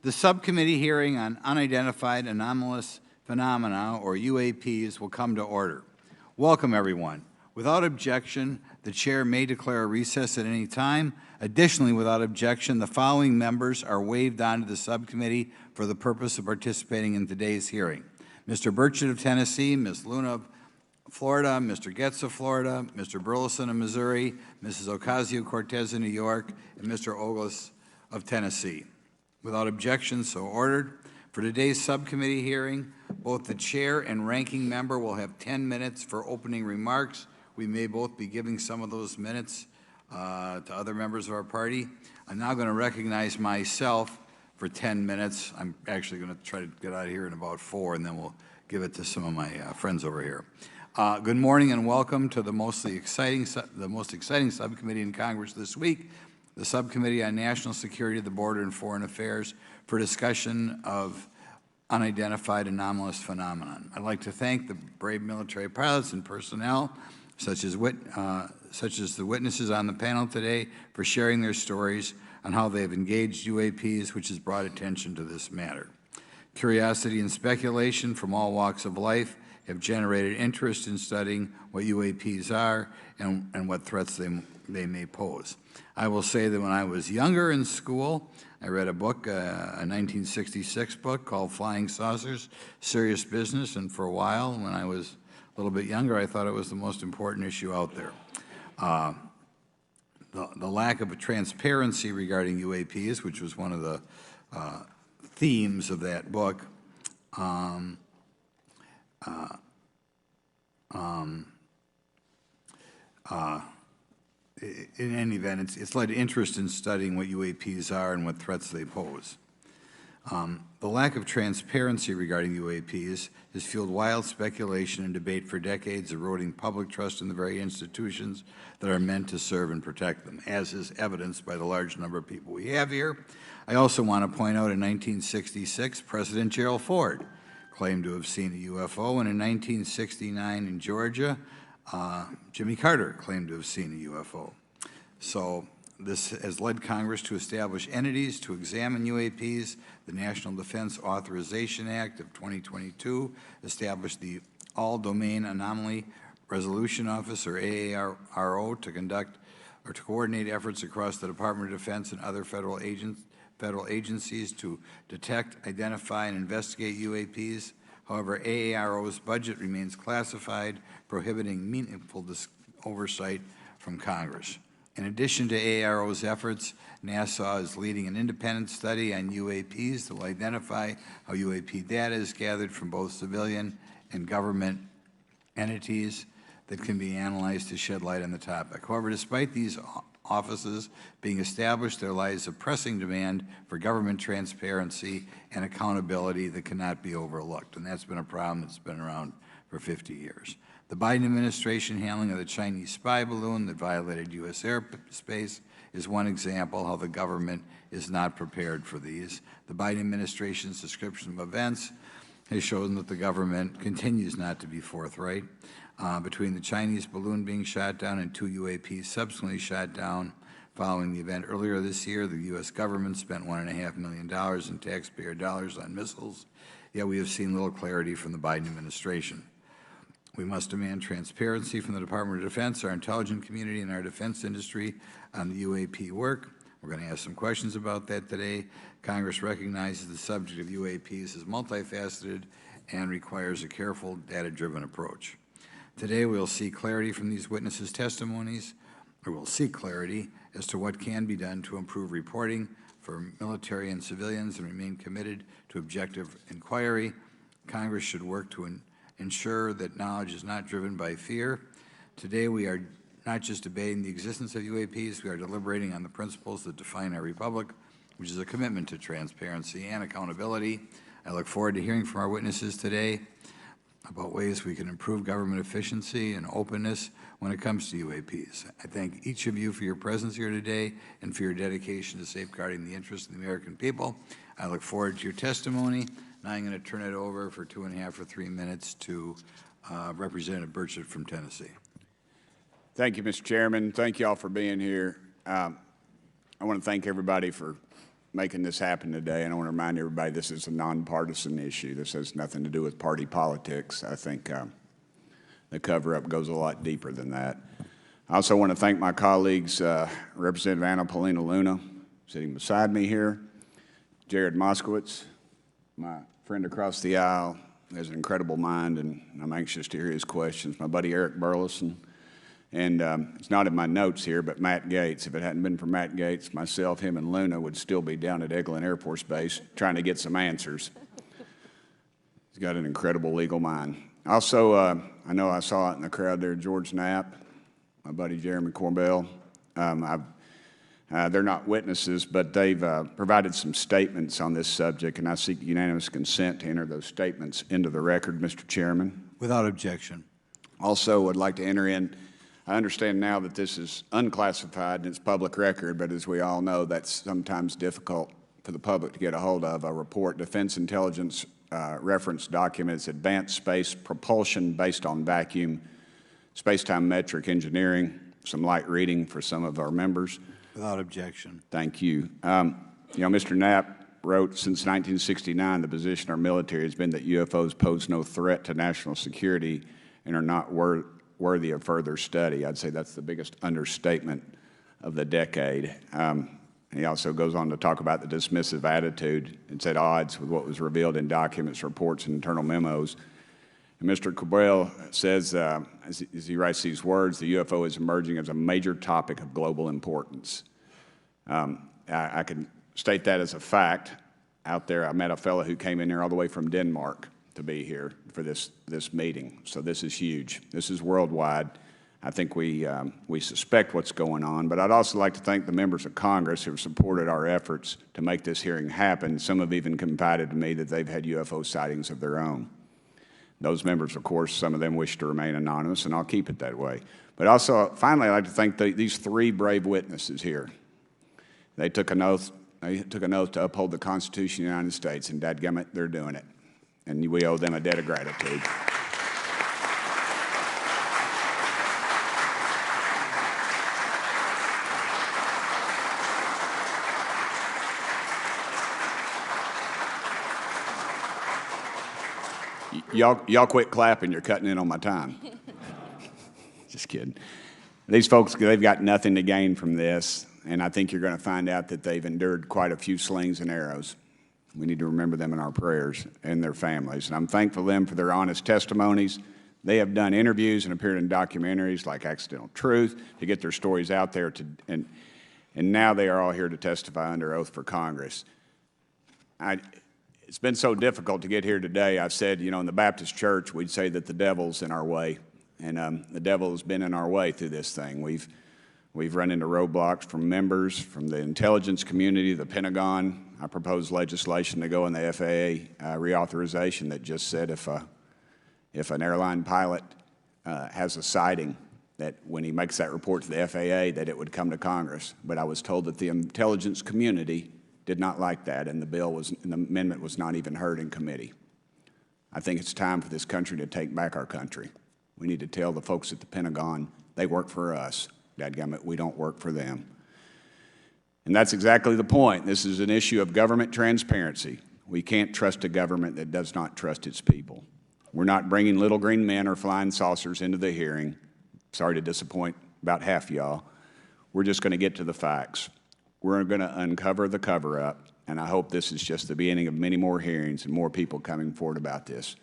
The subcommittee hearing on Unidentified Anomalous Phenomena, or UAPs, will come to order. Welcome, everyone. Without objection, the Chair may declare a recess at any time. Additionally, without objection, the following members are waived onto the subcommittee for the purpose of participating in today's hearing: Mr. Burchett of Tennessee, Ms. Luna of Florida, Mr. Getz of Florida, Mr. Burleson of Missouri, Mrs. Ocasio-Cortez of New York, and Mr. Ogles of Tennessee. Without objection, so ordered. For today's subcommittee hearing, both the chair and ranking member will have 10 minutes for opening remarks. We may both be giving some of those minutes to other members of our party. I'm now going to recognize myself for 10 minutes. I'm actually going to try to get out of here in about 4, and then we'll give it to some of my friends over here. Good morning and welcome to the most exciting subcommittee in Congress this week, the Subcommittee on National Security, the Border, and Foreign Affairs, for discussion of unidentified anomalous phenomenon. I'd like to thank the brave military pilots and personnel, such as the witnesses on the panel today, for sharing their stories on how they have engaged UAPs, which has brought attention to this matter. Curiosity and speculation from all walks of life have generated interest in studying what UAPs are and what threats they may pose. I will say that when I was younger in school, I read a book, a 1966 book called Flying Saucers, Serious Business, and for a while, when I was a little bit younger, I thought it was the most important issue out there. The lack of a transparency regarding UAPs, which was one of the themes of that book, in any event, it's led to interest in studying what UAPs are and what threats they pose. The lack of transparency regarding UAPs has fueled wild speculation and debate for decades, eroding public trust in the very institutions that are meant to serve and protect them, as is evidenced by the large number of people we have here. I also want to point out in 1966, President Gerald Ford claimed to have seen a UFO, and in 1969 in Georgia, Jimmy Carter claimed to have seen a UFO. So this has led Congress to establish entities to examine UAPs. The National Defense Authorization Act of 2022 established the All-Domain Anomaly Resolution Office, or AARO, to conduct or to coordinate efforts across the Department of Defense and other federal agencies to detect, identify, and investigate UAPs. However, AARO's budget remains classified, prohibiting meaningful oversight from Congress. In addition to AARO's efforts, NASA is leading an independent study on UAPs that will identify how UAP data is gathered from both civilian and government entities that can be analyzed to shed light on the topic. However, despite these offices being established, there lies a pressing demand for government transparency and accountability that cannot be overlooked, and that's been a problem that's been around for 50 years. The Biden administration handling of the Chinese spy balloon that violated U.S. airspace is one example how the government is not prepared for these. The Biden administration's description of events has shown that the government continues not to be forthright. Between the Chinese balloon being shot down and 2 UAPs subsequently shot down following the event earlier this year, the U.S. government spent $1.5 million in taxpayer dollars on missiles, yet we have seen little clarity from the Biden administration. We must demand transparency from the Department of Defense, our intelligence community, and our defense industry on the UAP work. We're going to ask some questions about that today. Congress recognizes the subject of UAPs is multifaceted and requires a careful, data-driven approach. Today, we'll see clarity from these witnesses' testimonies, or we'll seek clarity as to what can be done to improve reporting for military and civilians and remain committed to objective inquiry. Congress should work to ensure that knowledge is not driven by fear. Today, we are not just debating the existence of UAPs, we are deliberating on the principles that define our republic, which is a commitment to transparency and accountability. I look forward to hearing from our witnesses today about ways we can improve government efficiency and openness when it comes to UAPs. I thank each of you for your presence here today and for your dedication to safeguarding the interests of the American people. I look forward to your testimony. Now I'm going to turn it over for 2.5 or 3 minutes to Representative Burchett from Tennessee. Thank you, Mr. Chairman. Thank you all for being here. I want to thank everybody for making this happen today. And I want to remind everybody this is a nonpartisan issue. This has nothing to do with party politics. I think the cover-up goes a lot deeper than that. I also want to thank my colleagues, Representative Anna Paulina Luna, sitting beside me here, Jared Moskowitz, my friend across the aisle, has an incredible mind, and I'm anxious to hear his questions. My buddy Eric Burleson, and it's not in my notes here, but Matt Gates. If it hadn't been for Matt Gates, myself, him, and Luna would still be down at Eglin Air Force Base trying to get some answers. He's got an incredible legal mind. Also, I know I saw it in the crowd there, George Knapp, my buddy Jeremy Corbell. They're not witnesses, but they've provided some statements on this subject, and I seek unanimous consent to enter those statements into the record, Mr. Chairman. Without objection. Also, would like to enter in, I understand now that this is unclassified and it's public record, but as we all know, that's sometimes difficult for the public to get a hold of. A report, Defense Intelligence reference documents, Advanced Space Propulsion Based on Vacuum, Space-Time Metric Engineering, some light reading for some of our members. Without objection. Thank you. Mr. Knapp wrote, since 1969, the position of our military has been that UFOs pose no threat to national security and are not worthy of further study. I'd say that's the biggest understatement of the decade. He also goes on to talk about the dismissive attitude. It's at odds with what was revealed in documents, reports, and internal memos. And Mr. Cabral says, as he writes these words, the UFO is emerging as a major topic of global importance. I can state that as a fact. Out there, I met a fellow who came in here all the way from Denmark to be here for this meeting. So this is huge. This is worldwide. I think we suspect what's going on, but I'd also like to thank the members of Congress who have supported our efforts to make this hearing happen. Some have even confided to me that they've had UFO sightings of their own. Those members, of course, some of them wish to remain anonymous, and I'll keep it that way. But also, finally, I'd like to thank these three brave witnesses here. They took an oath. They took an oath to uphold the Constitution of the United States, and dadgummit, they're doing it. And we owe them a debt of gratitude. Y'all quit clapping. You're cutting in on my time. Just kidding. These folks, they've got nothing to gain from this, and I think you're going to find out that they've endured quite a few slings and arrows. We need to remember them in our prayers and their families. And I'm thankful to them for their honest testimonies. They have done interviews and appeared in documentaries like Accidental Truth to get their stories out there, and now they are all here to testify under oath for Congress. It's been so difficult to get here today. I've said, in the Baptist church, we'd say that the devil's in our way. And the devil has been in our way through this thing. We've run into roadblocks from members, from the intelligence community, the Pentagon. I proposed legislation to go in the FAA reauthorization that just said if an airline pilot has a sighting, that when he makes that report to the FAA, that it would come to Congress. But I was told that the intelligence community did not like that, and the amendment was not even heard in committee. I think it's time for this country to take back our country. We need to tell the folks at the Pentagon they work for us. Dadgummit, we don't work for them. And that's exactly the point. This is an issue of government transparency. We can't trust a government that does not trust its people. We're not bringing little green men or flying saucers into the hearing. Sorry to disappoint about half y'all. We're just going to get to the facts. We're going to uncover the cover-up, and I hope this is just the beginning of many more hearings and more people coming forward about this.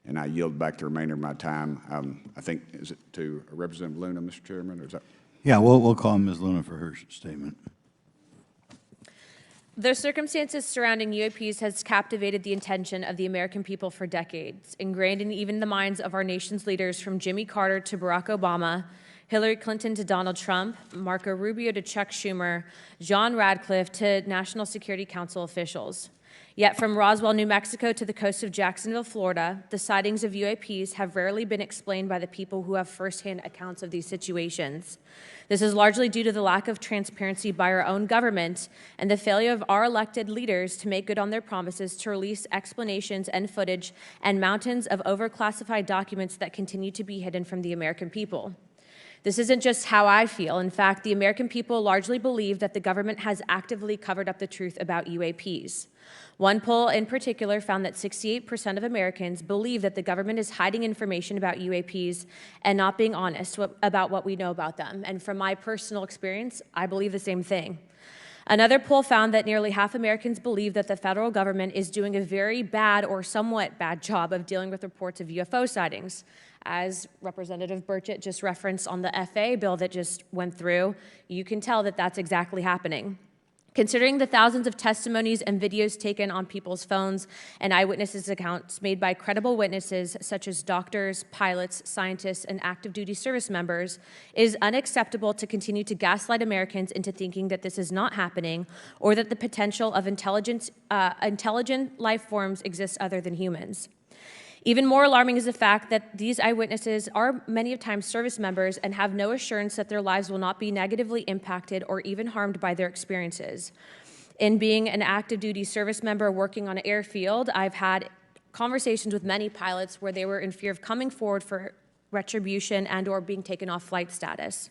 And I yield back the remainder of my time. I think, is it to Representative Luna, Mr. Chairman, or is that? Yeah, we'll call Ms. Luna for her statement. The circumstances surrounding UAPs has captivated the attention of the American people for decades, ingrained in even the minds of our nation's leaders from Jimmy Carter to Barack Obama, Hillary Clinton to Donald Trump, Marco Rubio to Chuck Schumer, John Radcliffe to National Security Council officials. Yet from Roswell, New Mexico to the coast of Jacksonville, Florida, the sightings of UAPs have rarely been explained by the people who have firsthand accounts of these situations. This is largely due to the lack of transparency by our own government and the failure of our elected leaders to make good on their promises to release explanations and footage and mountains of overclassified documents that continue to be hidden from the American people. This isn't just how I feel. In fact, the American people largely believe that the government has actively covered up the truth about UAPs. One poll in particular found that 68% of Americans believe that the government is hiding information about UAPs and not being honest about what we know about them. And from my personal experience, I believe the same thing. Another poll found that nearly half Americans believe that the federal government is doing a very bad or somewhat bad job of dealing with reports of UFO sightings. As Representative Burchett just referenced on the FAA bill that just went through, you can tell that that's exactly happening. Considering the thousands of testimonies and videos taken on people's phones and eyewitnesses' accounts made by credible witnesses such as doctors, pilots, scientists, and active duty service members, it is unacceptable to continue to gaslight Americans into thinking that this is not happening or that the potential of intelligent life forms exists other than humans. Even more alarming is the fact that these eyewitnesses are many of times service members and have no assurance that their lives will not be negatively impacted or even harmed by their experiences. In being an active duty service member working on an airfield, I've had conversations with many pilots where they were in fear of coming forward for retribution and or being taken off flight status.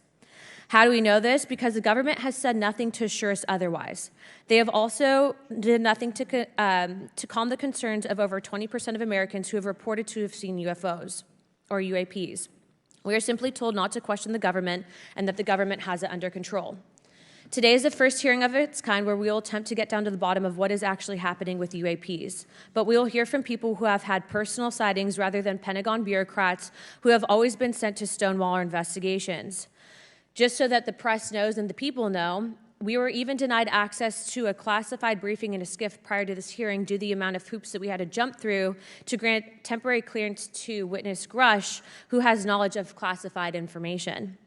How do we know this? Because the government has said nothing to assure us otherwise. They have also did nothing to calm the concerns of over 20% of Americans who have reported to have seen UFOs or UAPs. We are simply told not to question the government and that the government has it under control. Today is the first hearing of its kind where we will attempt to get down to the bottom of what is actually happening with UAPs. But we will hear from people who have had personal sightings rather than Pentagon bureaucrats who have always been sent to stonewall our investigations. Just so that the press knows and the people know, we were even denied access to a classified briefing in a SCIF prior to this hearing due to the amount of hoops that we had to jump through to grant temporary clearance to witness Grush, who has knowledge of classified information.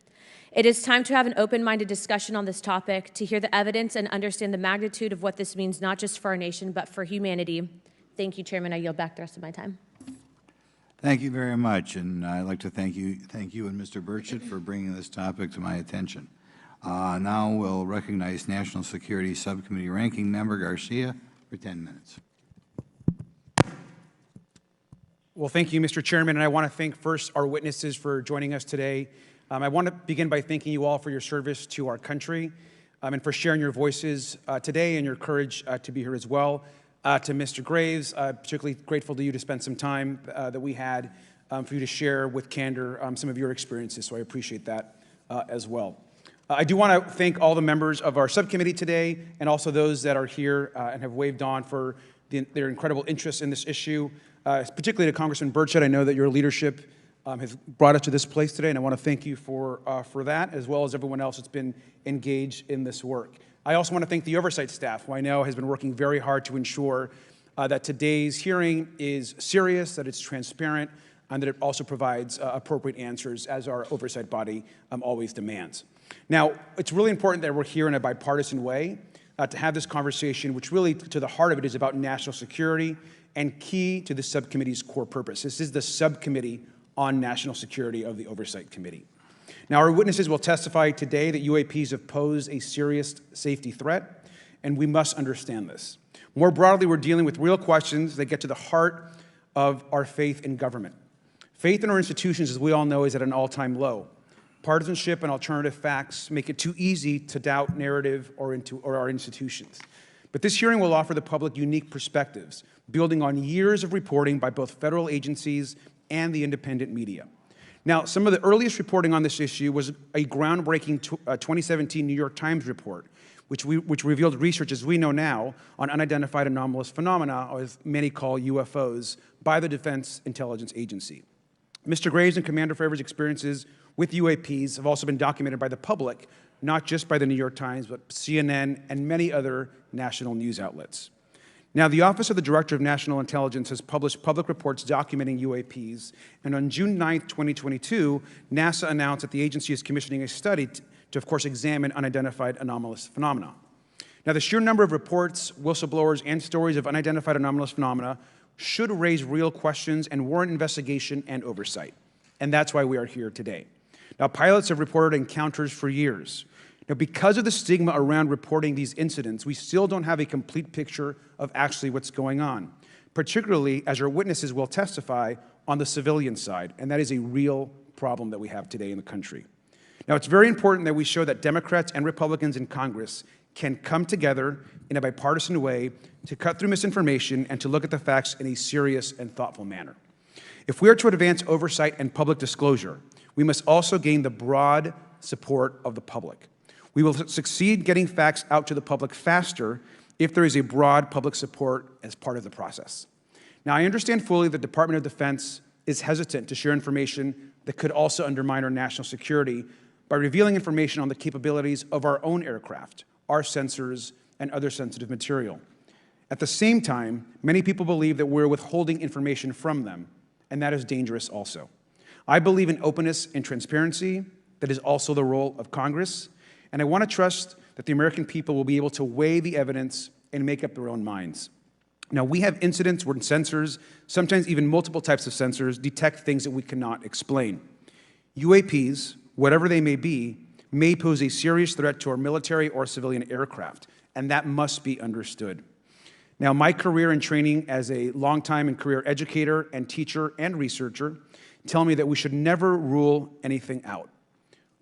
It is time to have an open-minded discussion on this topic, to hear the evidence and understand the magnitude of what this means not just for our nation, but for humanity. Thank you, Chairman. I yield back the rest of my time. Thank you very much, and I'd like to thank you and Mr. Burchett for bringing this topic to my attention. Now we'll recognize National Security Subcommittee Ranking Member Garcia for 10 minutes. Well, thank you, Mr. Chairman, and I want to thank first our witnesses for joining us today. I want to begin by thanking you all for your service to our country and for sharing your voices today and your courage to be here as well. To Mr. Graves, particularly grateful to you to spend some time that we had for you to share with candor some of your experiences, so I appreciate that as well. I do want to thank all the members of our subcommittee today and also those that are here and have waved on for their incredible interest in this issue, particularly to Congressman Burchett. I know that your leadership has brought us to this place today, and I want to thank you for that, as well as everyone else that's been engaged in this work. I also want to thank the oversight staff, who I know has been working very hard to ensure that today's hearing is serious, that it's transparent, and that it also provides appropriate answers, as our oversight body always demands. Now, it's really important that we're here in a bipartisan way to have this conversation, which really, to the heart of it, is about national security and key to the subcommittee's core purpose. This is the subcommittee on national security of the Oversight Committee. Now, our witnesses will testify today that UAPs have posed a serious safety threat, and we must understand this. More broadly, we're dealing with real questions that get to the heart of our faith in government. Faith in our institutions, as we all know, is at an all-time low. Partisanship and alternative facts make it too easy to doubt narrative or our institutions. But this hearing will offer the public unique perspectives, building on years of reporting by both federal agencies and the independent media. Now, some of the earliest reporting on this issue was a groundbreaking 2017 New York Times report, which revealed research, as we know now, on unidentified anomalous phenomena, or as many call UFOs, by the Defense Intelligence Agency. Mr. Graves and Commander Favor's experiences with UAPs have also been documented by the public, not just by the New York Times, but CNN and many other national news outlets. Now, the Office of the Director of National Intelligence has published public reports documenting UAPs, and on June 9th, 2022, NASA announced that the agency is commissioning a study to, of course, examine unidentified anomalous phenomena. Now, the sheer number of reports, whistleblowers, and stories of unidentified anomalous phenomena should raise real questions and warrant investigation and oversight, and that's why we are here today. Now, pilots have reported encounters for years. Now, because of the stigma around reporting these incidents, we still don't have a complete picture of actually what's going on, particularly as our witnesses will testify on the civilian side, and that is a real problem that we have today in the country. Now, it's very important that we show that Democrats and Republicans in Congress can come together in a bipartisan way to cut through misinformation and to look at the facts in a serious and thoughtful manner. If we are to advance oversight and public disclosure, we must also gain the broad support of the public. We will succeed getting facts out to the public faster if there is a broad public support as part of the process. Now, I understand fully the Department of Defense is hesitant to share information that could also undermine our national security by revealing information on the capabilities of our own aircraft, our sensors, and other sensitive material. At the same time, many people believe that we're withholding information from them, and that is dangerous also. I believe in openness and transparency. That is also the role of Congress, and I want to trust that the American people will be able to weigh the evidence and make up their own minds. Now, we have incidents where sensors, sometimes even multiple types of sensors, detect things that we cannot explain. UAPs, whatever they may be, may pose a serious threat to our military or civilian aircraft, and that must be understood. Now, my career and training as a longtime and career educator and teacher and researcher tell me that we should never rule anything out.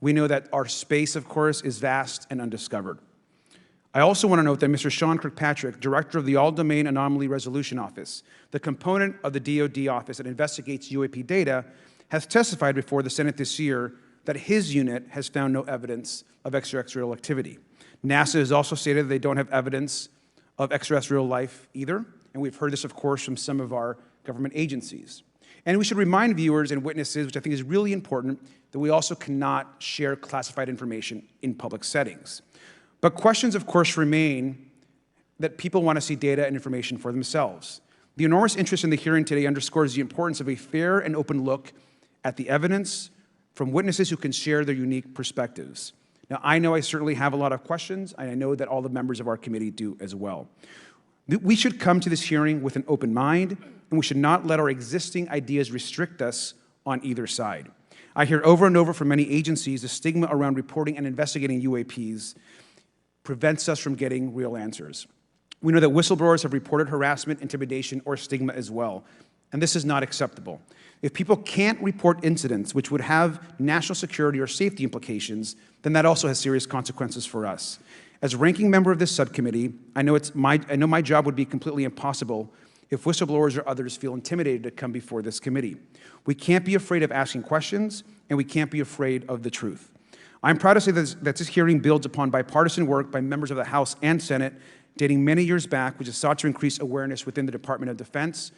We know that our space, of course, is vast and undiscovered. I also want to note that Mr. Sean Kirkpatrick, director of the All-Domain Anomaly Resolution Office, the component of the DoD office that investigates UAP data, has testified before the Senate this year that his unit has found no evidence of extraterrestrial activity. NASA has also stated that they don't have evidence of extraterrestrial life either, and we've heard this, of course, from some of our government agencies. And we should remind viewers and witnesses, which I think is really important, that we also cannot share classified information in public settings. But questions, of course, remain that people want to see data and information for themselves. The enormous interest in the hearing today underscores the importance of a fair and open look at the evidence from witnesses who can share their unique perspectives. Now, I know I certainly have a lot of questions, and I know that all the members of our committee do as well. We should come to this hearing with an open mind, and we should not let our existing ideas restrict us on either side. I hear over and over from many agencies the stigma around reporting and investigating UAPs prevents us from getting real answers. We know that whistleblowers have reported harassment, intimidation, or stigma as well, and this is not acceptable. If people can't report incidents which would have national security or safety implications, then that also has serious consequences for us. As ranking member of this subcommittee, I know my job would be completely impossible if whistleblowers or others feel intimidated to come before this committee. We can't be afraid of asking questions, and we can't be afraid of the truth. I'm proud to say that this hearing builds upon bipartisan work by members of the House and Senate dating many years back, which has sought to increase awareness within the Department of Defense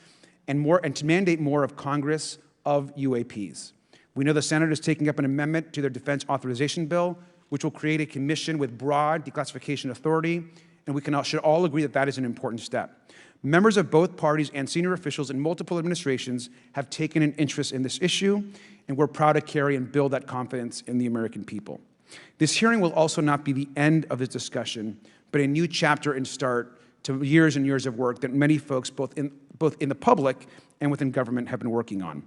and to mandate more of Congress of UAPs. We know the Senate is taking up an amendment to their defense authorization bill, which will create a commission with broad declassification authority, and we should all agree that that is an important step. Members of both parties and senior officials in multiple administrations have taken an interest in this issue, and we're proud to carry and build that confidence in the American people. This hearing will also not be the end of this discussion, but a new chapter and start to years and years of work that many folks, both in the public and within government, have been working on.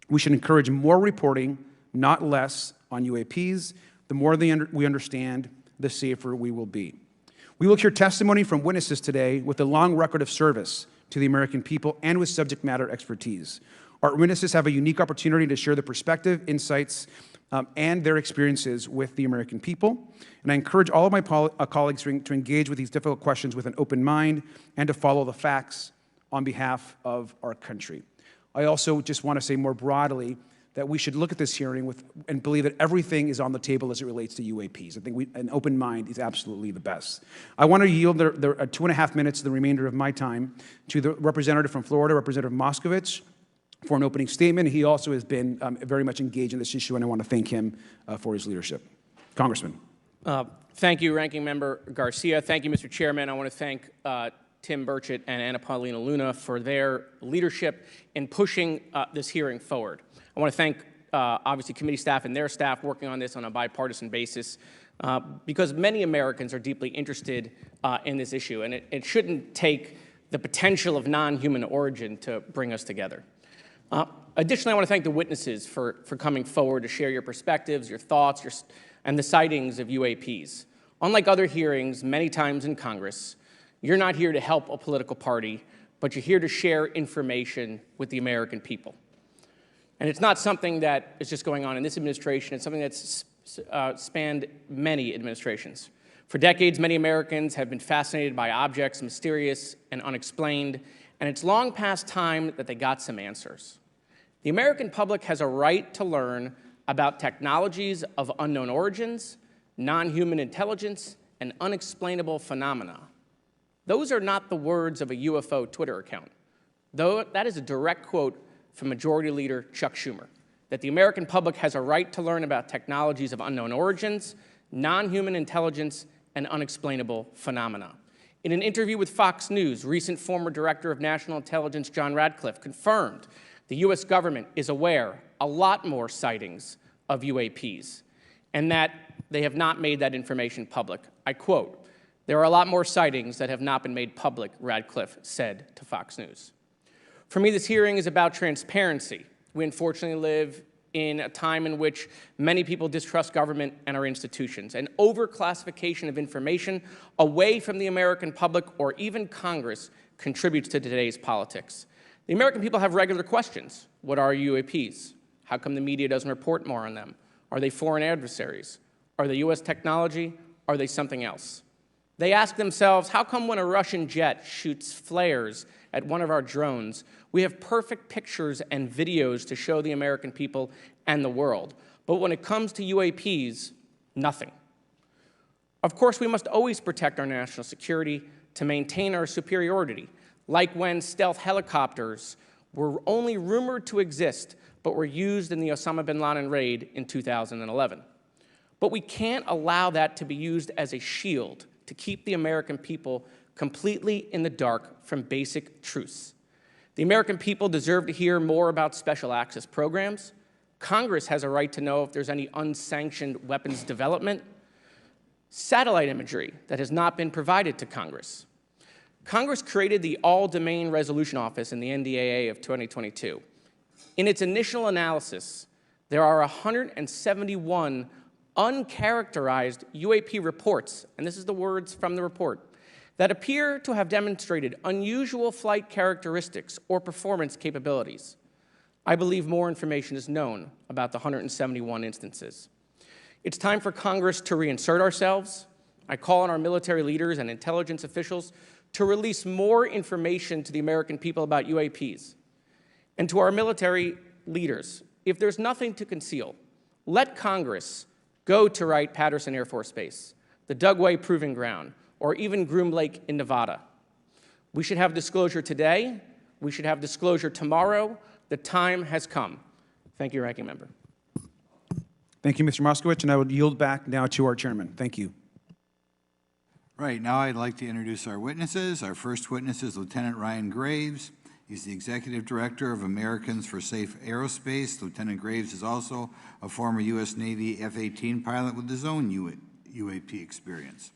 We should encourage more reporting, not less, on UAPs. The more we understand, the safer we will be. We will hear testimony from witnesses today with a long record of service to the American people and with subject matter expertise. Our witnesses have a unique opportunity to share their perspective, insights, and their experiences with the American people. And I encourage all of my colleagues to engage with these difficult questions with an open mind and to follow the facts on behalf of our country. I also just want to say more broadly that we should look at this hearing and believe that everything is on the table as it relates to UAPs. I think an open mind is absolutely the best. I want to yield the 2.5 minutes, the remainder of my time, to the representative from Florida, Representative Moskowitz, for an opening statement. He also has been very much engaged in this issue, and I want to thank him for his leadership. Congressman. Thank you, Ranking Member Garcia. Thank you, Mr. Chairman. I want to thank Tim Burchett and Anna Paulina Luna for their leadership in pushing this hearing forward. I want to thank, obviously, committee staff and their staff working on this on a bipartisan basis because many Americans are deeply interested in this issue, and it shouldn't take the potential of non-human origin to bring us together. Additionally, I want to thank the witnesses for coming forward to share your perspectives, your thoughts, and the sightings of UAPs. Unlike other hearings many times in Congress, you're not here to help a political party, but you're here to share information with the American people. And it's not something that is just going on in this administration. It's something that's spanned many administrations. For decades, many Americans have been fascinated by objects mysterious and unexplained, and it's long past time that they got some answers. The American public has a right to learn about technologies of unknown origins, non-human intelligence, and unexplainable phenomena. Those are not the words of a UFO Twitter account, though that is a direct quote from Majority Leader Chuck Schumer, that the American public has a right to learn about technologies of unknown origins, non-human intelligence, and unexplainable phenomena. In an interview with Fox News, recent former Director of National Intelligence John Radcliffe confirmed the U.S. government is aware a lot more sightings of UAPs, and that they have not made that information public. I quote, "There are a lot more sightings that have not been made public," Radcliffe said to Fox News. For me, this hearing is about transparency. We unfortunately live in a time in which many people distrust government and our institutions, and overclassification of information away from the American public or even Congress contributes to today's politics. The American people have regular questions. What are UAPs? How come the media doesn't report more on them? Are they foreign adversaries? Are they U.S. technology? Are they something else? They ask themselves, how come when a Russian jet shoots flares at one of our drones, we have perfect pictures and videos to show the American people and the world, but when it comes to UAPs, nothing? Of course, we must always protect our national security to maintain our superiority, like when stealth helicopters were only rumored to exist but were used in the Osama bin Laden raid in 2011. But we can't allow that to be used as a shield to keep the American people completely in the dark from basic truths. The American people deserve to hear more about special access programs. Congress has a right to know if there's any unsanctioned weapons development, satellite imagery that has not been provided to Congress. Congress created the All-Domain Resolution Office in the NDAA of 2022. In its initial analysis, there are 171 uncharacterized UAP reports, and this is the words from the report, that appear to have demonstrated unusual flight characteristics or performance capabilities. I believe more information is known about the 171 instances. It's time for Congress to reinsert ourselves. I call on our military leaders and intelligence officials to release more information to the American people about UAPs. And to our military leaders, if there's nothing to conceal, let Congress go to Wright-Patterson Air Force Base, the Dugway Proving Ground, or even Groom Lake in Nevada. We should have disclosure today. We should have disclosure tomorrow. The time has come. Thank you, Ranking Member. Thank you, Mr. Moskowitz, and I would yield back now to our chairman. Thank you. Right, now I'd like to introduce our witnesses. Our first witness is Lieutenant Ryan Graves. He's the Executive Director of Americans for Safe Aerospace. Lieutenant Graves is also a former U.S. Navy F-18 pilot with his own UAP experience.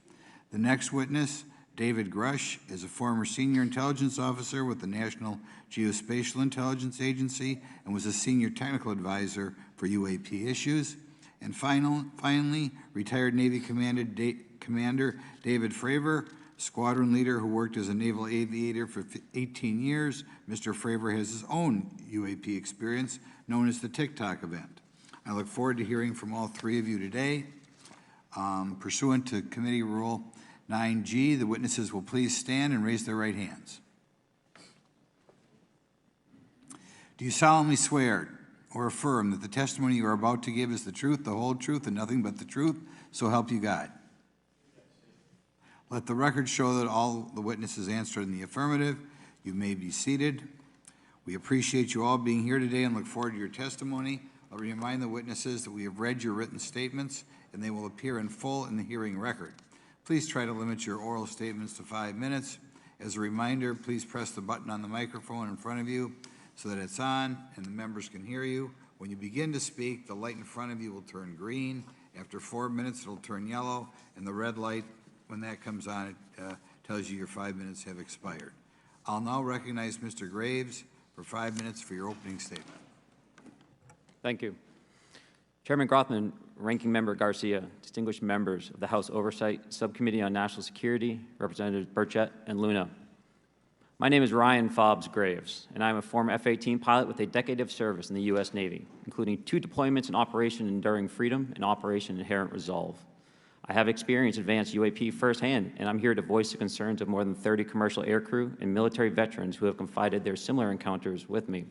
The next witness, David Grush, is a former senior intelligence officer with the National Geospatial Intelligence Agency and was a senior technical advisor for UAP issues. And finally, retired Navy Commander David Fravor, squadron leader who worked as a naval aviator for 18 years. Mr. Fravor has his own UAP experience, known as the TikTok event. I look forward to hearing from all three of you today. Pursuant to Committee Rule 9G, the witnesses will please stand and raise their right hands. Do you solemnly swear or affirm that the testimony you are about to give is the truth, the whole truth, and nothing but the truth, so help you God? Let the record show that all the witnesses answered in the affirmative. You may be seated. We appreciate you all being here today and look forward to your testimony. I'll remind the witnesses that we have read your written statements and they will appear in full in the hearing record. Please try to limit your oral statements to 5 minutes. As a reminder, please press the button on the microphone in front of you so that it's on and the members can hear you. When you begin to speak, the light in front of you will turn green. After 4 minutes, it'll turn yellow, and the red light, when that comes on, it tells you your 5 minutes have expired. I'll now recognize Mr. Graves for 5 minutes for your opening statement. Thank you. Chairman Grothman, Ranking Member Garcia, distinguished members of the House Oversight Subcommittee on National Security, Representatives Burchett and Luna. My name is Ryan Fobbs Graves, and I'm a former F-18 pilot with a decade of service in the U.S. Navy, including 2 deployments in Operation Enduring Freedom and Operation Inherent Resolve. I have experienced advanced UAP firsthand, and I'm here to voice the concerns of more than 30 commercial aircrew and military veterans who have confided their similar encounters with me.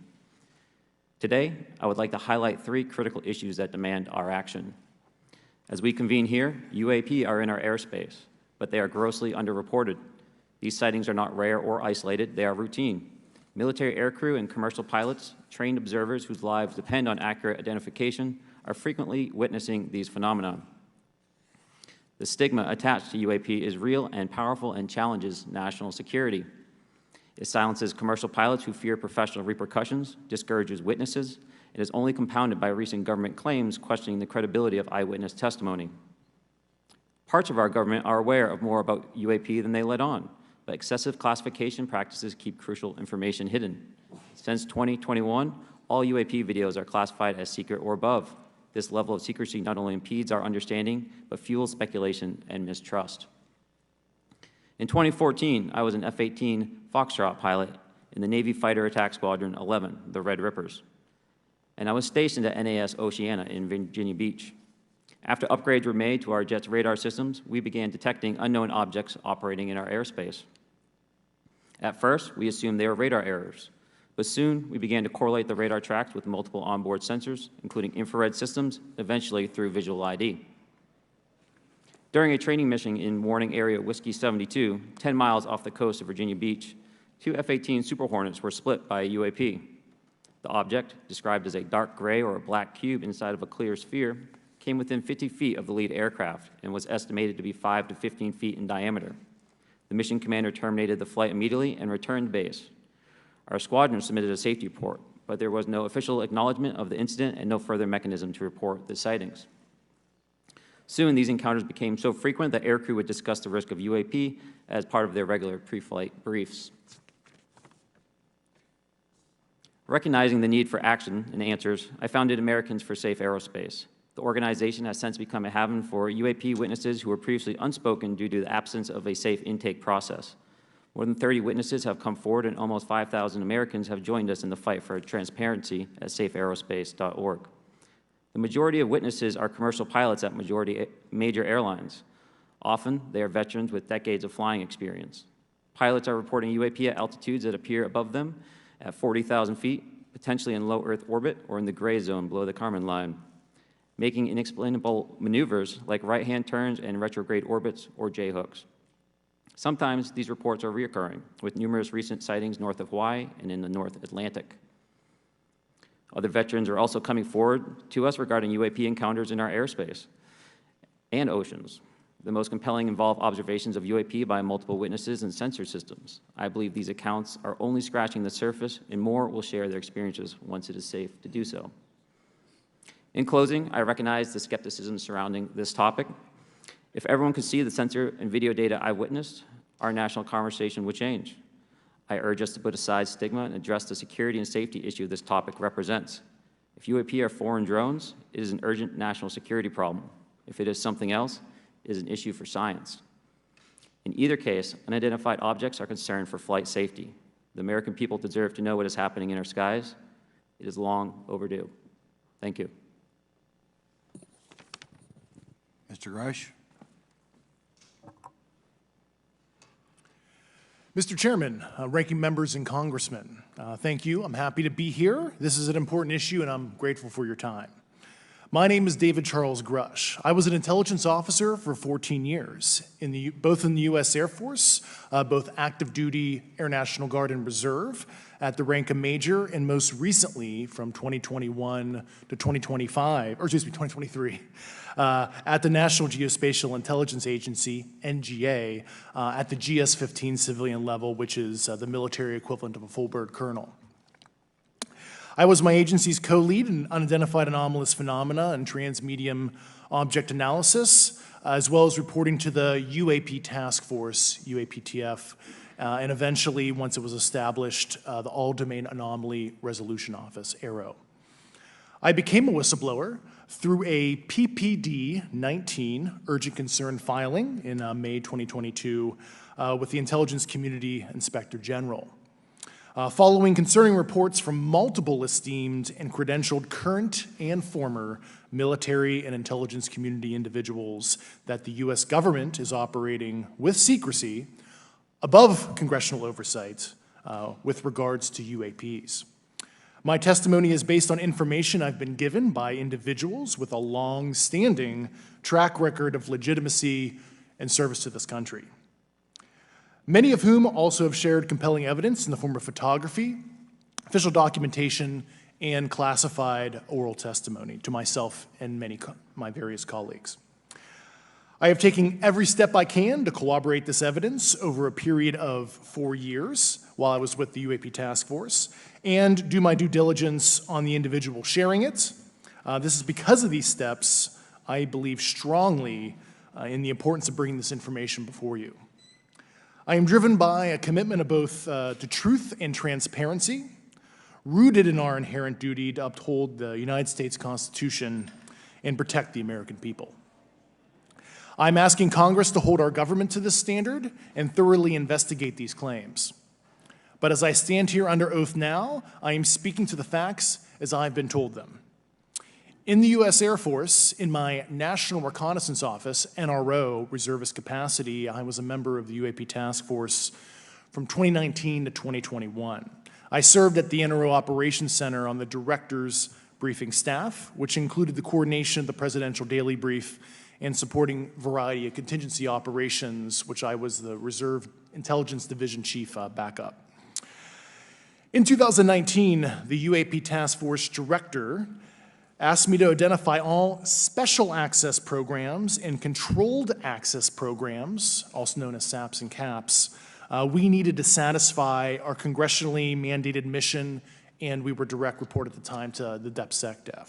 Today, I would like to highlight 3 critical issues that demand our action. As we convene here, UAP are in our airspace, but they are grossly underreported. These sightings are not rare or isolated, they are routine. Military aircrew and commercial pilots, trained observers whose lives depend on accurate identification, are frequently witnessing these phenomena. The stigma attached to UAP is real and powerful and challenges national security. It silences commercial pilots who fear professional repercussions, discourages witnesses, and is only compounded by recent government claims questioning the credibility of eyewitness testimony. Parts of our government are aware of more about UAP than they let on, but excessive classification practices keep crucial information hidden. Since 2021, all UAP videos are classified as secret or above. This level of secrecy not only impedes our understanding, but fuels speculation and mistrust. In 2014, I was an F-18 Foxtrot pilot in the Navy Fighter Attack Squadron 11, the Red Rippers, and I was stationed at NAS Oceana in Virginia Beach. After upgrades were made to our jet's radar systems, we began detecting unknown objects operating in our airspace. At first, we assumed they were radar errors, but soon we began to correlate the radar tracks with multiple onboard sensors, including infrared systems, eventually through visual ID. During a training mission in Warning Area Whiskey 72, 10 miles off the coast of Virginia Beach, 2 F-18 Super Hornets were split by a UAP. The object, described as a dark gray or a black cube inside of a clear sphere, came within 50 feet of the lead aircraft and was estimated to be 5 to 15 feet in diameter. The mission commander terminated the flight immediately and returned to base. Our squadron submitted a safety report, but there was no official acknowledgement of the incident and no further mechanism to report the sightings. Soon, these encounters became so frequent that aircrew would discuss the risk of UAP as part of their regular pre-flight briefs. Recognizing the need for action and answers, I founded Americans for Safe Aerospace. The organization has since become a haven for UAP witnesses who were previously unspoken due to the absence of a safe intake process. More than 30 witnesses have come forward, and almost 5,000 Americans have joined us in the fight for transparency at safeaerospace.org. The majority of witnesses are commercial pilots at major airlines. Often, they are veterans with decades of flying experience. Pilots are reporting UAP at altitudes that appear above them at 40,000 feet, potentially in low Earth orbit or in the gray zone below the Kármán line, making inexplainable maneuvers like right-hand turns and retrograde orbits or J-hooks. Sometimes these reports are reoccurring, with numerous recent sightings north of Hawaii and in the North Atlantic. Other veterans are also coming forward to us regarding UAP encounters in our airspace and oceans. The most compelling involve observations of UAP by multiple witnesses and sensor systems. I believe these accounts are only scratching the surface, and more will share their experiences once it is safe to do so. In closing, I recognize the skepticism surrounding this topic. If everyone could see the sensor and video data I witnessed, our national conversation would change. I urge us to put aside stigma and address the security and safety issue this topic represents. If UAP are foreign drones, it is an urgent national security problem. If it is something else, it is an issue for science. In either case, unidentified objects are concerned for flight safety. The American people deserve to know what is happening in our skies. It is long overdue. Thank you. Mr. Grush? Mr. Chairman, ranking members and congressmen, thank you. I'm happy to be here. This is an important issue, and I'm grateful for your time. My name is David Charles Grush. I was an intelligence officer for 14 years, both in the U.S. Air Force, both active duty, Air National Guard, and Reserve, at the rank of major, and most recently from 2021 to 2023, at the National Geospatial Intelligence Agency, NGA, at the GS-15 civilian level, which is the military equivalent of a full bird colonel. I was my agency's co-lead in Unidentified Anomalous Phenomena and Transmedium Object Analysis, as well as reporting to the UAP Task Force, UAPTF, and eventually, once it was established, the All Domain Anomaly Resolution Office, AARO. I became a whistleblower through a PPD-19 urgent concern filing in May 2022 with the Intelligence Community Inspector General. Following concerning reports from multiple esteemed and credentialed current and former military and intelligence community individuals that the U.S. government is operating with secrecy above congressional oversight with regards to UAPs. My testimony is based on information I've been given by individuals with a long-standing track record of legitimacy and service to this country, many of whom also have shared compelling evidence in the form of photography, official documentation, and classified oral testimony to myself and my various colleagues. I have taken every step I can to corroborate this evidence over a period of 4 years while I was with the UAP Task Force and do my due diligence on the individual sharing it. This is because of these steps, I believe strongly in the importance of bringing this information before you. I am driven by a commitment of both to truth and transparency, rooted in our inherent duty to uphold the United States Constitution and protect the American people. I'm asking Congress to hold our government to this standard and thoroughly investigate these claims. But as I stand here under oath now, I am speaking to the facts as I've been told them. In the U.S. Air Force, in my National Reconnaissance Office, NRO, reservist capacity, I was a member of the UAP Task Force from 2019 to 2021. I served at the NRO Operations Center on the Director's Briefing Staff, which included the coordination of the Presidential Daily Brief and supporting variety of contingency operations, which I was the Reserve Intelligence Division Chief backup. In 2019, the UAP Task Force Director asked me to identify all special access programs and controlled access programs, also known as SAPs and CAPs, we needed to satisfy our congressionally mandated mission, and we were direct report at the time to the DepSecDef.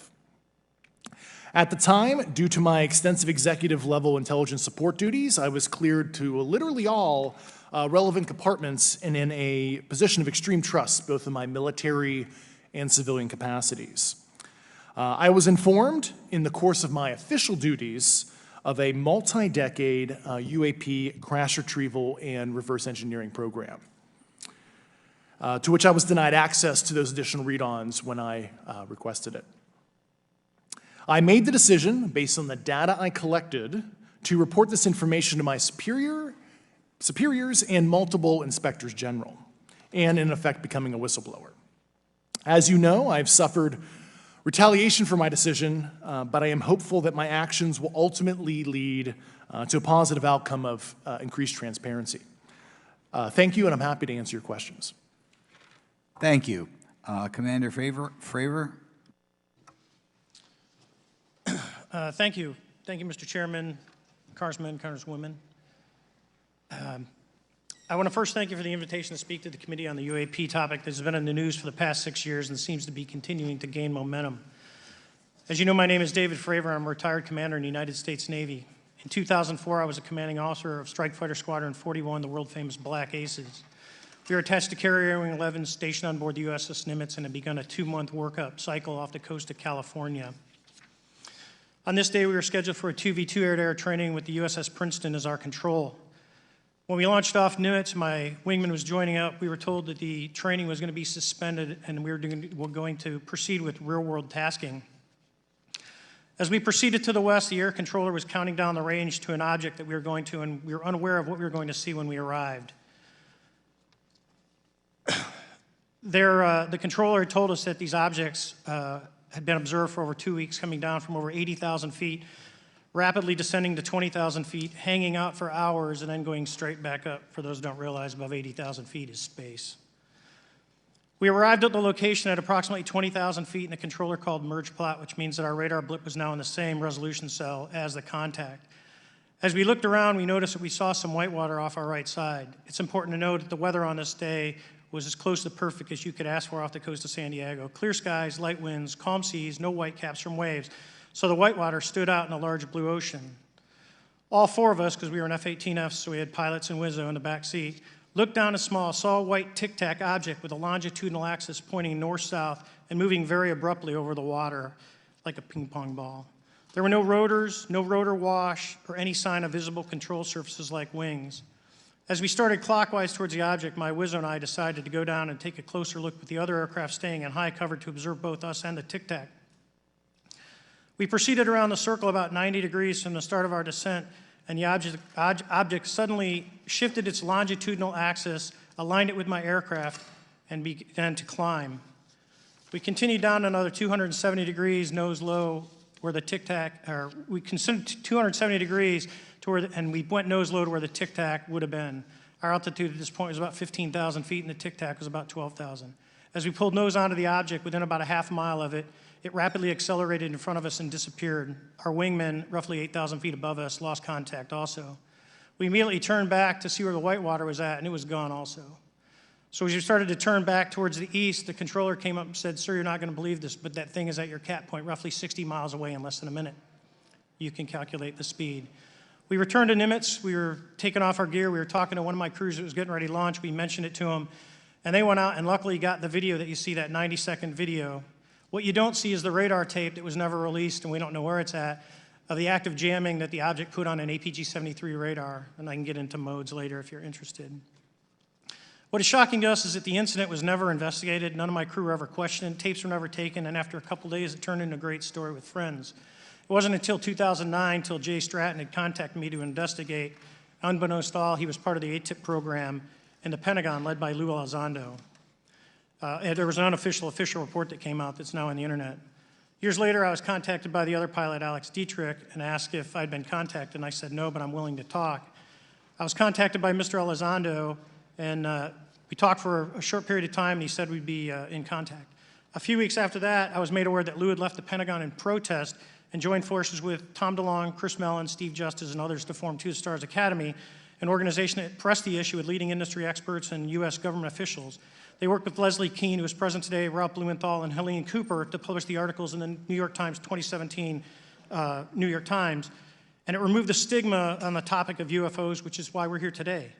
At the time, due to my extensive executive level intelligence support duties, I was cleared to literally all relevant compartments and in a position of extreme trust, both in my military and civilian capacities. I was informed in the course of my official duties of a multi-decade UAP crash retrieval and reverse engineering program, to which I was denied access to those additional read-ons when I requested it. I made the decision, based on the data I collected, to report this information to my superiors and multiple inspectors general, and in effect becoming a whistleblower. As you know, I've suffered retaliation for my decision, but I am hopeful that my actions will ultimately lead to a positive outcome of increased transparency. Thank you, and I'm happy to answer your questions. Thank you. Commander Fravor? Thank you. Thank you, Mr. Chairman, Congressmen, Congresswomen. I want to first thank you for the invitation to speak to the committee on the UAP topic that has been in the news for the past 6 years and seems to be continuing to gain momentum. As you know, my name is David Fravor. I'm a retired commander in the United States Navy. In 2004, I was a commanding officer of Strike Fighter Squadron 41, the world-famous Black Aces. We were attached to Carrier Wing 11, stationed on board the USS Nimitz, and had begun a 2-month workup cycle off the coast of California. On this day, we were scheduled for a 2v2 air-to-air training with the USS Princeton as our control. When we launched off Nimitz, my wingman was joining up. We were told that the training was going to be suspended and we were going to proceed with real-world tasking. As we proceeded to the west, the air controller was counting down the range to an object that we were going to, and we were unaware of what we were going to see when we arrived. The controller had told us that these objects had been observed for over 2 weeks, coming down from over 80,000 feet, rapidly descending to 20,000 feet, hanging out for hours, and then going straight back up. For those who don't realize, above 80,000 feet is space. We arrived at the location at approximately 20,000 feet, and the controller called merge plot, which means that our radar blip was now in the same resolution cell as the contact. As we looked around, we noticed that we saw some whitewater off our right side. It's important to note that the weather on this day was as close to perfect as you could ask for off the coast of San Diego. Clear skies, light winds, calm seas, no whitecaps from waves. So the whitewater stood out in a large blue ocean. All 4 of us, because we were in F-18Fs, so we had pilots and Wizzo in the back seat, Looked down a small, saw a white tic-tac object with a longitudinal axis pointing north-south and moving very abruptly over the water like a ping pong ball. There were no rotors, no rotor wash, or any sign of visible control surfaces like wings. As we started clockwise towards the object, my Wizzo and I decided to go down and take a closer look with the other aircraft staying in high cover to observe both us and the tic-tac. We proceeded around the circle about 90 degrees from the start of our descent, and the object suddenly shifted its longitudinal axis, aligned it with my aircraft, and began to climb. We continued down another 270 degrees, nose low, where the tic-tac, or we considered 270 degrees to where, and we went nose low to where the tic-tac would have been. Our altitude at this point was about 15,000 feet, and the tic-tac was about 12,000. As we pulled nose onto the object, within about a half mile of it, it rapidly accelerated in front of us and disappeared. Our wingmen, roughly 8,000 feet above us, lost contact also. We immediately turned back to see where the white water was at, and it was gone also. So as we started to turn back towards the east, the controller came up and said, "Sir, you're not going to believe this, but that thing is at your cap point roughly 60 miles away in less than a minute." You can calculate the speed. We returned to Nimitz. We were taking off our gear. We were talking to one of my crews that was getting ready to launch. We mentioned it to them, and they went out and luckily got the video that you see, that 90-second video. What you don't see is the radar tape that was never released, and we don't know where it's at, of the active jamming that the object put on an APG-73 radar, and I can get into modes later if you're interested. What is shocking to us is that the incident was never investigated. None of my crew were ever questioned. Tapes were never taken, and after a couple days, it turned into a great story with friends. It wasn't until 2009 until Jay Stratton had contacted me to investigate. Unbeknownst to all, he was part of the ATIP program in the Pentagon led by Lou Elizondo. There was an unofficial official report that came out that's now on the internet. Years later, I was contacted by the other pilot, Alex Dietrich, and asked if I'd been contacted, and I said no, but I'm willing to talk. I was contacted by Mr. Elizondo, and we talked for a short period of time, and he said we'd be in contact. A few weeks after that, I was made aware that Lou had left the Pentagon in protest and joined forces with Tom DeLonge, Chris Mellon, Steve Justice, and others to form Two Stars Academy, an organization that pressed the issue with leading industry experts and U.S. government officials. They worked with Leslie Keene, who is present today, Ralph Blumenthal, and Helene Cooper to publish the articles in the New York Times 2017 New York Times, and it removed the stigma on the topic of UFOs, which is why we're here today.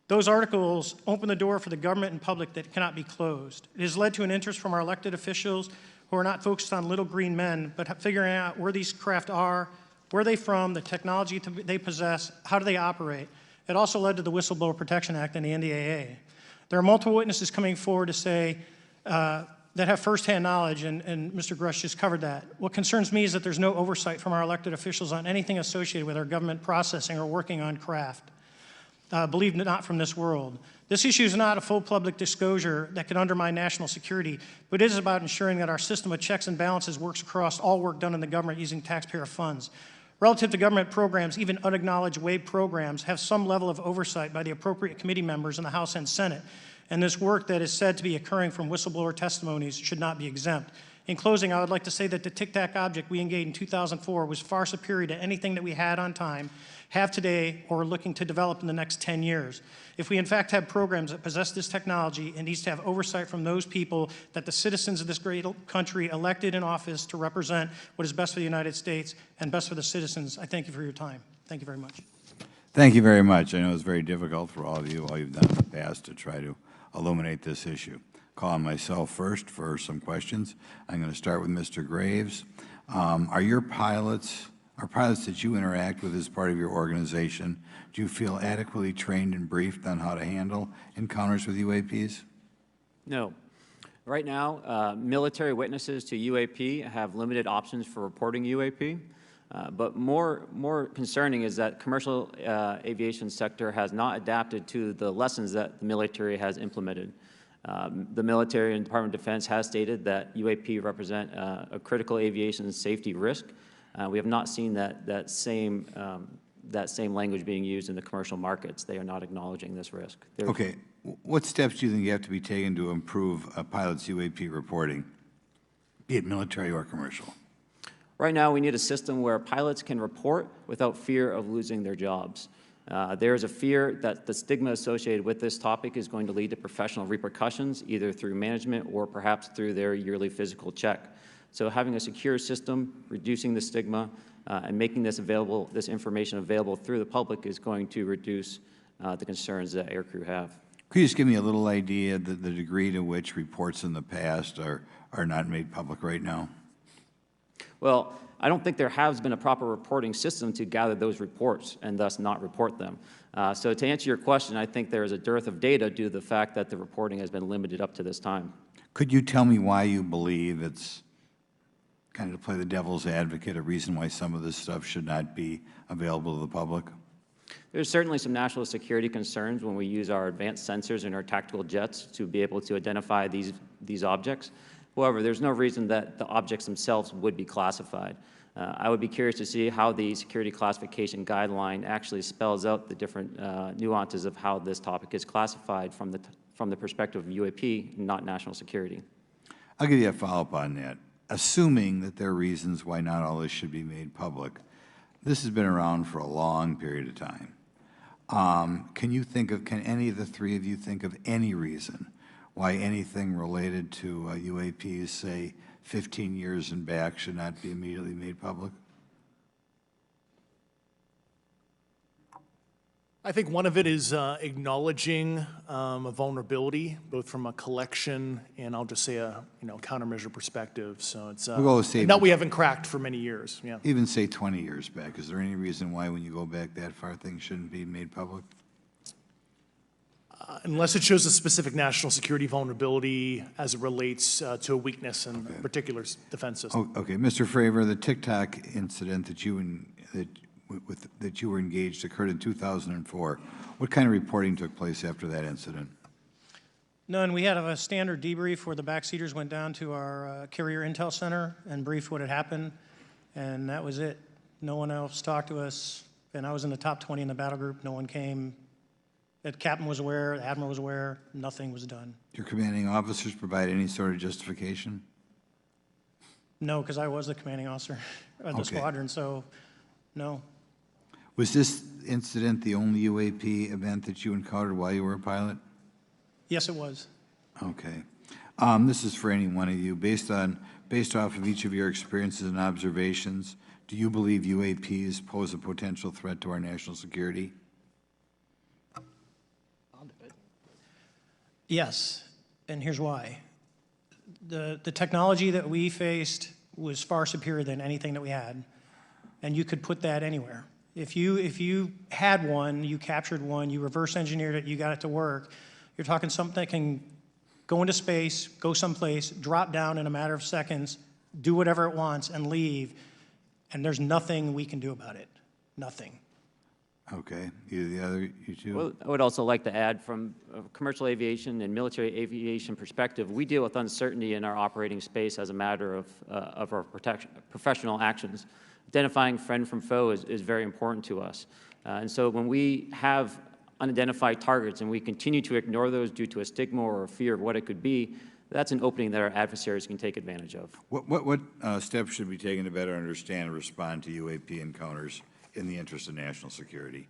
Those articles open the door for the government and public that cannot be closed. It has led to an interest from our elected officials who are not focused on little green men, but figuring out where these craft are, where they're from, the technology they possess, how do they operate. It also led to the Whistleblower Protection Act and the NDAA. There are multiple witnesses coming forward to say that have firsthand knowledge, and Mr. Grush just covered that. What concerns me is that there's no oversight from our elected officials on anything associated with our government processing or working on craft. Believe it not from this world. This issue is not a full public disclosure that could undermine national security, but it is about ensuring that our system of checks and balances works across all work done in the government using taxpayer funds. Relative to government programs, even unacknowledged WAVE programs have some level of oversight by the appropriate committee members in the House and Senate, and this work that is said to be occurring from whistleblower testimonies should not be exempt. In closing, I would like to say that the tic-tac object we engaged in 2004 was far superior to anything that we had on time, have today, or are looking to develop in the next 10 years. If we in fact have programs that possess this technology, it needs to have oversight from those people that the citizens of this great country elected in office to represent what is best for the United States and best for the citizens. I thank you for your time. Thank you very much. Thank you very much. I know it's very difficult for all of you, all you've done in the past to try to illuminate this issue. Call on myself first for some questions. I'm going to start with Mr. Graves. Are pilots that you interact with as part of your organization, do you feel adequately trained and briefed on how to handle encounters with UAPs? No. Right now, military witnesses to UAP have limited options for reporting UAP, but more concerning is that commercial aviation sector has not adapted to the lessons that the military has implemented. The military and Department of Defense has stated that UAP represent a critical aviation safety risk. We have not seen that same language being used in the commercial markets. They are not acknowledging this risk. Okay. What steps do you think you have to be taken to improve a pilot's UAP reporting, be it military or commercial? Right now, we need a system where pilots can report without fear of losing their jobs. There is a fear that the stigma associated with this topic is going to lead to professional repercussions, either through management or perhaps through their yearly physical check. So having a secure system, reducing the stigma, and making this information available through the public is going to reduce the concerns that aircrew have. Could you just give me a little idea of the degree to which reports in the past are not made public right now? Well, I don't think there has been a proper reporting system to gather those reports and thus not report them. So to answer your question, I think there is a dearth of data due to the fact that the reporting has been limited up to this time. Could you tell me why you believe it's, kind of to play the devil's advocate, a reason why some of this stuff should not be available to the public? There's certainly some national security concerns when we use our advanced sensors in our tactical jets to be able to identify these objects. However, there's no reason that the objects themselves would be classified. I would be curious to see how the security classification guideline actually spells out the different nuances of how this topic is classified from the perspective of UAP, not national security. I'll give you a follow-up on that. Assuming that there are reasons why not all this should be made public, this has been around for a long period of time. Can any of the three of you think of any reason why anything related to UAPs, say 15 years and back, should not be immediately made public? I think one of it is acknowledging a vulnerability, both from a collection and I'll just say a countermeasure perspective. So it's that we haven't cracked for many years. Yeah. Even say 20 years back. Is there any reason why, when you go back that far, things shouldn't be made public? Unless it shows a specific national security vulnerability as it relates to a weakness in a particular defense system. Okay, Mr. Fravor, the TikTok incident that you were engaged occurred in 2004. What kind of reporting took place after that incident? None. We had a standard debrief where the backseaters went down to our carrier intel center and briefed what had happened, and that was it. No one else talked to us, and I was in the top 20 in the battle group. No one came. The captain was aware, the admiral was aware, nothing was done. Your commanding officers provide any sort of justification? No, because I was the commanding officer of the squadron, so no. Was this incident the only UAP event that you encountered while you were a pilot? Yes, it was. Okay. This is for any one of you. Based off of each of your experiences and observations, do you believe UAPs pose a potential threat to our national security? Yes, and here's why. The technology that we faced was far superior than anything that we had, and you could put that anywhere. If you had one, you captured one, you reverse engineered it, you got it to work, you're talking something that can go into space, go someplace, drop down in a matter of seconds, do whatever it wants, and leave, and there's nothing we can do about it. Nothing. Okay. You two? Well, I would also like to add, from a commercial aviation and military aviation perspective, we deal with uncertainty in our operating space as a matter of our professional actions. Identifying friend from foe is very important to us. And so when we have unidentified targets and we continue to ignore those due to a stigma or a fear of what it could be, that's an opening that our adversaries can take advantage of. What steps should be taken to better understand and respond to UAP encounters in the interest of national security?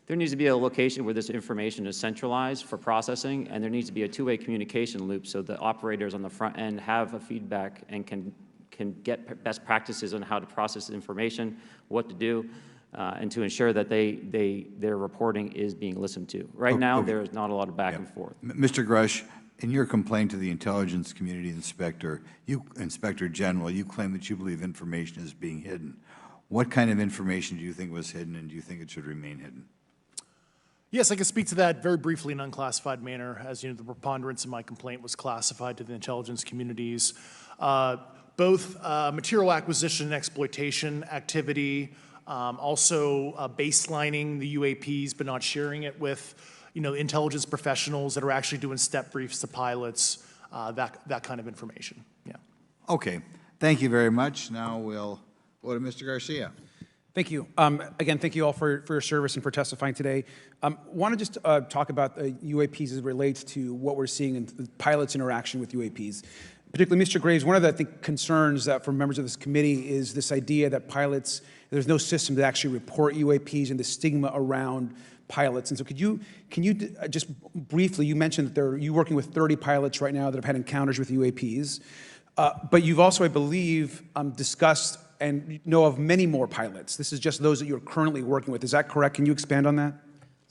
There needs to be a location where this information is centralized for processing, and there needs to be a two-way communication loop so the operators on the front end have a feedback and can get best practices on how to process information, what to do, and to ensure that their reporting is being listened to. Right now, there is not a lot of back and forth. Mr. Grush, in your complaint to the Intelligence Community Inspector General, you claim that you believe information is being hidden. What kind of information do you think was hidden, and do you think it should remain hidden? Yes, I can speak to that very briefly in an unclassified manner. As you know, the preponderance of my complaint was classified to the intelligence communities. Both material acquisition and exploitation activity, also baselining the UAPs but not sharing it with intelligence professionals that are actually doing step briefs to pilots, that kind of information. Yeah. Okay. Thank you very much. Now we'll go to Mr. Garcia. Thank you. Again, thank you all for your service and for testifying today. Want to just talk about the UAPs as it relates to what we're seeing in the pilots' interaction with UAPs. Particularly, Mr. Graves, one of the, I think, concerns that for members of this committee is this idea that pilots, there's no system to actually report UAPs and the stigma around pilots. And so can you just briefly, you mentioned that you're working with 30 pilots right now that have had encounters with UAPs, but you've also, I believe, discussed and know of many more pilots. This is just those that you're currently working with. Is that correct? Can you expand on that?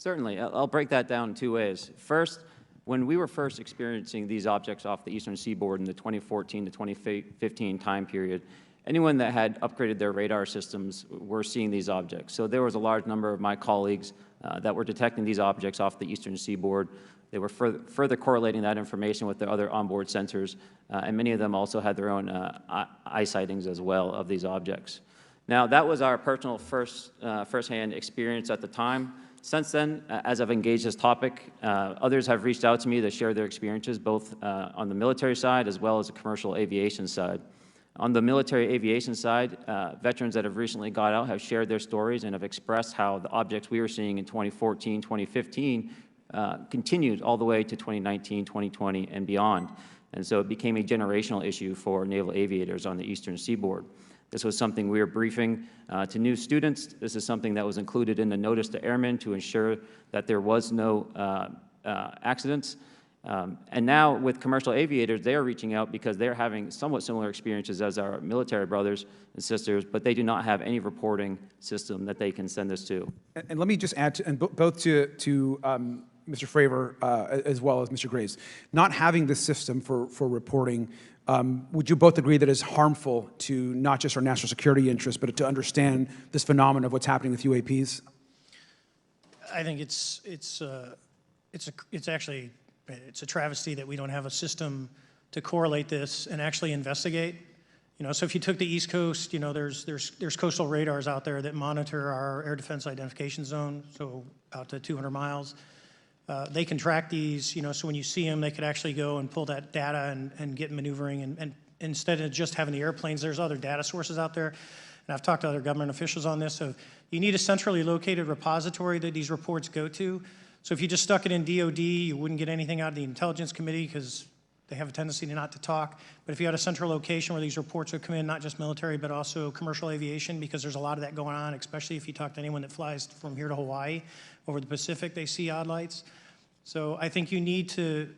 Certainly. I'll break that down in two ways. First, when we were first experiencing these objects off the eastern seaboard in the 2014 to 2015 time period, anyone that had upgraded their radar systems were seeing these objects. So there was a large number of my colleagues that were detecting these objects off the eastern seaboard. They were further correlating that information with their other onboard sensors, and many of them also had their own eye sightings as well of these objects. Now, that was our personal firsthand experience at the time. Since then, as I've engaged this topic, others have reached out to me to share their experiences, both on the military side as well as the commercial aviation side. On the military aviation side, veterans that have recently got out have shared their stories and have expressed how the objects we were seeing in 2014, 2015 continued all the way to 2019, 2020, and beyond. And so it became a generational issue for naval aviators on the eastern seaboard. This was something we were briefing to new students. This is something that was included in the notice to airmen to ensure that there was no accidents. And now with commercial aviators, they are reaching out because they're having somewhat similar experiences as our military brothers and sisters, but they do not have any reporting system that they can send us to. And let me just add, both to Mr. Fravor as well as Mr. Graves, not having this system for reporting, would you both agree that it's harmful to not just our national security interests, but to understand this phenomenon of what's happening with UAPs? I think it's actually a travesty that we don't have a system to correlate this and actually investigate. You know, so if you took the East Coast, you know, there's coastal radars out there that monitor our air defense identification zone, so out to 200 miles. They can track these, you know, so when you see them, they could actually go and pull that data and get maneuvering. And instead of just having the airplanes, there's other data sources out there. And I've talked to other government officials on this. So you need a centrally located repository that these reports go to. So if you just stuck it in DOD, you wouldn't get anything out of the Intelligence Committee because they have a tendency to not to talk. But if you had a central location where these reports would come in, not just military, but also commercial aviation, because there's a lot of that going on, especially if you talk to anyone that flies from here to Hawaii, over the Pacific, they see odd lights. So I think you need to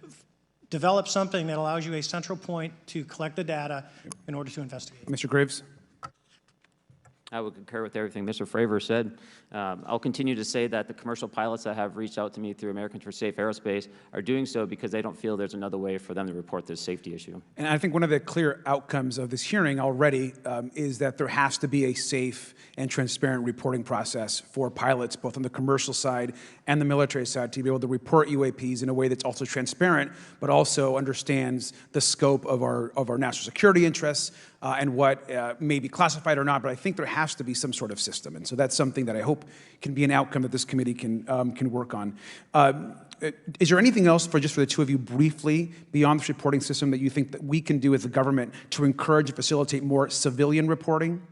develop something that allows you a central point to collect the data in order to investigate. Mr. Graves? I would concur with everything Mr. Fravor said. I'll continue to say that the commercial pilots that have reached out to me through Americans for Safe Aerospace are doing so because they don't feel there's another way for them to report this safety issue. And I think one of the clear outcomes of this hearing already is that there has to be a safe and transparent reporting process for pilots, both on the commercial side and the military side, to be able to report UAPs in a way that's also transparent, but also understands the scope of our national security interests and what may be classified or not. But I think there has to be some sort of system, and so that's something that I hope can be an outcome that this committee can work on. Is there anything else for the two of you briefly beyond this reporting system that you think that we can do as a government to encourage and facilitate more civilian reporting?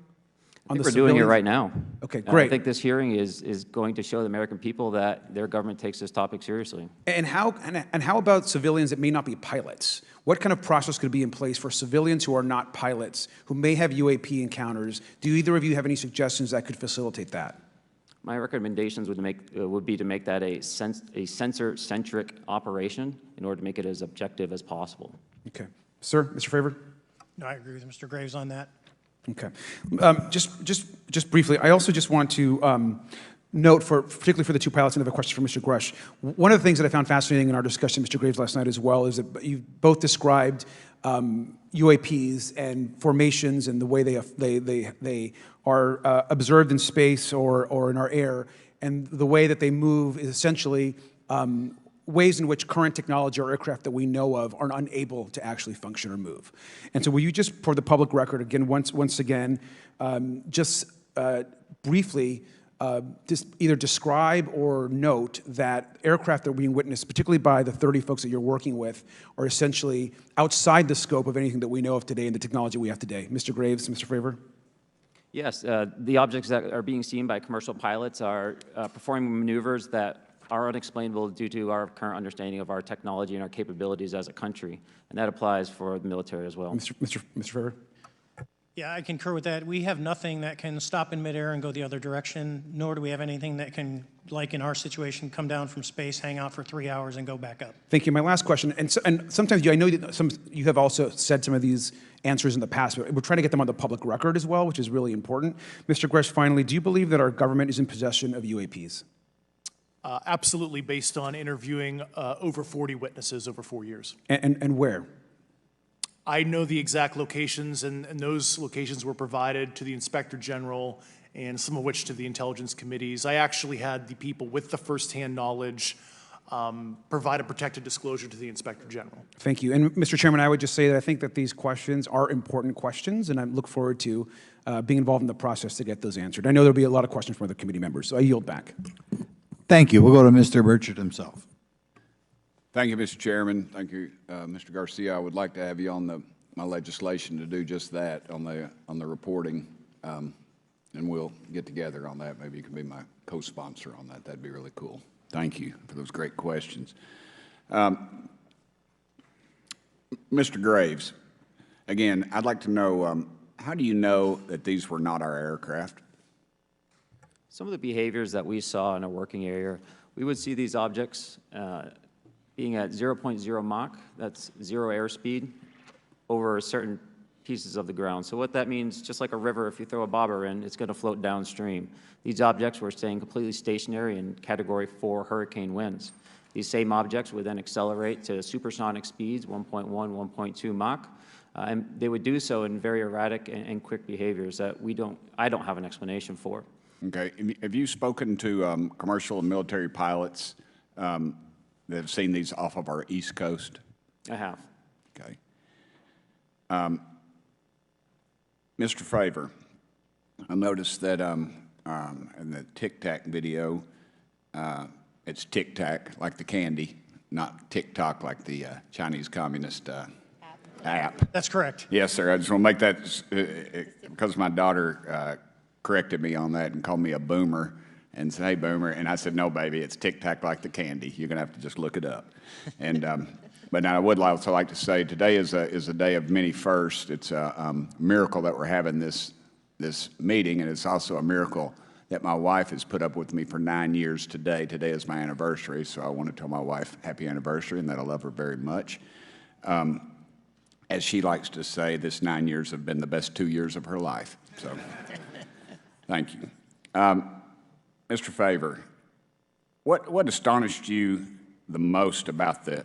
We're doing it right now. Okay, great. I think this hearing is going to show the American people that their government takes this topic seriously. And how about civilians that may not be pilots? What kind of process could be in place for civilians who are not pilots, who may have UAP encounters? Do either of you have any suggestions that could facilitate that? My recommendations would be to make that a sensor-centric operation in order to make it as objective as possible. Okay. Sir, Mr. Fravor? No, I agree with Mr. Graves on that. Okay. Just briefly, I also just want to note, particularly for the two pilots, and I have a question for Mr. Grush. One of the things that I found fascinating in our discussion, Mr. Graves, last night as well, is that you both described UAPs and formations and the way they are observed in space or in our air, and the way that they move is essentially ways in which current technology or aircraft that we know of are unable to actually function or move. And so will you just, for the public record, again, once again, briefly just either describe or note that aircraft that are being witnessed, particularly by the 30 folks that you're working with, are essentially outside the scope of anything that we know of today and the technology we have today. Mr. Graves, Mr. Fravor? Yes, the objects that are being seen by commercial pilots are performing maneuvers that are unexplainable due to our current understanding of our technology and our capabilities as a country, and that applies for the military as well. Mr. Fravor? Yeah, I concur with that. We have nothing that can stop in midair and go the other direction, nor do we have anything that can, like in our situation, come down from space, hang out for 3 hours, and go back up. Thank you. My last question, and sometimes I know that you have also said some of these answers in the past, but we're trying to get them on the public record as well, which is really important. Mr. Grush, finally, do you believe that our government is in possession of UAPs? Absolutely, based on interviewing over 40 witnesses over 4 years. And where? I know the exact locations, and those locations were provided to the Inspector General and some of which to the intelligence committees. I actually had the people with the firsthand knowledge provide a protected disclosure to the Inspector General. Thank you. And Mr. Chairman, I would just say that I think that these questions are important questions, and I look forward to being involved in the process to get those answered. I know there'll be a lot of questions from other committee members, so I yield back. Thank you. We'll go to Mr. Burchett himself. Thank you, Mr. Chairman. Thank you, Mr. Garcia. I would like to have you on my legislation to do just that on the reporting, and we'll get together on that. Maybe you can be my co-sponsor on that. That'd be really cool. Thank you for those great questions. Mr. Graves, again, I'd like to know, how do you know that these were not our aircraft? Some of the behaviors that we saw in a working area, we would see these objects being at 0.0 Mach, that's 0 airspeed, over certain pieces of the ground. So what that means, just like a river, if you throw a bobber in, it's going to float downstream. These objects were staying completely stationary in Category 4 hurricane winds. These same objects would then accelerate to supersonic speeds, 1.1, 1.2 Mach, and they would do so in very erratic and quick behaviors that I don't have an explanation for. Okay. Have you spoken to commercial and military pilots that have seen these off of our East Coast? I have. Okay. Mr. Favor, I noticed that in the Tic Tac video, it's Tic Tac like the candy, not TikTok like the Chinese Communist app. That's correct. Yes, sir. I just want to make that because my daughter corrected me on that and called me a boomer and said, "Hey, boomer," and I said, "No, baby, it's Tic Tac like the candy. You're gonna have to just look it up." And but now I would also like to say today is a day of many firsts. It's a miracle that we're having this meeting, and it's also a miracle that my wife has put up with me for 9 years today. Today is my anniversary, so I want to tell my wife happy anniversary and that I love her very much. As she likes to say, this 9 years have been the best 2 years of her life. So, thank you. Mr. Favor, what astonished you the most about the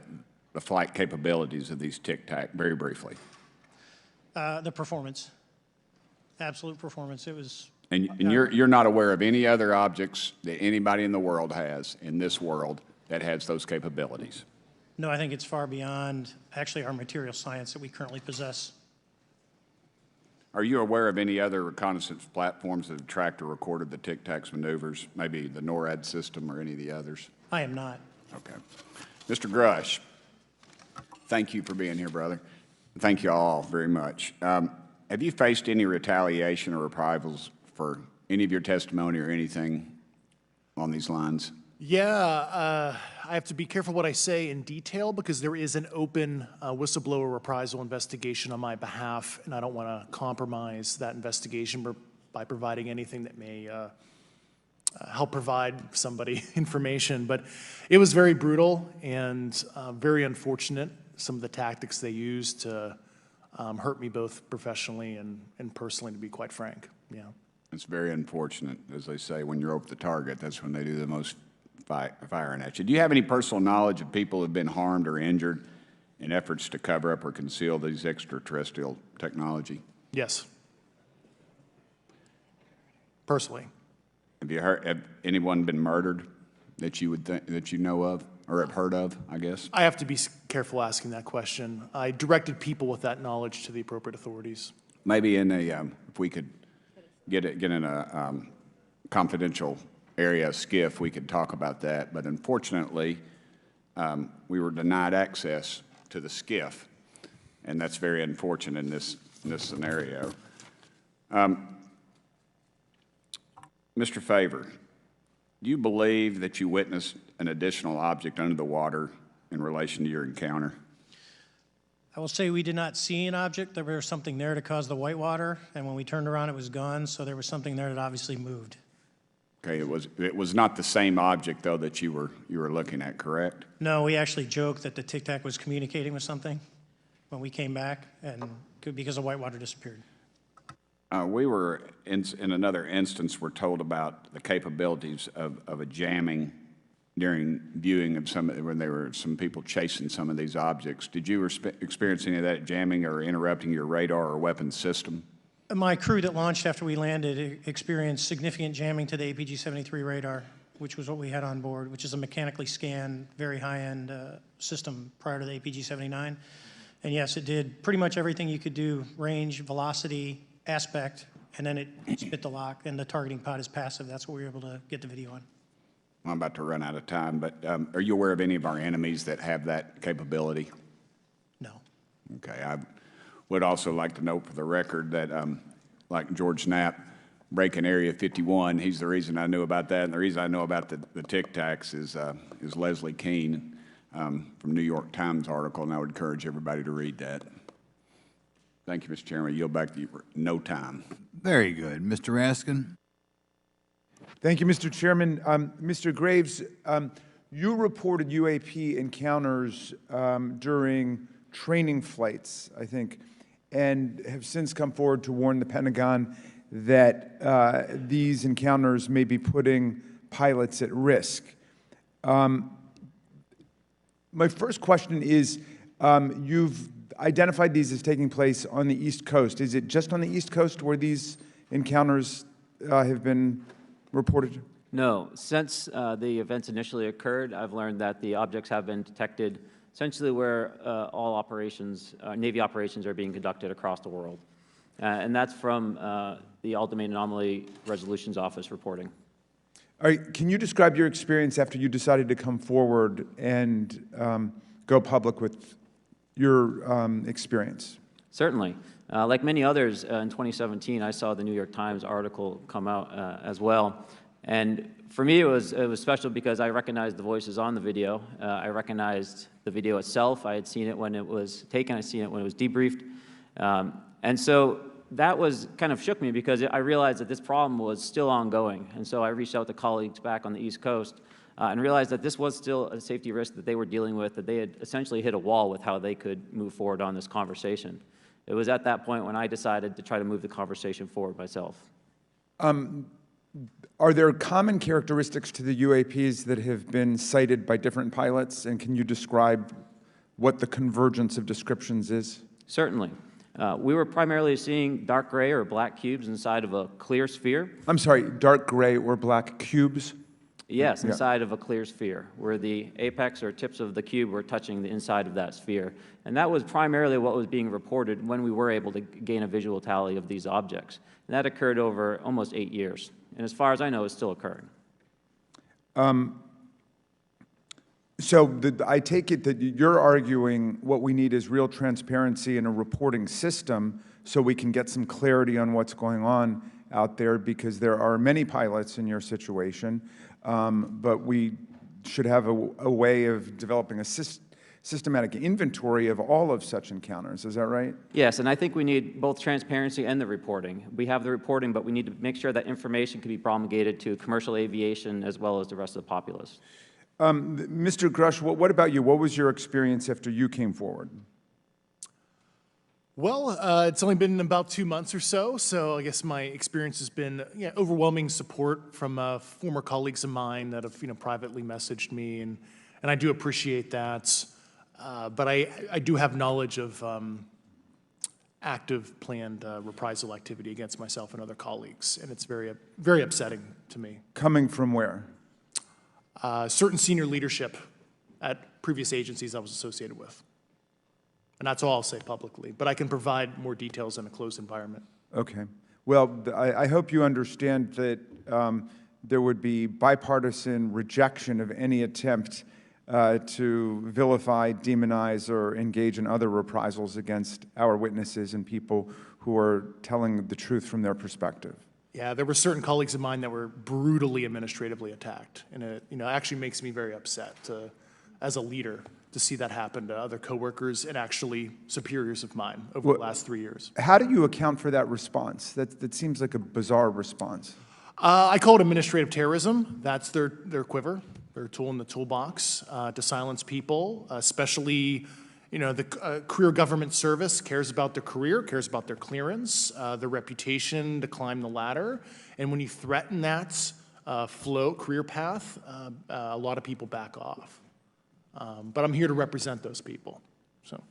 flight capabilities of these Tic Tac, very briefly? The performance, absolute performance. It was. And you're not aware of any other objects that anybody in the world has, in this world, that has those capabilities? No, I think it's far beyond actually our material science that we currently possess. Are you aware of any other reconnaissance platforms that have tracked or recorded the Tic Tac's maneuvers, maybe the NORAD system or any of the others? I am not. Okay. Mr. Grush, thank you for being here, brother. Thank you all very much. Have you faced any retaliation or reprisals for any of your testimony or anything on these lines? Yeah, I have to be careful what I say in detail because there is an open whistleblower reprisal investigation on my behalf, and I don't want to compromise that investigation by providing anything that may help provide somebody information. But it was very brutal and very unfortunate, some of the tactics they used to hurt me both professionally and personally, to be quite frank. Yeah. It's very unfortunate, as they say, when you're over the target, that's when they do the most firing at you. Do you have any personal knowledge of people who have been harmed or injured in efforts to cover up or conceal these extraterrestrial technology? Yes. Personally. Have anyone been murdered that you would that you know of or have heard of, I guess? I have to be careful asking that question. I directed people with that knowledge to the appropriate authorities. Maybe in a, if we could get in a confidential area, SCIF, we could talk about that. But unfortunately, we were denied access to the SCIF, and that's very unfortunate in this scenario. Mr. Favor, do you believe that you witnessed an additional object under the water in relation to your encounter? I will say we did not see an object. There was something there to cause the whitewater, and when we turned around, it was gone. So there was something there that obviously moved. Okay, it was not the same object though that you were looking at, correct? No, we actually joked that the Tic Tac was communicating with something when we came back, and because the whitewater disappeared. We were in another instance. We're told about the capabilities of a jamming during viewing of when there were some people chasing some of these objects. Did you experience any of that jamming or interrupting your radar or weapons system? My crew that launched after we landed experienced significant jamming to the APG-73 radar, which was what we had on board, which is a mechanically scanned, very high-end system prior to the APG-79. And yes, it did pretty much everything you could do: range, velocity, aspect, and then it spit the lock, and the targeting pod is passive. That's what we were able to get the video on. I'm about to run out of time, but are you aware of any of our enemies that have that capability? No. Okay. I would also like to note for the record that, like George Knapp, breaking Area 51, he's the reason I knew about that, and the reason I know about the Tic Tacs is Leslie Keene from New York Times article, and I would encourage everybody to read that. Thank you, Mr. Chairman. I yield back to you for no time. Very good. Mr. Raskin? Thank you, Mr. Chairman. Mr. Graves, you reported UAP encounters during training flights, I think, and have since come forward to warn the Pentagon that these encounters may be putting pilots at risk. My first question is, you've identified these as taking place on the East Coast. Is it just on the East Coast where these encounters have been reported? No. Since the events initially occurred, I've learned that the objects have been detected essentially where all operations, Navy operations, are being conducted across the world. And that's from the All-Domain Anomaly Resolutions Office reporting. All right, can you describe your experience after you decided to come forward and go public with your experience? Certainly. Like many others, in 2017, I saw the New York Times article come out as well. And for me, it was special because I recognized the voices on the video. I recognized the video itself. I had seen it when it was taken. I had seen it when it was debriefed. And so that was kind of shook me because I realized that this problem was still ongoing. And so I reached out to colleagues back on the East Coast and realized that this was still a safety risk that they were dealing with, that they had essentially hit a wall with how they could move forward on this conversation. It was at that point when I decided to try to move the conversation forward myself. Are there common characteristics to the UAPs that have been cited by different pilots, and can you describe what the convergence of descriptions is? Certainly. We were primarily seeing dark gray or black cubes inside of a clear sphere. I'm sorry, dark gray or black cubes? Yes, inside of a clear sphere, where the apex or tips of the cube were touching the inside of that sphere. And that was primarily what was being reported when we were able to gain a visual tally of these objects. And that occurred over almost 8 years. And as far as I know, it's still occurring. I take it that you're arguing what we need is real transparency in a reporting system so we can get some clarity on what's going on out there, because there are many pilots in your situation, but we should have a way of developing a systematic inventory of all of such encounters. Is that right? Yes, and I think we need both transparency and the reporting. We have the reporting, but we need to make sure that information can be promulgated to commercial aviation as well as the rest of the populace. Mr. Grush, what about you? What was your experience after you came forward? Well, it's only been about 2 months or so, so I guess my experience has been overwhelming support from former colleagues of mine that have privately messaged me, and I do appreciate that. But I do have knowledge of active planned reprisal activity against myself and other colleagues, and it's very, very upsetting to me. Coming from where? Certain senior leadership at previous agencies I was associated with. And that's all I'll say publicly, but I can provide more details in a closed environment. Okay. Well, I hope you understand that there would be bipartisan rejection of any attempt to vilify, demonize, or engage in other reprisals against our witnesses and people who are telling the truth from their perspective. Yeah, there were certain colleagues of mine that were brutally administratively attacked, and it actually makes me very upset as a leader to see that happen to other coworkers and actually superiors of mine over the last 3 years. How do you account for that response? That seems like a bizarre response. I call it administrative terrorism. That's their quiver, their tool in the toolbox to silence people, especially the career government service cares about their career, cares about their clearance, their reputation to climb the ladder. And when you threaten that float, career path, a lot of people back off. But I'm here to represent those people. So,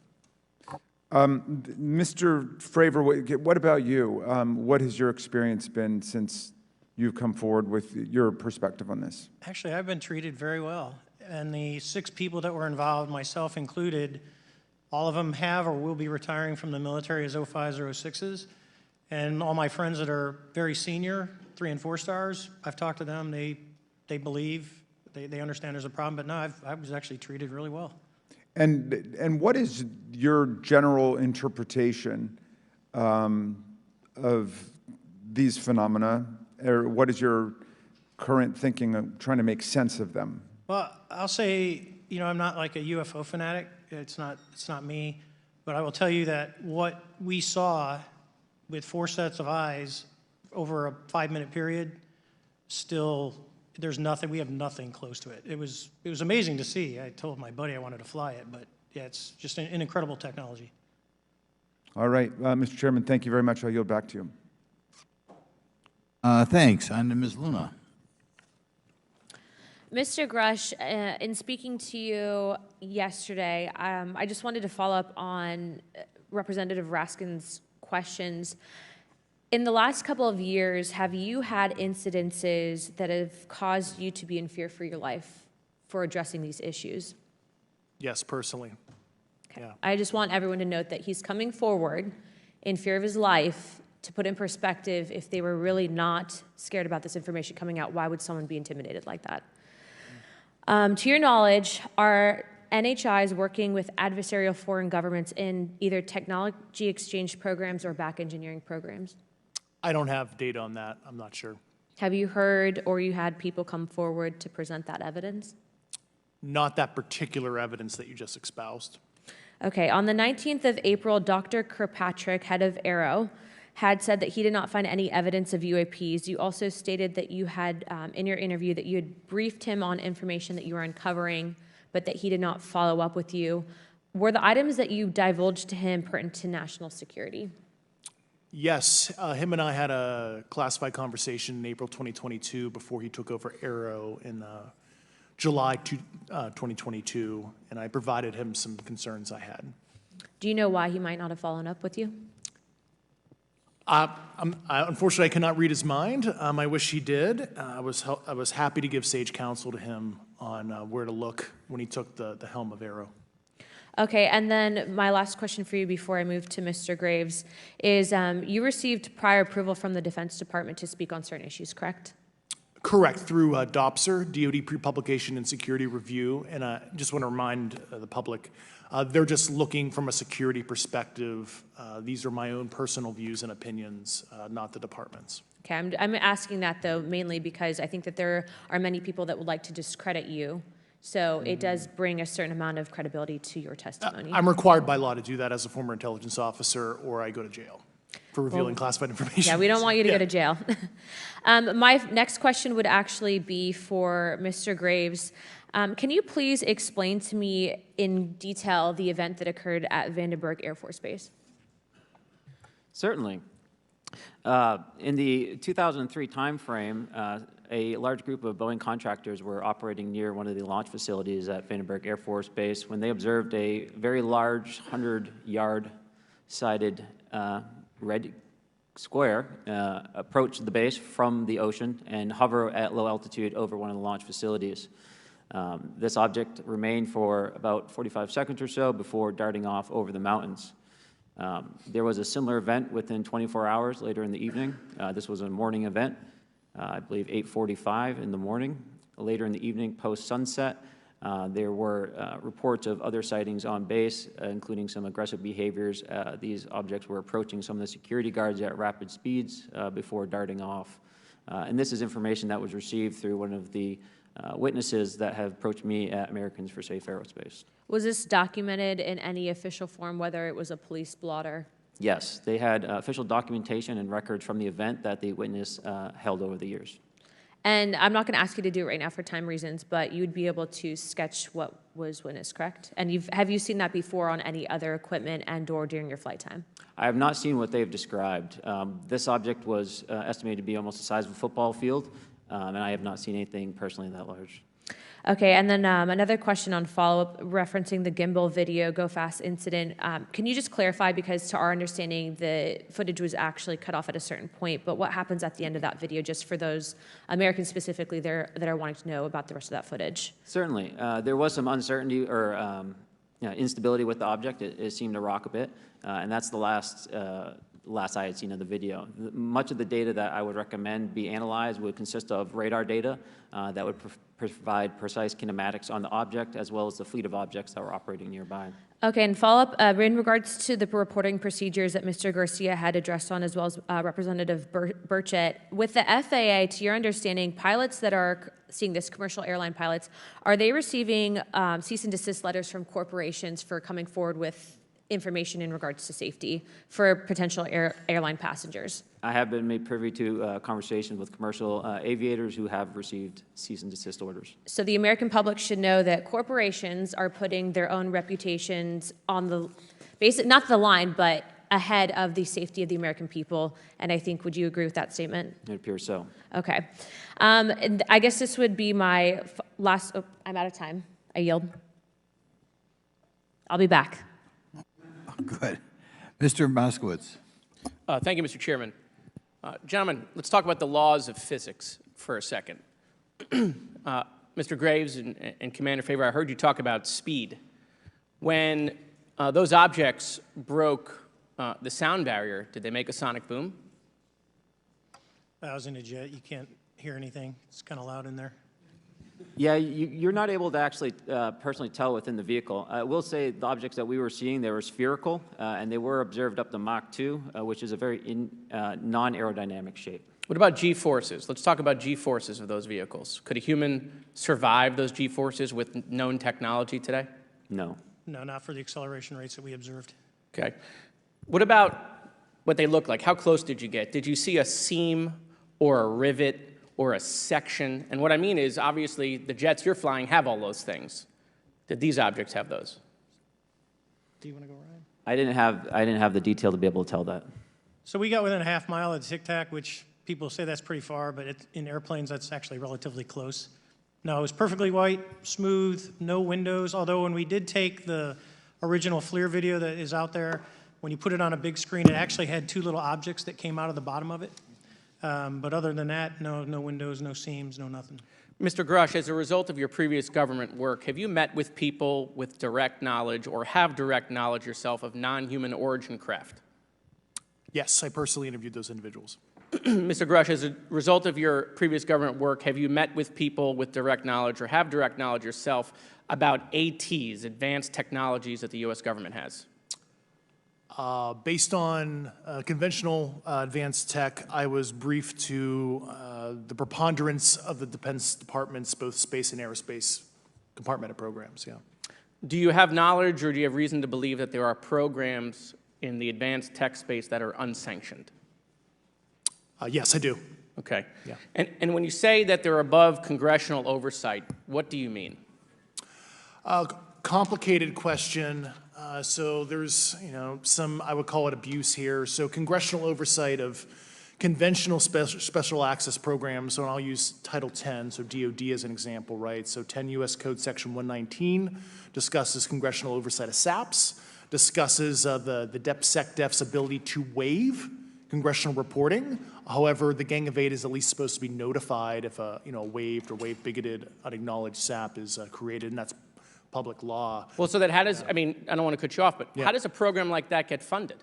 Mr. Fravor, what about you? What has your experience been since you've come forward with your perspective on this? Actually, I've been treated very well. And the 6 people that were involved, myself included, all of them have or will be retiring from the military as 05s or 06s. And all my friends that are very senior, 3 and 4 stars, I've talked to them. They believe, they understand there's a problem. But no, I was actually treated really well. And what is your general interpretation of these phenomena, or what is your current thinking of trying to make sense of them? Well, I'll say, you know, I'm not like a UFO fanatic. It's not me. But I will tell you that what we saw with 4 sets of eyes over a 5-minute period, still, there's nothing, we have nothing close to it. It was amazing to see. I told my buddy I wanted to fly it, but yeah, it's just an incredible technology. All right, Mr. Chairman, thank you very much. I'll yield back to you. Thanks. On to Ms. Luna. Mr. Grush, in speaking to you yesterday, I just wanted to follow up on Representative Raskin's questions. In the last couple of years, have you had incidences that have caused you to be in fear for your life for addressing these issues? Yes, personally. Okay. Yeah. I just want everyone to note that he's coming forward in fear of his life. To put in perspective, if they were really not scared about this information coming out, why would someone be intimidated like that? To your knowledge, are NHIs working with adversarial foreign governments in either technology exchange programs or back engineering programs? I don't have data on that. I'm not sure. Have you heard or you had people come forward to present that evidence? Not that particular evidence that you just espoused. Okay, on the 19th of April, Dr. Kirkpatrick, head of Aero, had said that he did not find any evidence of UAPs. You also stated that you had, in your interview, that you had briefed him on information that you were uncovering, but that he did not follow up with you. Were the items that you divulged to him pertinent to national security? Yes, him and I had a classified conversation in April 2022 before he took over Aero in July 2022, and I provided him some concerns I had. Do you know why he might not have followed up with you? Unfortunately, I cannot read his mind. I wish he did. I was happy to give sage counsel to him on where to look when he took the helm of Aero. Okay, and then my last question for you before I move to Mr. Graves is you received prior approval from the Defense Department to speak on certain issues, correct? Correct, through DOPSR, DoD Pre-Publication and Security Review, and I just want to remind the public, they're just looking from a security perspective. These are my own personal views and opinions, not the department's. Okay, I'm asking that, though, mainly because I think that there are many people that would like to discredit you, so it does bring a certain amount of credibility to your testimony. I'm required by law to do that as a former intelligence officer, or I go to jail for revealing classified information. Yeah, we don't want you to go to jail. My next question would actually be for Mr. Graves. Can you please explain to me in detail the event that occurred at Vandenberg Air Force Base? Certainly. In the 2003 timeframe, a large group of Boeing contractors were operating near one of the launch facilities at Vandenberg Air Force Base when they observed a very large 100-yard sided red square approach the base from the ocean and hover at low altitude over one of the launch facilities. This object remained for about 45 seconds or so before darting off over the mountains. There was a similar event within 24 hours later in the evening. This was a morning event, I believe 8:45 in the morning. Later in the evening, post-sunset, there were reports of other sightings on base, including some aggressive behaviors. These objects were approaching some of the security guards at rapid speeds before darting off. And this is information that was received through one of the witnesses that have approached me at Americans for Safe Aerospace. Was this documented in any official form, whether it was a police blotter? Yes, they had official documentation and records from the event that the witness held over the years. And I'm not going to ask you to do it right now for time reasons, but you'd be able to sketch what was witnessed, correct? And have you seen that before on any other equipment and/or during your flight time? I have not seen what they've described. This object was estimated to be almost the size of a football field. and I have not seen anything personally that large. Okay, and then another question on follow-up referencing the gimbal video Go Fast incident. Can you just clarify, because to our understanding, the footage was actually cut off at a certain point, but what happens at the end of that video, just for those Americans specifically there that are wanting to know about the rest of that footage? Certainly. There was some uncertainty or instability with the object. It seemed to rock a bit, and that's the last I had seen of the video. Much of the data that I would recommend be analyzed would consist of radar data that would provide precise kinematics on the object, as well as the fleet of objects that were operating nearby. Okay, and follow-up, in regards to the reporting procedures that Mr. Garcia had addressed on, as well as Representative Burchett, with the FAA, to your understanding, pilots that are seeing this, commercial airline pilots, are they receiving cease and desist letters from corporations for coming forward with information in regards to safety for potential airline passengers? I have been made privy to conversations with commercial aviators who have received cease and desist orders. So the American public should know that corporations are putting their own reputations on the not the line, but ahead of the safety of the American people. And I think, would you agree with that statement? It appears so. Okay. And I guess this would be my last, I'm out of time. I yield. I'll be back. Good. Mr. Moskowitz. Thank you, Mr. Chairman. Gentlemen, let's talk about the laws of physics for a second. Mr. Graves and Commander Favor, I heard you talk about speed. When those objects broke the sound barrier, did they make a sonic boom? I was in a jet. You can't hear anything. It's kind of loud in there. Yeah, you're not able to actually personally tell within the vehicle. I will say the objects that we were seeing, they were spherical, and they were observed up to Mach 2, which is a very non-aerodynamic shape. What about G-forces? Let's talk about G-forces of those vehicles. Could a human survive those G-forces with known technology today? No. No, not for the acceleration rates that we observed. Okay. What about what they look like? How close did you get? Did you see a seam or a rivet or a section? And what I mean is, obviously, the jets you're flying have all those things. Did these objects have those? Do you want to go, Ryan? I didn't have the detail to be able to tell that. So we got within a half mile of Tic Tac, which people say that's pretty far, but in airplanes, that's actually relatively close. No, it was perfectly white, smooth, no windows, although when we did take the original FLIR video that is out there, when you put it on a big screen, it actually had two little objects that came out of the bottom of it. But other than that, no windows, no seams, no nothing. Mr. Grush, as a result of your previous government work, have you met with people with direct knowledge or have direct knowledge yourself of non-human origin craft? Yes, I personally interviewed those individuals. Mr. Grush, as a result of your previous government work, have you met with people with direct knowledge or have direct knowledge yourself about ATs, advanced technologies that the U.S. government has? Based on conventional advanced tech, I was briefed to the preponderance of the Defense Department's both space and aerospace compartmented programs, yeah. Do you have knowledge or do you have reason to believe that there are programs in the advanced tech space that are unsanctioned? Yes, I do. Okay. Yeah. And when you say that they're above congressional oversight, what do you mean? Complicated question. So there's, some, I would call it abuse here. So congressional oversight of conventional special access programs, so I'll use Title 10, so DOD as an example, right? So 10 U.S. Code Section 119 discusses congressional oversight of SAPs, discusses the DepSecDef's ability to waive congressional reporting. However, the Gang of Eight is at least supposed to be notified if a waived or waive bigoted unacknowledged SAP is created, and that's public law. Well, so that how does, I don't want to cut you off, but how does a program like that get funded?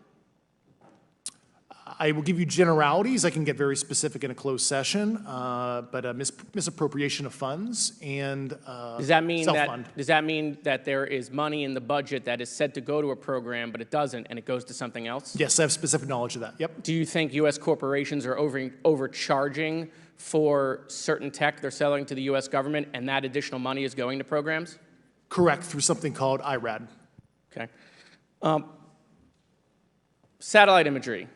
I will give you generalities. I can get very specific in a closed session, but misappropriation of funds and does that mean self-fund. Does that mean that there is money in the budget that is said to go to a program, but it doesn't, and it goes to something else? Yes, I have specific knowledge of that. Yep. Do you think U.S. corporations are overcharging for certain tech they're selling to the U.S. government, and that additional money is going to programs? Correct, through something called IRAD. Okay. Satellite imagery.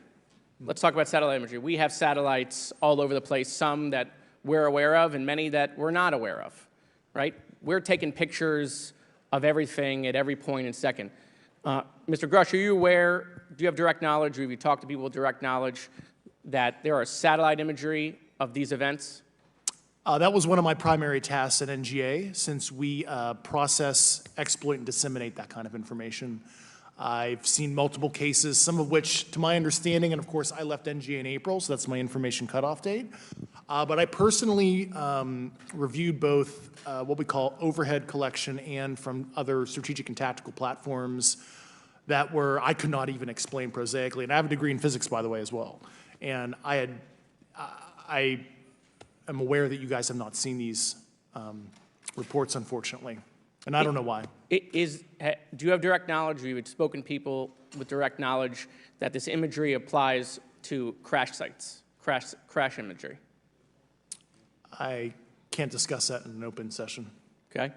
Let's talk about satellite imagery. We have satellites all over the place, some that we're aware of and many that we're not aware of, right? We're taking pictures of everything at every point and second. Mr. Grush, are you aware, do you have direct knowledge, or have you talked to people with direct knowledge that there are satellite imagery of these events? That was one of my primary tasks at NGA, since we process, exploit, and disseminate that kind of information. I've seen multiple cases, some of which, to my understanding, and of course I left NGA in April, so that's my information cutoff date. But I personally reviewed both what we call overhead collection and from other strategic and tactical platforms that I could not even explain prosaically. And I have a degree in physics, by the way, as well. And I am aware that you guys have not seen these reports, unfortunately. And I don't know why. Do you have direct knowledge, or you had spoken to people with direct knowledge that this imagery applies to crash sites, crash imagery? I can't discuss that in an open session. Okay.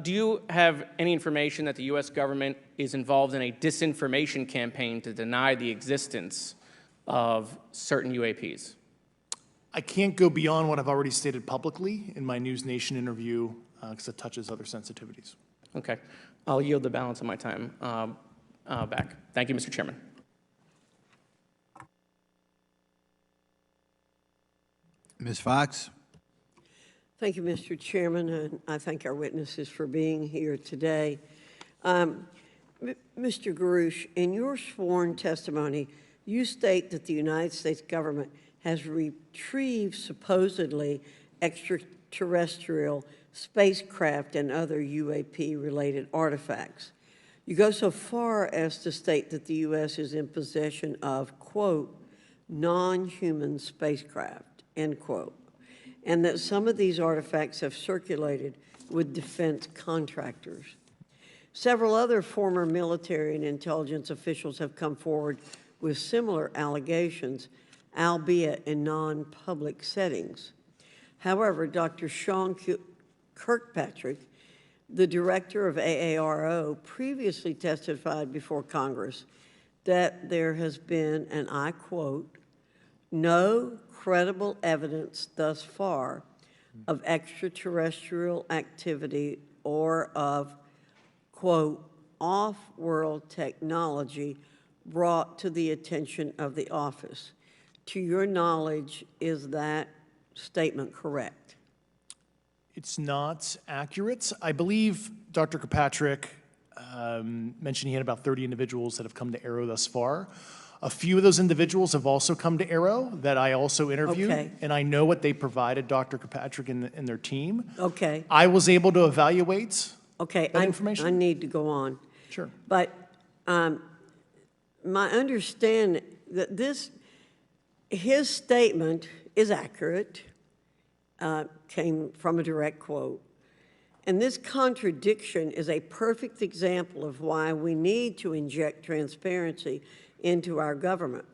Do you have any information that the U.S. government is involved in a disinformation campaign to deny the existence of certain UAPs? I can't go beyond what I've already stated publicly in my News Nation interview because it touches other sensitivities. Okay. I'll yield the balance of my time back. Thank you, Mr. Chairman. Ms. Fox? Thank you, Mr. Chairman, and I thank our witnesses for being here today. Mr. Garouche, in your sworn testimony, you state that the United States government has retrieved supposedly extraterrestrial spacecraft and other UAP-related artifacts. You go so far as to state that the U.S. is in possession of, quote, non-human spacecraft, end quote, and that some of these artifacts have circulated with defense contractors. Several other former military and intelligence officials have come forward with similar allegations, albeit in non-public settings. However, Dr. Sean Kirkpatrick, the director of AARO, previously testified before Congress that there has been, and I quote, no credible evidence thus far of extraterrestrial activity or of, quote, off-world technology brought to the attention of the office. To your knowledge, is that statement correct? It's not accurate. I believe Dr. Kirkpatrick mentioned he had about 30 individuals that have come to AARO thus far. A few of those individuals have also come to AARO that I also interviewed, Okay. and I know what they provided Dr. Kirkpatrick and their team. Okay. I was able to evaluate Okay, that information. I need to go on. Sure. But my understanding that his statement is accurate, came from a direct quote. And this contradiction is a perfect example of why we need to inject transparency into our government.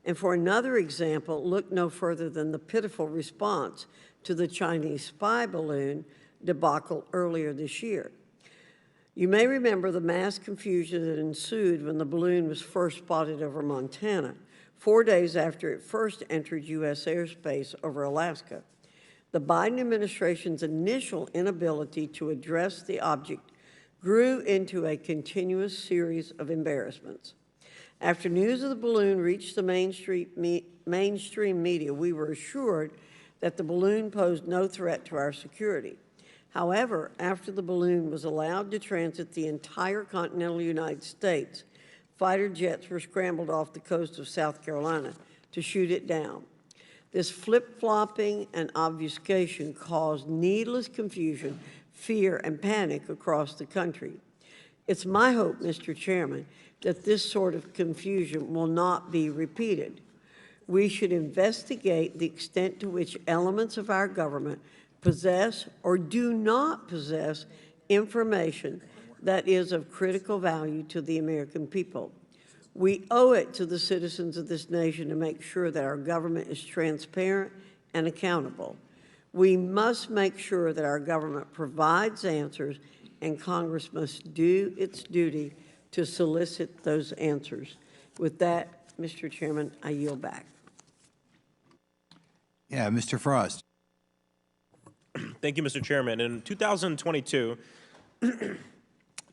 And for another example, look no further than the pitiful response to the Chinese spy balloon debacle earlier this year. You may remember the mass confusion that ensued when the balloon was first spotted over Montana, 4 days after it first entered U.S. airspace over Alaska. The Biden administration's initial inability to address the object grew into a continuous series of embarrassments. After news of the balloon reached the mainstream media, we were assured that the balloon posed no threat to our security. However, after the balloon was allowed to transit the entire continental United States, fighter jets were scrambled off the coast of South Carolina to shoot it down. This flip-flopping and obfuscation caused needless confusion, fear, and panic across the country. It's my hope, Mr. Chairman, that this sort of confusion will not be repeated. We should investigate the extent to which elements of our government possess or do not possess information that is of critical value to the American people. We owe it to the citizens of this nation to make sure that our government is transparent and accountable. We must make sure that our government provides answers, and Congress must do its duty to solicit those answers. With that, Mr. Chairman, I yield back. Yeah, Mr. Frost. Thank you, Mr. Chairman. In 2022,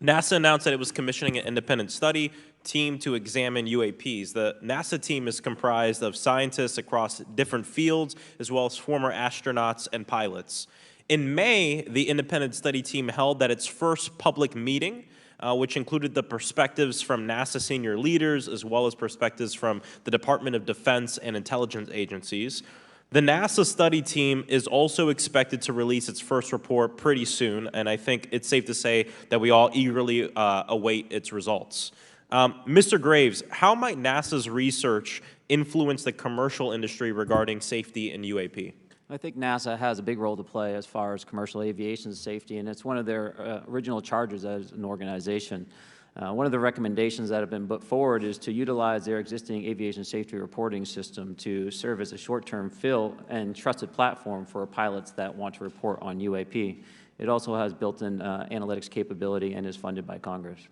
NASA announced that it was commissioning an independent study team to examine UAPs. The NASA team is comprised of scientists across different fields, as well as former astronauts and pilots. In May, the independent study team held its first public meeting, which included the perspectives from NASA senior leaders, as well as perspectives from the Department of Defense and intelligence agencies. The NASA study team is also expected to release its first report pretty soon, and I think it's safe to say that we all eagerly await its results. Mr. Graves, how might NASA's research influence the commercial industry regarding safety in UAP? I think NASA has a big role to play as far as commercial aviation safety, and it's one of their original charges as an organization. One of the recommendations that have been put forward is to utilize their existing aviation safety reporting system to serve as a short-term fill and trusted platform for pilots that want to report on UAP. It also has built-in analytics capability and is funded by Congress.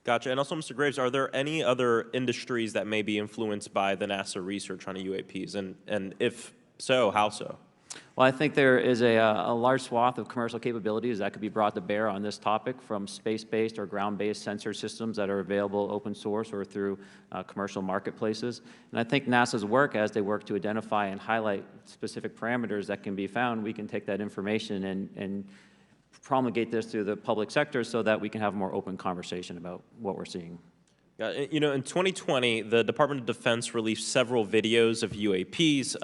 Gotcha. And also, Mr. Graves, are there any other industries that may be influenced by the NASA research on UAPs? And if so, how so? Well, I think there is a large swath of commercial capabilities that could be brought to bear on this topic, from space-based or ground-based sensor systems that are available open source or through commercial marketplaces. And I think NASA's work, as they work to identify and highlight specific parameters that can be found, we can take that information and promulgate this through the public sector so that we can have a more open conversation about what we're seeing. You know, in 2020, the Department of Defense released several videos of UAPs,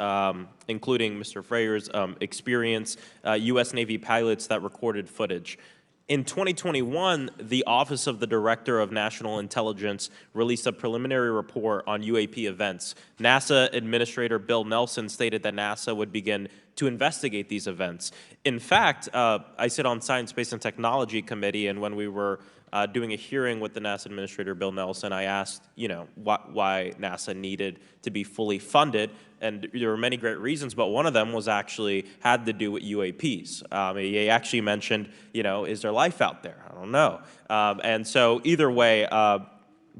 including Mr. Freyer's experience, U.S. Navy pilots that recorded footage. In 2021, the Office of the Director of National Intelligence released a preliminary report on UAP events. NASA Administrator Bill Nelson stated that NASA would begin to investigate these events. In fact, I sit on Science, Space, and Technology Committee, and when we were doing a hearing with the NASA Administrator Bill Nelson, I asked, you know, why NASA needed to be fully funded, and there were many great reasons, but one of them was actually had to do with UAPs. He actually mentioned, you know, is there life out there? I don't know. And so either way,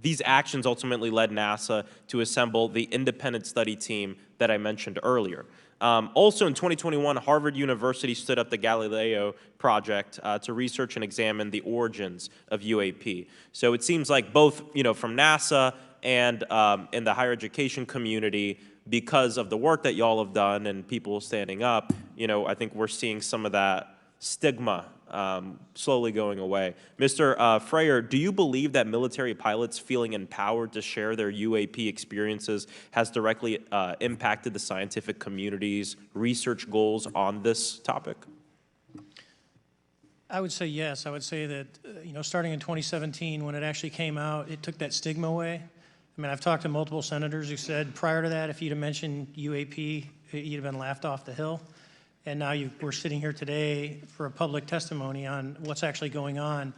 these actions ultimately led NASA to assemble the independent study team that I mentioned earlier. Also in 2021, Harvard University stood up the Galileo project to research and examine the origins of UAP. So it seems like both, you know, from NASA and in the higher education community, because of the work that y'all have done and people standing up, you know, I think we're seeing some of that stigma slowly going away. Mr. Freyer, do you believe that military pilots feeling empowered to share their UAP experiences has directly impacted the scientific community's research goals on this topic? I would say yes. I would say that, you know, starting in 2017, when it actually came out, it took that stigma away. I mean, I've talked to multiple senators who said prior to that, if you'd have mentioned UAP, you'd have been laughed off the hill. And now we're sitting here today for a public testimony on what's actually going on.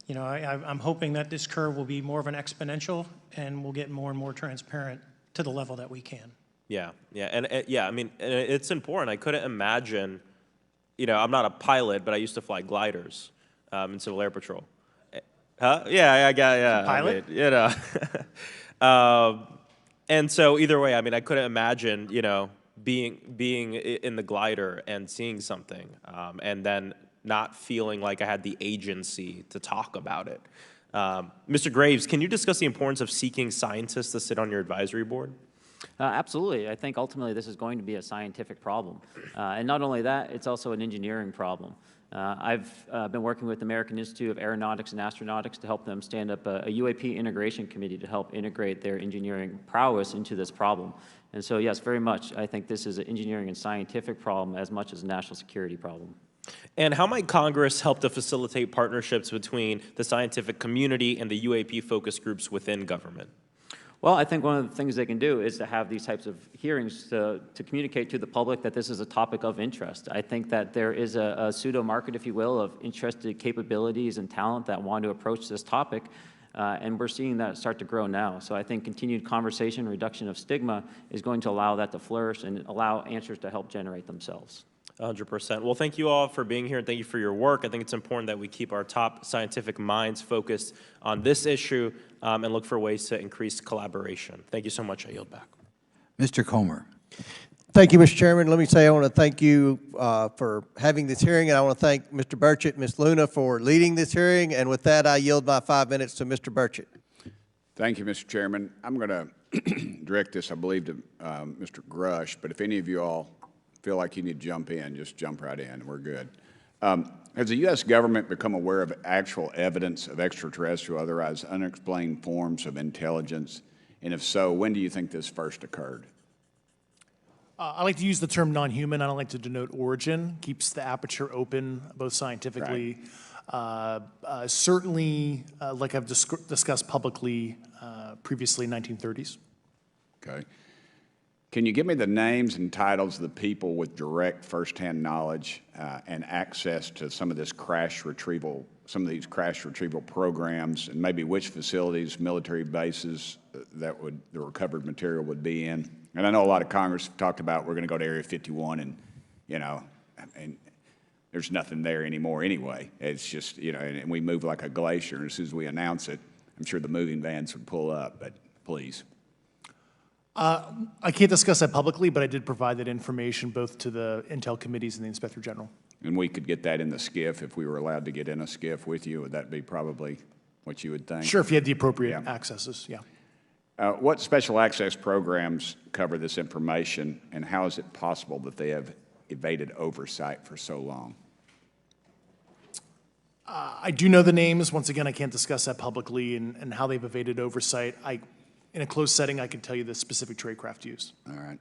You know, I'm hoping that this curve will be more of an exponential and we'll get more and more transparent to the level that we can. Yeah, yeah, I mean, it's important. I couldn't imagine, you know, I'm not a pilot, but I used to fly gliders in Civil Air Patrol. Huh? Yeah. Pilot? I mean, you know. And so either way, I mean, I couldn't imagine, you know, being in the glider and seeing something and then not feeling like I had the agency to talk about it. Mr. Graves, can you discuss the importance of seeking scientists to sit on your advisory board? Absolutely. I think ultimately this is going to be a scientific problem. And not only that, it's also an engineering problem. I've been working with the American Institute of Aeronautics and Astronautics to help them stand up a UAP integration committee to help integrate their engineering prowess into this problem. And so, yes, very much, I think this is an engineering and scientific problem as much as a national security problem. And how might Congress help to facilitate partnerships between the scientific community and the UAP focus groups within government? Well, I think one of the things they can do is to have these types of hearings to communicate to the public that this is a topic of interest. I think that there is a pseudo-market, if you will, of interested capabilities and talent that want to approach this topic, and we're seeing that start to grow now. So I think continued conversation, reduction of stigma is going to allow that to flourish and allow answers to help generate themselves. 100%. Well, thank you all for being here, and thank you for your work. I think it's important that we keep our top scientific minds focused on this issue and look for ways to increase collaboration. Thank you so much. I yield back. Mr. Comer. Thank you, Mr. Chairman. Let me say I want to thank you for having this hearing, and I want to thank Mr. Burchett and Ms. Luna for leading this hearing. And with that, I yield my 5 minutes to Mr. Burchett. Thank you, Mr. Chairman. I'm going to direct this, I believe, to Mr. Grush, but if any of you all feel like you need to jump in, just jump right in. We're good. Has the U.S. government become aware of actual evidence of extraterrestrial, otherwise unexplained forms of intelligence? And if so, when do you think this first occurred? I like to use the term non-human. I don't like to denote origin. Keeps the aperture open, both scientifically. Right. Certainly, like I've discussed publicly previously, 1930s. Okay. Can you give me the names and titles of the people with direct firsthand knowledge and access to some of this crash retrieval, some of these crash retrieval programs, and maybe which facilities, military bases the recovered material would be in? And I know a lot of Congress have talked about we're going to go to Area 51, and and there's nothing there anymore anyway. It's just and we move like a glacier. And as soon as we announce it, I'm sure the moving vans would pull up. But please. I can't discuss that publicly, but I did provide that information both to the Intel committees and the Inspector General. And we could get that in the SCIF if we were allowed to get in a SCIF with you. Would that be probably what you would think? Sure, if you had the appropriate accesses, yeah. What special access programs cover this information, and how is it possible that they have evaded oversight for so long? I do know the names. Once again, I can't discuss that publicly and how they've evaded oversight. In a closed setting, I can tell you the specific tradecraft used. All right.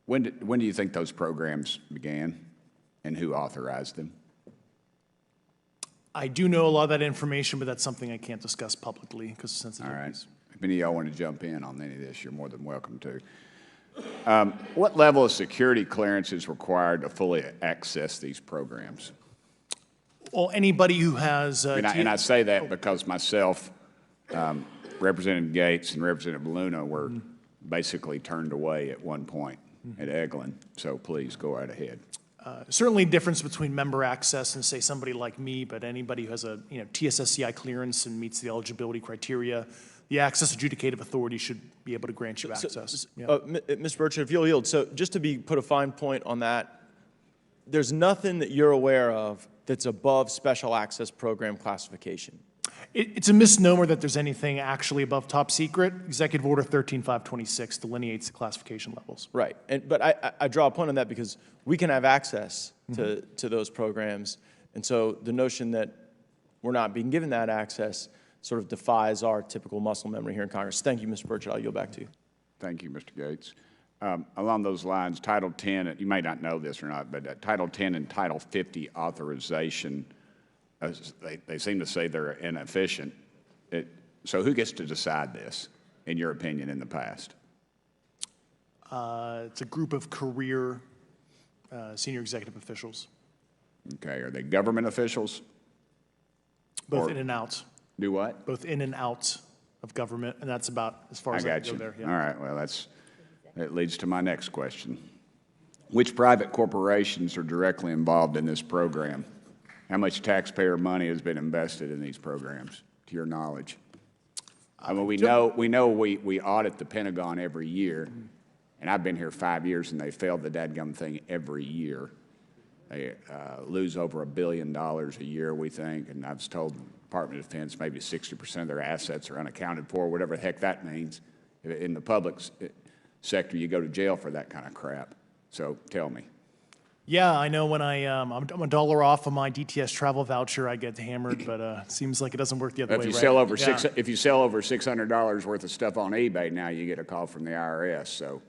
When do you think those programs began, and who authorized them? I do know a lot of that information, but that's something I can't discuss publicly because of sensitivities. All right. If any of y'all want to jump in on any of this, you're more than welcome to. What level of security clearance is required to fully access these programs? Well, anybody who has... and I say that because myself, Representative Gates and Representative Luna were basically turned away at one point at Eglin. So please go right ahead. Certainly difference between member access and, say, somebody like me, but anybody who has a TSSCI clearance and meets the eligibility criteria, the access adjudicative authority should be able to grant you access. Mr. Burchett, if you'll yield, so just to put a fine point on that, there's nothing that you're aware of that's above special access program classification. It's a misnomer that there's anything actually above top secret. Executive Order 13526 delineates the classification levels. Right, but I draw a point on that because we can have access to those programs, and so the notion that we're not being given that access sort of defies our typical muscle memory here in Congress. Thank you, Mr. Burchett. I'll yield back to you. Thank you, Mr. Gates. Along those lines, Title 10, you may not know this or not, but Title 10 and Title 50 authorization, they seem to say they're inefficient. So who gets to decide this, in your opinion, in the past? It's a group of career senior executive officials. Okay, are they government officials? Both in and out. Do what? Both in and out of government, and that's about as far as I can go there. Yeah. All right, well, that leads to my next question. Which private corporations are directly involved in this program? How much taxpayer money has been invested in these programs, to your knowledge? I mean, we know we audit the Pentagon every year, and I've been here 5 years, and they failed the dadgum thing every year. They lose over $1 billion a year, we think, and I've told the Department of Defense maybe 60% of their assets are unaccounted for, whatever the heck that means. In the public sector, you go to jail for that kind of crap. So tell me. Yeah, I know when I'm $1 off of my DTS travel voucher, I get hammered, but it seems like it doesn't work the other way, If you right? sell over if you sell over $600 worth of stuff on eBay, now you get a call from the IRS. So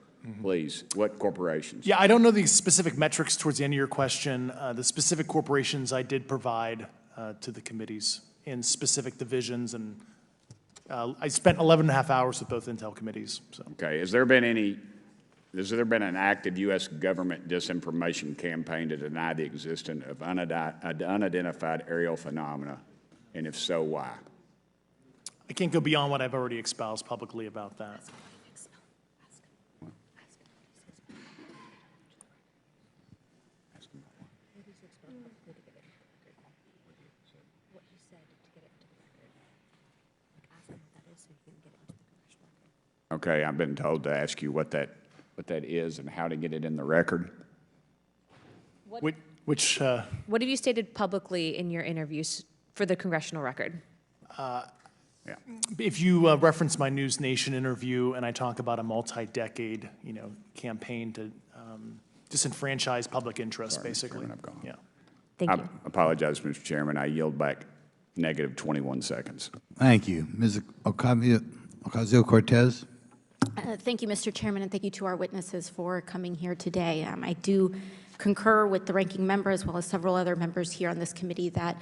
please, what corporations? Yeah, I don't know the specific metrics towards the end of your question. The specific corporations I did provide to the committees in specific divisions, and I spent 11 and a half hours with both Intel committees. So. Okay, has there been an active U.S. government disinformation campaign to deny the existence of unidentified aerial phenomena? And if so, why? I can't go beyond what I've already espoused publicly about that. Okay, I've been told to ask you what that what that is and how to get it in the record? What have you stated publicly in your interviews for the congressional record? If you reference my News Nation interview and I talk about a multi-decade, campaign to disenfranchise public interest, Sorry, Mr. basically. Chairman, I've gone. Yeah. Thank I you. apologize, Mr. Chairman. I yield back negative 21 seconds. Thank you. Ms. Ocasio-Cortez? Thank you, Mr. Chairman, and thank you to our witnesses for coming here today. I do concur with the ranking member as well as several other members here on this committee that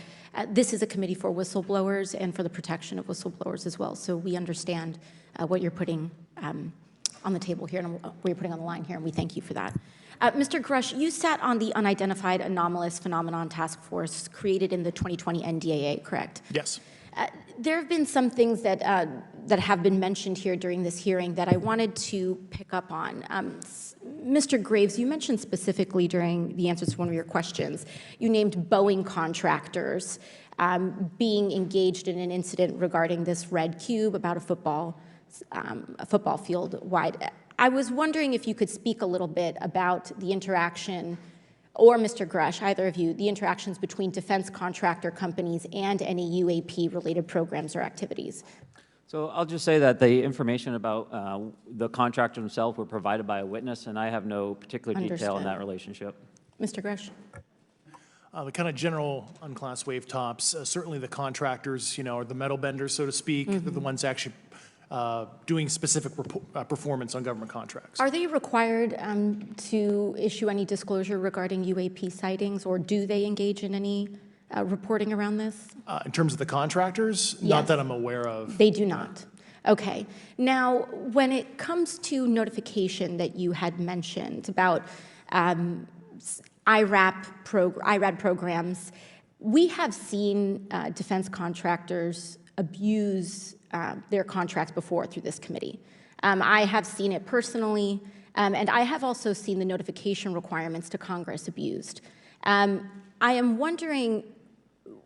this is a committee for whistleblowers and for the protection of whistleblowers as well. So we understand what you're putting on the table here and what you're putting on the line here, and we thank you for that. Mr. Grush, you sat on the Unidentified Anomalous Phenomenon Task Force created in the 2020 NDAA, correct? Yes. There have been some things that have been mentioned here during this hearing that I wanted to pick up on. Mr. Graves, you mentioned specifically during the answers to one of your questions, you named Boeing contractors being engaged in an incident regarding this red cube about a football field wide. I was wondering if you could speak a little bit about the interaction, or Mr. Grush, either of you, the interactions between defense contractor companies and any UAP-related programs or activities. So I'll just say that the information about the contractor himself were provided by a witness, and I have no particular detail in that relationship. Mr. Grush. The kind of general unclassed wave tops, certainly the contractors, are the metal benders, so to speak. They're the ones actually doing specific performance on government contracts. Are they required to issue any disclosure regarding UAP sightings, or do they engage in any reporting around this? In terms of the contractors? Yes. Not that I'm aware of. They do not. Okay. Now, when it comes to notification that you had mentioned about IRAD programs, we have seen defense contractors abuse their contracts before through this committee. I have seen it personally, and I have also seen the notification requirements to Congress abused. I am wondering,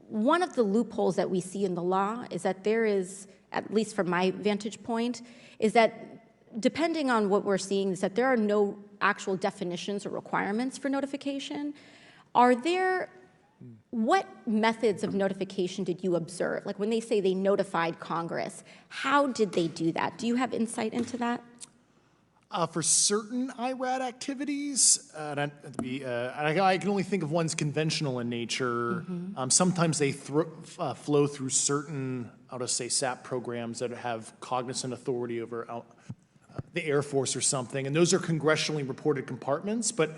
one of the loopholes that we see in the law is that there is, at least from my vantage point, is that depending on what we're seeing, is that there are no actual definitions or requirements for notification. What methods of notification did you observe? Like when they say they notified Congress, how did they do that? Do you have insight into that? For certain IRAD activities, I can only think of ones conventional in nature. Sometimes they flow through certain, I'll just say, SAP programs that have cognizant authority over the Air Force or something, and those are congressionally reported compartments, but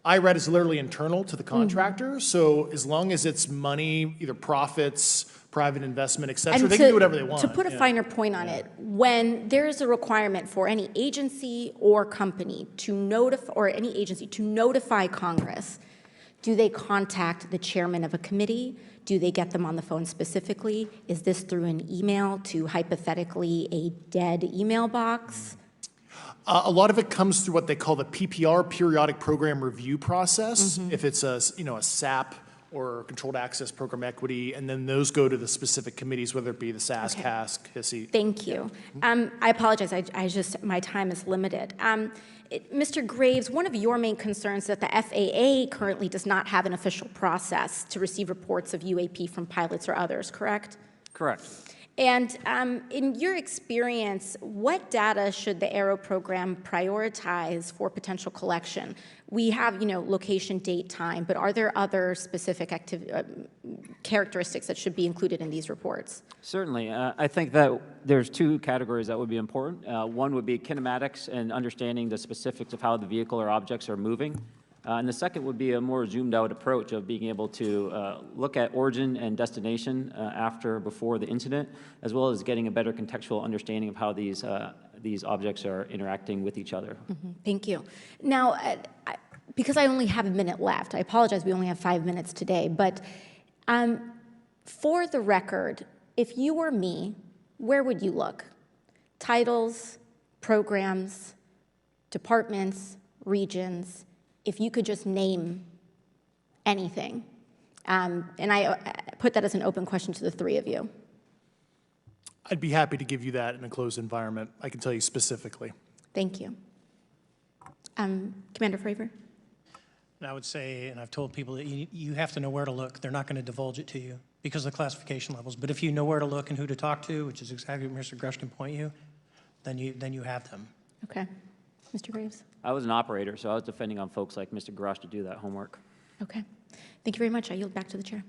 IRAD is literally internal to the contractor, so as long as it's money, either profits, private investment, et cetera, they can do whatever they want. To put a finer point on it, when there is a requirement for any agency or company to notify, or any agency to notify Congress, do they contact the chairman of a committee? Do they get them on the phone specifically? Is this through an email to hypothetically a dead email box? A lot of it comes through what they call the PPR, Periodic Program Review Process, if it's a SAP or Controlled Access Program Equity, and then those go to the specific committees, whether it be the SAS, CAS, HISI. Thank you. I apologize, my time is limited. Mr. Graves, one of your main concerns is that the FAA currently does not have an official process to receive reports of UAP from pilots or others, correct? Correct. And in your experience, what data should the Aero program prioritize for potential collection? We have, location, date, time, but are there other specific characteristics that should be included in these reports? Certainly. I think that there's two categories that would be important. One would be kinematics and understanding the specifics of how the vehicle or objects are moving. And the second would be a more zoomed out approach of being able to look at origin and destination before the incident, as well as getting a better contextual understanding of how these objects are interacting with each other. Thank you. Now, because I only have a minute left, I apologize, we only have 5 minutes today, but for the record, if you were me, where would you look? Titles, programs, departments, regions, if you could just name anything. And I put that as an open question to the three of you. I'd be happy to give you that in a closed environment. I can tell you specifically. Thank you. Commander Fravor? And I would say, and I've told people that you have to know where to look. They're not going to divulge it to you because of the classification levels. But if you know where to look and who to talk to, which is exactly what Mr. Grush can point you, then you have them. Okay. Mr. Graves? I was an operator, so I was depending on folks like Mr. Grosh to do that homework. Okay. Thank you very much. I yield back to the chair.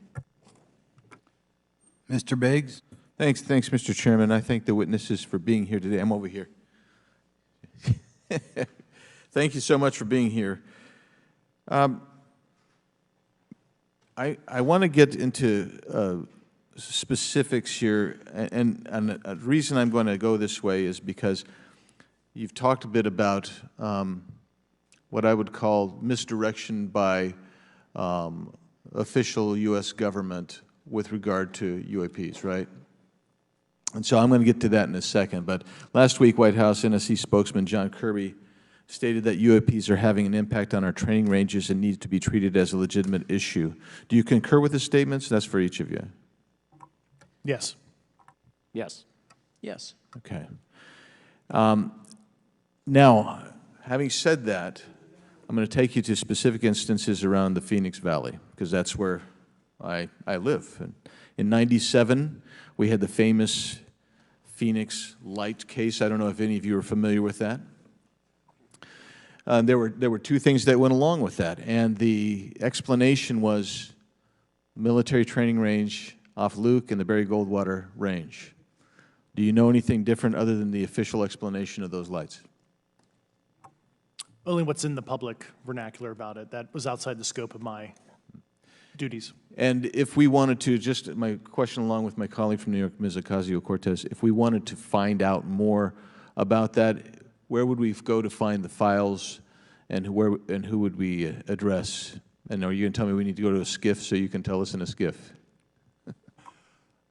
Mr. Biggs? Thanks, Mr. Chairman. I thank the witnesses for being here today. I'm over here. Thank you so much for being here. I want to get into specifics here, and the reason I'm going to go this way is because you've talked a bit about what I would call misdirection by official U.S. government with regard to UAPs, right? And so I'm going to get to that in a second. But last week, White House NSC spokesman John Kirby stated that UAPs are having an impact on our training ranges and need to be treated as a legitimate issue. Do you concur with his statements? That's for each of you. Yes. Yes. Yes. Okay. Now, having said that, I'm going to take you to specific instances around the Phoenix Valley, because that's where I live. And in '97, we had the famous Phoenix Light case. I don't know if any of you are familiar with that. There were two things that went along with that, and the explanation was military training range off Luke and the Barry Goldwater Range. Do you know anything different other than the official explanation of those lights? Only what's in the public vernacular about it. That was outside the scope of my duties. And if we wanted to, just my question along with my colleague from New York, Ms. Ocasio-Cortez, if we wanted to find out more about that, where would we go to find the files, and who would we address? And are you going to tell me we need to go to a SCIF so you can tell us in a SCIF?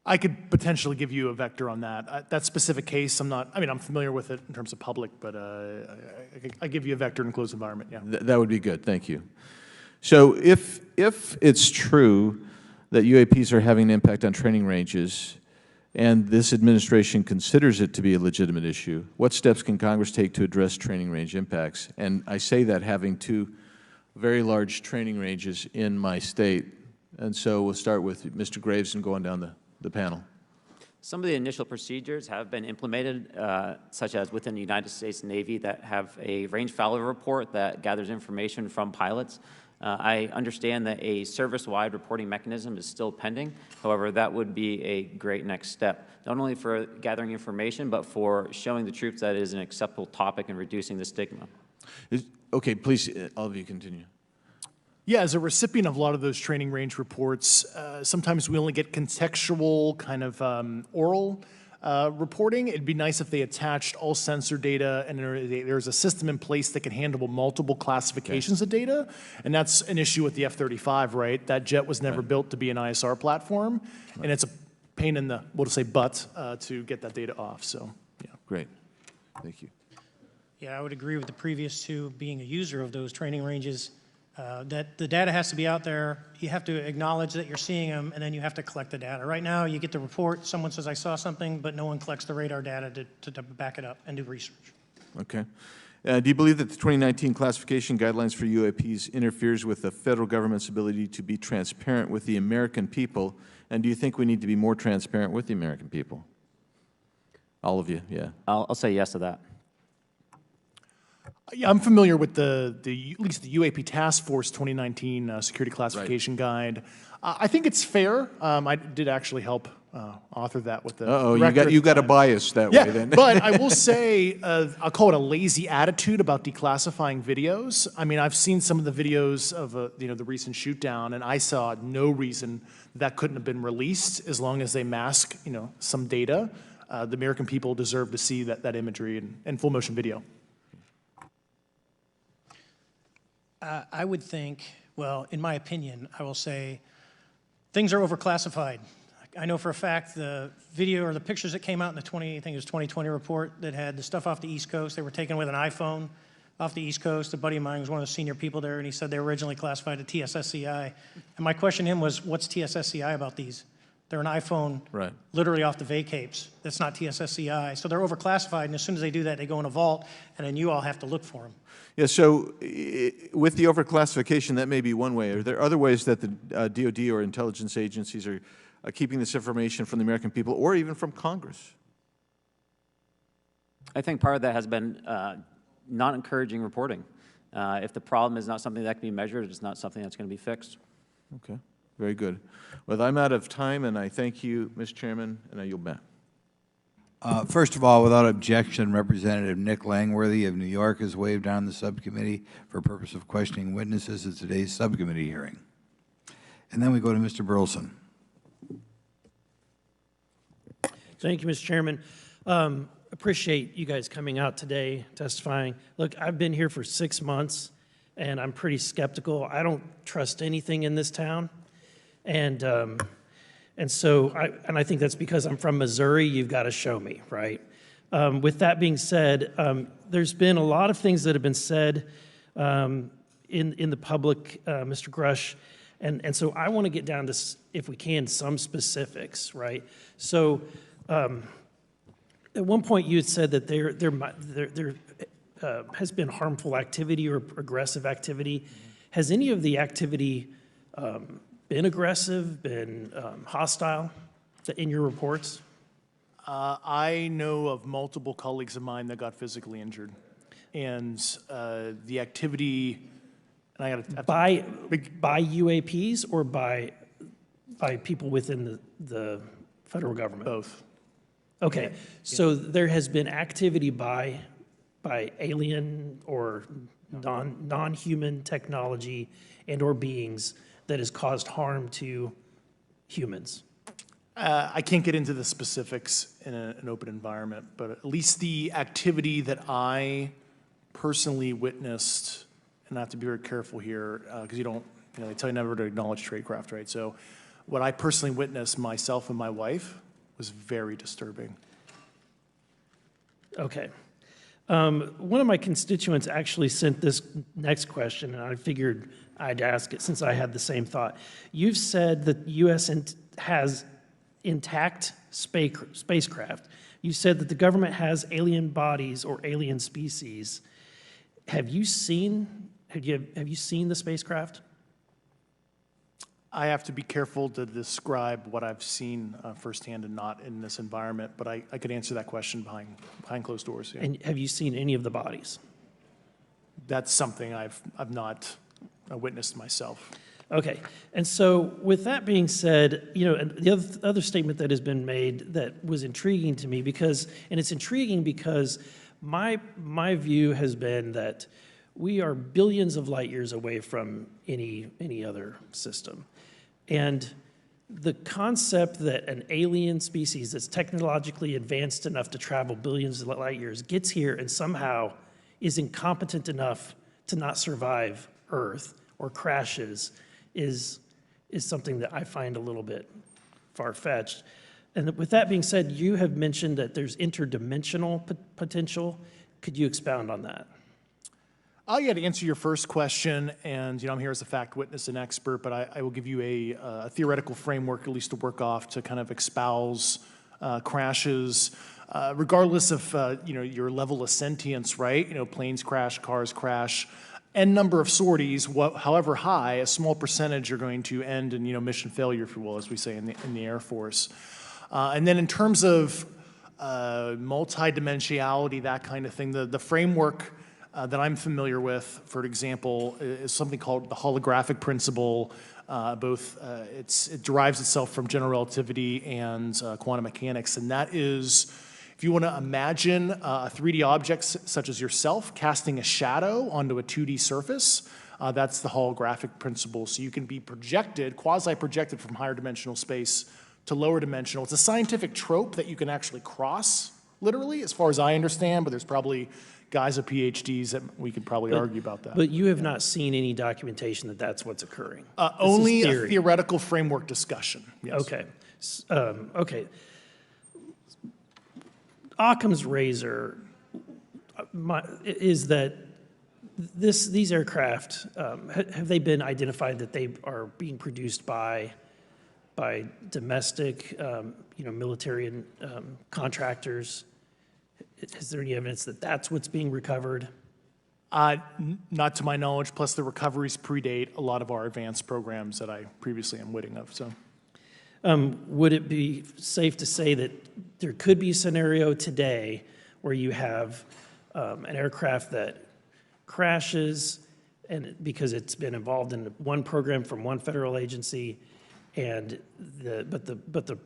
I could potentially give you a vector on that. That specific case, I'm familiar with it in terms of public, but I give you a vector in a closed environment, yeah. That would be good, thank you. So if it's true that UAPs are having an impact on training ranges, and this administration considers it to be a legitimate issue, what steps can Congress take to address training range impacts? And I say that having two very large training ranges in my state. And so we'll start with Mr. Graves and go on down the panel. Some of the initial procedures have been implemented, such as within the United States Navy, that have a range failure report that gathers information from pilots. I understand that a service-wide reporting mechanism is still pending. However, that would be a great next step, not only for gathering information, but for showing the troops that it is an acceptable topic and reducing the stigma. Okay, please, all of you continue. Yeah, as a recipient of a lot of those training range reports, sometimes we only get contextual kind of oral reporting. It'd be nice if they attached all sensor data and there's a system in place that can handle multiple classifications of data. And that's an issue with the F-35, right? That jet was never built to be an ISR platform. And it's a pain in the, we'll just say butt, to get that data off, so, yeah. Great, thank you. Yeah, I would agree with the previous two. Being a user of those training ranges, that the data has to be out there. You have to acknowledge that you're seeing them, and then you have to collect the data. Right now, you get the report, someone says, I saw something, but no one collects the radar data to back it up and do research. Okay. Do you believe that the 2019 classification guidelines for UAPs interferes with the federal government's ability to be transparent with the American people? And do you think we need to be more transparent with the American people? All of you, yeah. I'll say yes to that. Yeah, I'm familiar with at least the UAP Task Force 2019 Security Classification Guide. I think it's fair. I did actually help author that with the director. You got a bias that way then. But I will say, I'll call it a lazy attitude about declassifying videos. I mean, I've seen some of the videos of the recent shoot down, and I saw no reason that couldn't have been released as long as they mask some data. The American people deserve to see that imagery and full motion video. I would think, well, in my opinion, I will say things are overclassified. I know for a fact the video or the pictures that came out in the 2020 report that had the stuff off the East Coast, they were taken with an iPhone off the East Coast. A buddy of mine was one of the senior people there, and he said they were originally classified at TSSCI. And my question to him was, what's TSSCI about these? They're an iPhone Right. literally off the vacapes. That's not TSSCI. So they're overclassified, and as soon as they do that, they go in a vault, and then you all have to look for them. Yeah, so with the overclassification, that may be one way. Are there other ways that the DOD or intelligence agencies are keeping this information from the American people or even from Congress? I think part of that has been not encouraging reporting. If the problem is not something that can be measured, it's not something that's going to be fixed. Okay, very good. Well, I'm out of time, and I thank you, Mr. Chairman, and I yield back. First of all, without objection, Representative Nick Langworthy of New York has waived on the subcommittee for purpose of questioning witnesses at today's subcommittee hearing. And then we go to Mr. Burleson. Thank you, Mr. Chairman. Appreciate you guys coming out today, testifying. Look, I've been here for 6 months, and I'm pretty skeptical. I don't trust anything in this town, and so I think that's because I'm from Missouri. You've got to show me, right? With that being said, there's been a lot of things that have been said in the public, Mr. Grush, and so I want to get down to, if we can, some specifics, right? So. At one point, you had said that there has been harmful activity or aggressive activity. Has any of the activity been aggressive, been hostile in your reports? I know of multiple colleagues of mine that got physically injured. And the activity, and I got to... By UAPs or by people within the federal government? Both. Okay, so there has been activity by alien or non-human technology and or beings that has caused harm to humans. I can't get into the specifics in an open environment, but at least the activity that I personally witnessed, and I have to be very careful here because they tell you never to acknowledge tradecraft, right? So what I personally witnessed myself and my wife was very disturbing. Okay. One of my constituents actually sent this next question, and I figured I'd ask it since I had the same thought. You've said that the U.S. has intact spacecraft. You said that the government has alien bodies or alien species. Have you seen the spacecraft? I have to be careful to describe what I've seen firsthand and not in this environment, but I could answer that question behind closed doors. Yeah. And have you seen any of the bodies? That's something I've not witnessed myself. Okay, and so with that being said, and the other statement that has been made that was intriguing to me it's intriguing because my view has been that we are billions of light years away from any other system. And the concept that an alien species that's technologically advanced enough to travel billions of light years gets here and somehow is incompetent enough to not survive Earth or crashes is something that I find a little bit far-fetched. And with that being said, you have mentioned that there's interdimensional potential. Could you expound on that? Yeah, to answer your first question, and I'm here as a fact witness and expert, but I will give you a theoretical framework, at least to work off, to kind of espouse crashes, regardless of your level of sentience, right? Planes crash, cars crash, n number of sorties, however high, a small percentage are going to end in mission failure, if you will, as we say in the Air Force. And then in terms of multidimensionality, that kind of thing, the framework that I'm familiar with, for example, is something called the holographic principle. It derives itself from general relativity and quantum mechanics, and that is, if you want to imagine a 3D object such as yourself casting a shadow onto a 2D surface, that's the holographic principle. So you can be projected, quasi-projected from higher dimensional space to lower dimensional. It's a scientific trope that you can actually cross, literally, as far as I understand, but there's probably guys with PhDs that we could probably argue about that. But you have not seen any documentation that that's what's occurring? Only a theoretical framework discussion, yes. Okay. Okay. Occam's razor is that these aircraft, have they been identified that they are being produced by by domestic, military and contractors? Is there any evidence that that's what's being recovered? Not to my knowledge, plus the recoveries predate a lot of our advanced programs that I previously am witting of, so. Would it be safe to say that there could be a scenario today where you have an aircraft that crashes and because it's been involved in one program from one federal agency, and but the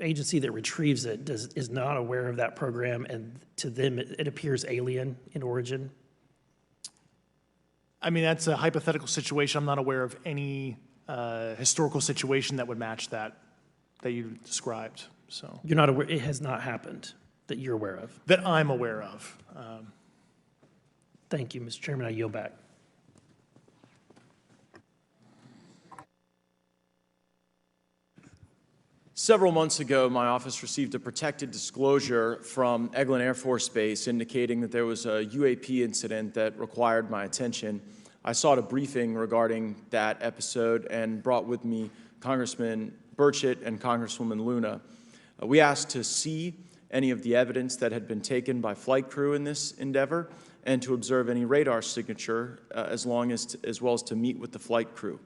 agency that retrieves it is not aware of that program, and to them it appears alien in origin? I mean, that's a hypothetical situation. I'm not aware of any historical situation that would match that you described, so. You're not aware, it has not happened that you're aware of? That I'm aware of. Thank you, Mr. Chairman. I yield back. Several months ago, my office received a protected disclosure from Eglin Air Force Base indicating that there was a UAP incident that required my attention. I sought a briefing regarding that episode and brought with me Congressman Burchett and Congresswoman Luna. We asked to see any of the evidence that had been taken by flight crew in this endeavor and to observe any radar signature as well as to meet with the flight crew.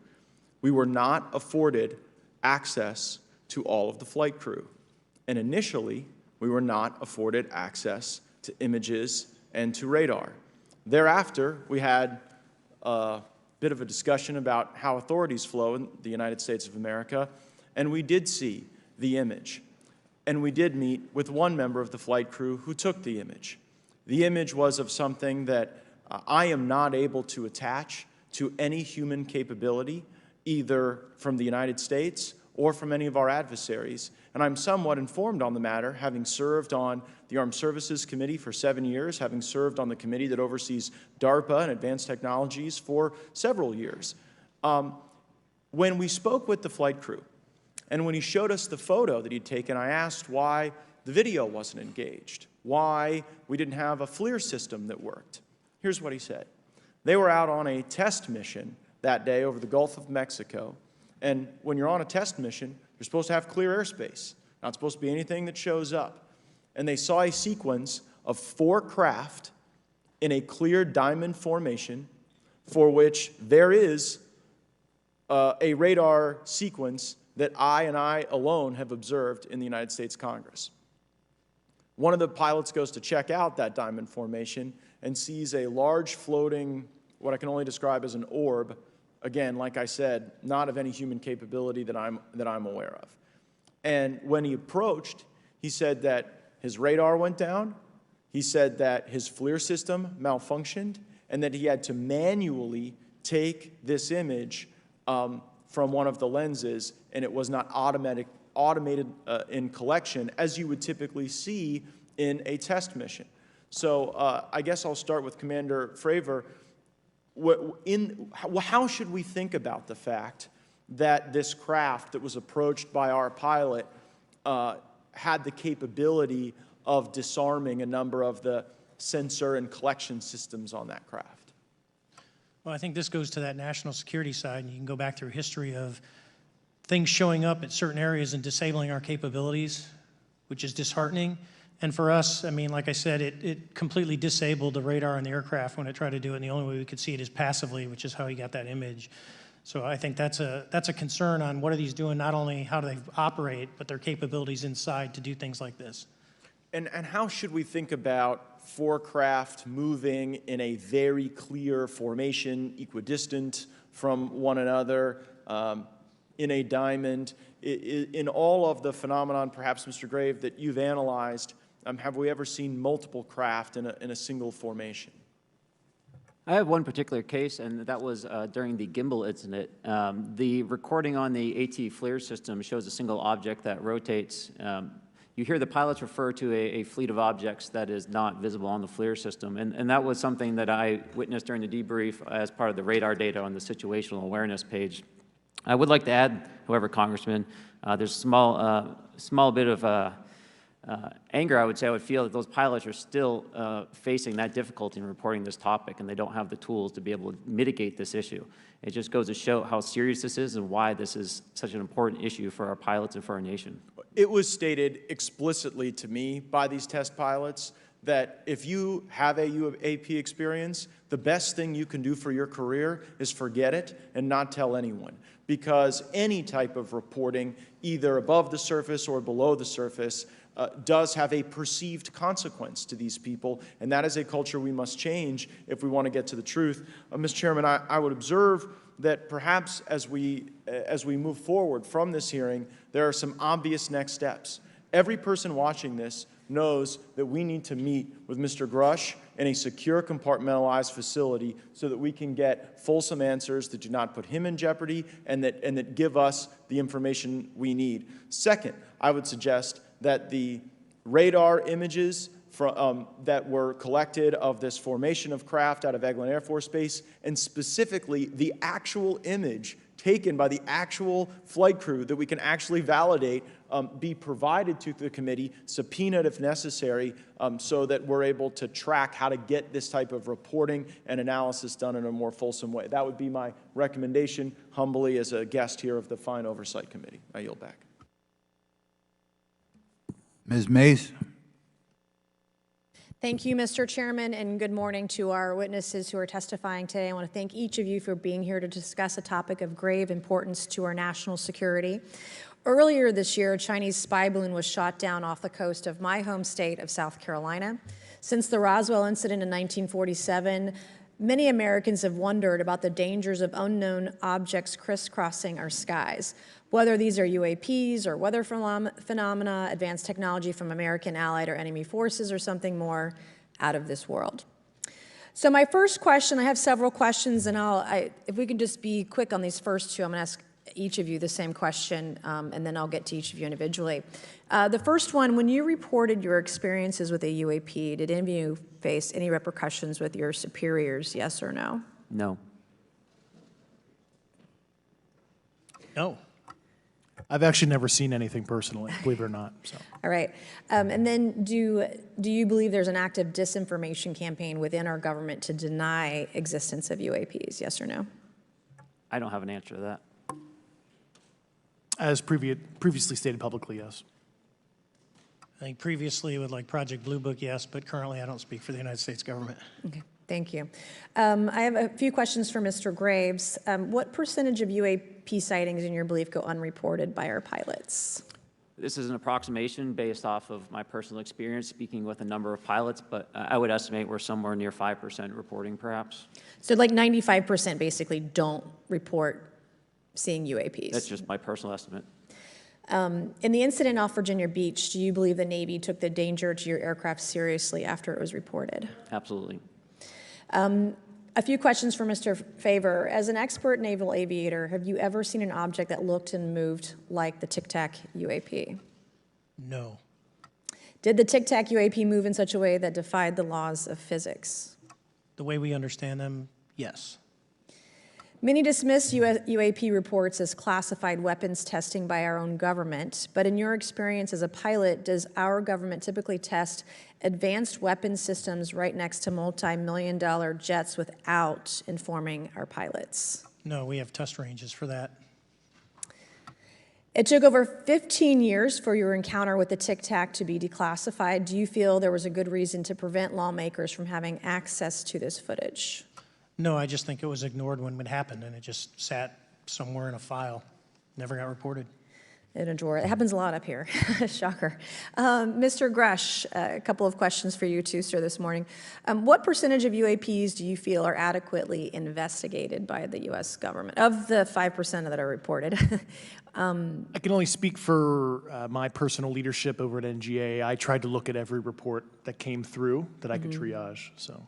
We were not afforded access to all of the flight crew. And initially, we were not afforded access to images and to radar. Thereafter, we had a bit of a discussion about how authorities flow in the United States of America, and we did see the image. And we did meet with one member of the flight crew who took the image. The image was of something that I am not able to attach to any human capability, either from the United States or from any of our adversaries. And I'm somewhat informed on the matter, having served on the Armed Services Committee for 7 years, having served on the committee that oversees DARPA and advanced technologies for several years. When we spoke with the flight crew, and when he showed us the photo that he'd taken, I asked why the video wasn't engaged, why we didn't have a FLIR system that worked. Here's what he said. They were out on a test mission that day over the Gulf of Mexico. And when you're on a test mission, you're supposed to have clear airspace. Not supposed to be anything that shows up. And they saw a sequence of 4 craft in a clear diamond formation for which there is a radar sequence that I alone have observed in the United States Congress. One of the pilots goes to check out that diamond formation and sees a large floating, what I can only describe as an orb. Again, like I said, not of any human capability that I'm aware of. And when he approached, he said that his radar went down, he said that his FLIR system malfunctioned, and that he had to manually take this image from one of the lenses, and it was not automated in collection, as you would typically see in a test mission. So I guess I'll start with Commander Fravor. How should we think about the fact that this craft that was approached by our pilot had the capability of disarming a number of the sensor and collection systems on that craft? Well, I think this goes to that national security side, and you can go back through history of things showing up at certain areas and disabling our capabilities, which is disheartening. And for us, I mean, like I said, it completely disabled the radar on the aircraft when it tried to do it, and the only way we could see it is passively, which is how he got that image. So I think that's a concern on what are these doing, not only how do they operate, but their capabilities inside to do things like this. And how should we think about 4 craft moving in a very clear formation, equidistant from one another, in a diamond? In all of the phenomenon, perhaps, Mr. Grave, that you've analyzed, have we ever seen multiple craft in a single formation? I have one particular case, and that was during the gimbal incident. The recording on the AT FLIR system shows a single object that rotates. You hear the pilots refer to a fleet of objects that is not visible on the FLIR system, and that was something that I witnessed during the debrief as part of the radar data on the situational awareness page. I would like to add, however, Congressman, there's a small bit of anger, I would say I would feel that those pilots are still facing that difficulty in reporting this topic, and they don't have the tools to be able to mitigate this issue. It just goes to show how serious this is and why this is such an important issue for our pilots and for our nation. It was stated explicitly to me by these test pilots that if you have a UAP experience, the best thing you can do for your career is forget it and not tell anyone. Because any type of reporting, either above the surface or below the surface, does have a perceived consequence to these people, and that is a culture we must change if we want to get to the truth. Mr. Chairman, I would observe that perhaps as we move forward from this hearing, there are some obvious next steps. Every person watching this knows that we need to meet with Mr. Grush in a secure, compartmentalized facility so that we can get fulsome answers that do not put him in jeopardy and that give us the information we need. Second, I would suggest that the radar images that were collected of this formation of craft out of Eglin Air Force Base, and specifically the actual image taken by the actual flight crew that we can actually validate, be provided to the committee, subpoenaed if necessary, so that we're able to track how to get this type of reporting and analysis done in a more fulsome way. That would be my recommendation, humbly, as a guest here of the Fine Oversight Committee. I yield back. Ms. Mays. Thank you, Mr. Chairman, and good morning to our witnesses who are testifying today. I want to thank each of you for being here to discuss a topic of grave importance to our national security. Earlier this year, a Chinese spy balloon was shot down off the coast of my home state of South Carolina. Since the Roswell incident in 1947, many Americans have wondered about the dangers of unknown objects crisscrossing our skies. Whether these are UAPs or weather phenomena, advanced technology from American, allied, or enemy forces, or something more out of this world. So my first question, I have several questions, and if we can just be quick on these first two, I'm going to ask each of you the same question, and then I'll get to each of you individually. The first one, when you reported your experiences with a UAP, did any of you face any repercussions with your superiors, yes or no? No. No. I've actually never seen anything personally, believe it or not. So. All right. And then do you believe there's an active disinformation campaign within our government to deny existence of UAPs, yes or no? I don't have an answer to that. As previously stated publicly, yes. I think previously with like Project Blue Book, yes, but currently I don't speak for the United States government. Okay, thank you. I have a few questions for Mr. Graves. What percentage of UAP sightings, in your belief, go unreported by our pilots? This is an approximation based off of my personal experience speaking with a number of pilots, but I would estimate we're somewhere near 5% reporting, perhaps. So like 95% basically don't report seeing UAPs? That's just my personal estimate. In the incident off Virginia Beach, do you believe the Navy took the danger to your aircraft seriously after it was reported? Absolutely. A few questions for Mr. Favor. As an expert naval aviator, have you ever seen an object that looked and moved like the Tic Tac UAP? No. Did the Tic Tac UAP move in such a way that defied the laws of physics? The way we understand them, yes. Many dismiss UAP reports as classified weapons testing by our own government, but in your experience as a pilot, does our government typically test advanced weapon systems right next to multi-million-dollar jets without informing our pilots? No, we have test ranges for that. It took over 15 years for your encounter with the Tic Tac to be declassified. Do you feel there was a good reason to prevent lawmakers from having access to this footage? No, I just think it was ignored when it happened, and it just sat somewhere in a file. Never got reported. In a drawer. It happens a lot up here. Shocker. Mr. Grush, a couple of questions for you too, sir, this morning. What percentage of UAPs do you feel are adequately investigated by the U.S. government, of the 5% that are reported? I can only speak for my personal leadership over at NGA. I tried to look at every report that came through that I could triage. So.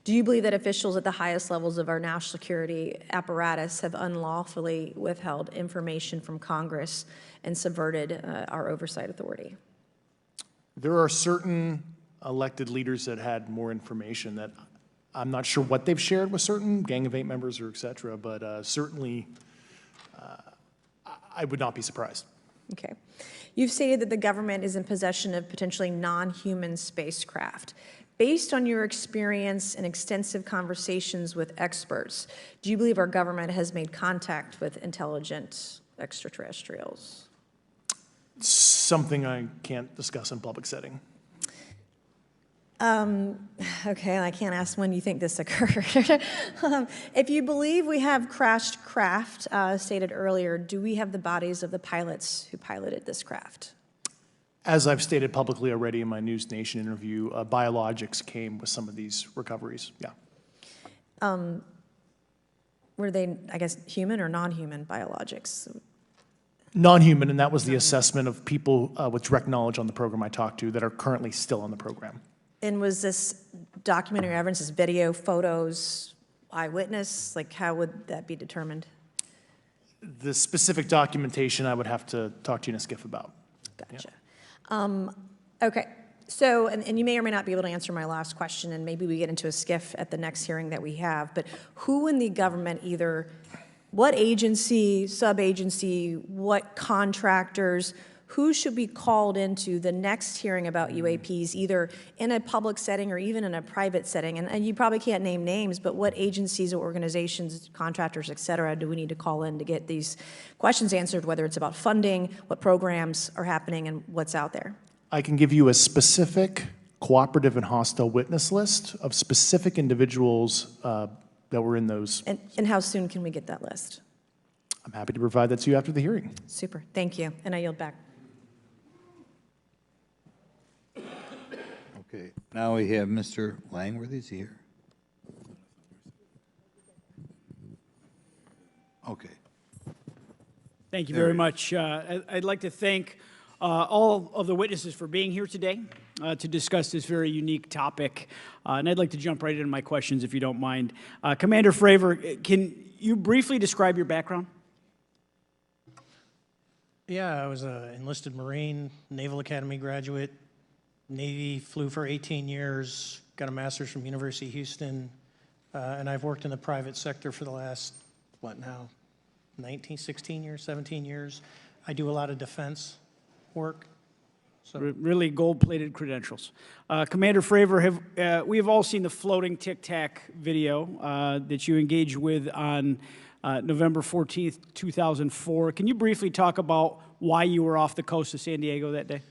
Do you believe that officials at the highest levels of our national security apparatus have unlawfully withheld information from Congress and subverted our oversight authority? There are certain elected leaders that had more information that I'm not sure what they've shared with certain Gang of Eight members or et cetera, but certainly I would not be surprised. Okay. You've stated that the government is in possession of potentially non-human spacecraft. Based on your experience and extensive conversations with experts, do you believe our government has made contact with intelligent extraterrestrials? Something I can't discuss in public setting. Okay, I can't ask when you think this occurred. If you believe we have crashed craft, stated earlier, do we have the bodies of the pilots who piloted this craft? As I've stated publicly already in my News Nation interview, biologics came with some of these recoveries, yeah. Were they, I guess, human or non-human biologics? Non-human, and that was the assessment of people with direct knowledge on the program I talked to that are currently still on the program. And was this documentary evidence, this video, photos, eyewitness? Like, how would that be determined? The specific documentation I would have to talk to you in a skiff about. Gotcha. Yeah. Okay, so, and you may or may not be able to answer my last question, and maybe we get into a skiff at the next hearing that we have, but who in the government, either what agency, sub-agency, what contractors, who should be called into the next hearing about UAPs, either in a public setting or even in a private setting? And you probably can't name names, but what agencies or organizations, contractors, et cetera, do we need to call in to get these questions answered, whether it's about funding, what programs are happening, and what's out there? I can give you a specific cooperative and hostile witness list of specific individuals that were in those. And how soon can we get that list? I'm happy to provide that to you after the hearing. Super, thank you, and I yield back. Okay, now we have Mr. Langworthy. Is he here? Okay. Thank you very much. I'd like to thank all of the witnesses for being here today to discuss this very unique topic. And I'd like to jump right into my questions, if you don't mind. Commander Fravor, can you briefly describe your background? Yeah, I was an enlisted Marine, Naval Academy graduate, Navy, flew for 18 years, got a master's from University of Houston, and I've worked in the private sector for the last, 16 years, 17 years. I do a lot of defense work. So. Really gold-plated credentials. Commander Fravor, we have all seen the floating Tic Tac video that you engaged with on November 14th, 2004. Can you briefly talk about why you were off the coast of San Diego that day?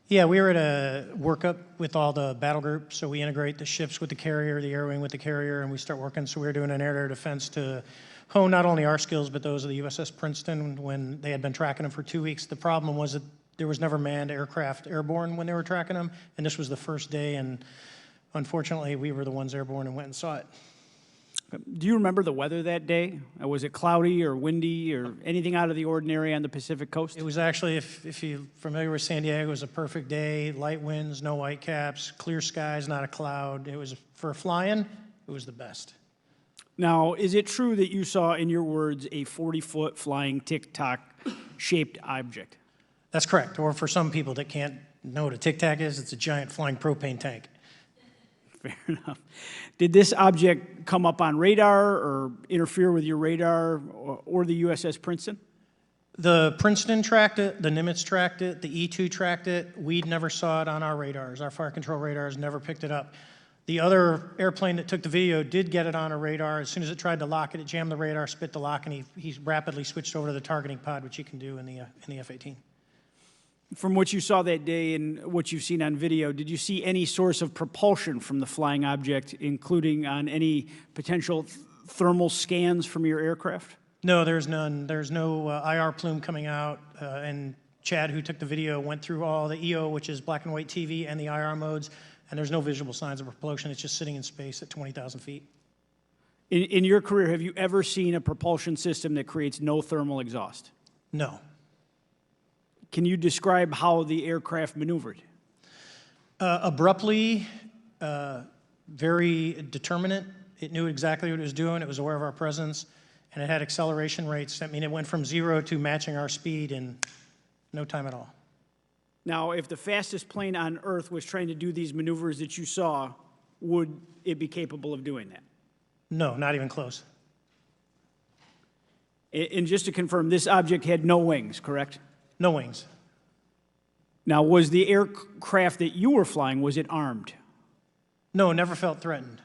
Yeah, we were at a workup with all the battle groups, so we integrate the ships with the carrier, the air wing with the carrier, and we start working. So we were doing an air-to-air defense to hone not only our skills, but those of the USS Princeton when they had been tracking them for 2 weeks. The problem was that there was never manned aircraft airborne when they were tracking them, and this was the first day, and unfortunately, we were the ones airborne and went and saw it. Do you remember the weather that day? Was it cloudy or windy or anything out of the ordinary on the Pacific coast? It was actually, if you're familiar with San Diego, it was a perfect day, light winds, no whitecaps, clear skies, not a cloud. It was, for flying, it was the best. Now, is it true that you saw, in your words, a 40-foot flying Tic Tac shaped object? That's correct. Or for some people that can't know what a Tic Tac is, it's a giant flying propane tank. Fair enough. Did this object come up on radar or interfere with your radar or the USS Princeton? The Princeton tracked it, the Nimitz tracked it, the E-2 tracked it. We never saw it on our radars. Our fire control radars never picked it up. The other airplane that took the video did get it on a radar. As soon as it tried to lock it, it jammed the radar, spit the lock, and he rapidly switched over to the targeting pod, which you can do in the F-18. From what you saw that day and what you've seen on video, did you see any source of propulsion from the flying object, including on any potential thermal scans from your aircraft? No, there's none. There's no IR plume coming out, and Chad, who took the video, went through all the EO, which is black and white TV, and the IR modes, and there's no visible signs of propulsion. It's just sitting in space at 20,000 feet. In your career, have you ever seen a propulsion system that creates no thermal exhaust? No. Can you describe how the aircraft maneuvered? Abruptly, very determinate. It knew exactly what it was doing. It was aware of our presence, and it had acceleration rates. I mean, it went from 0 to matching our speed in no time at all. Now, if the fastest plane on Earth was trying to do these maneuvers that you saw, would it be capable of doing that? No, not even close. And just to confirm, this object had no wings, correct? No wings. Now, was the aircraft that you were flying, was it armed? No, never felt threatened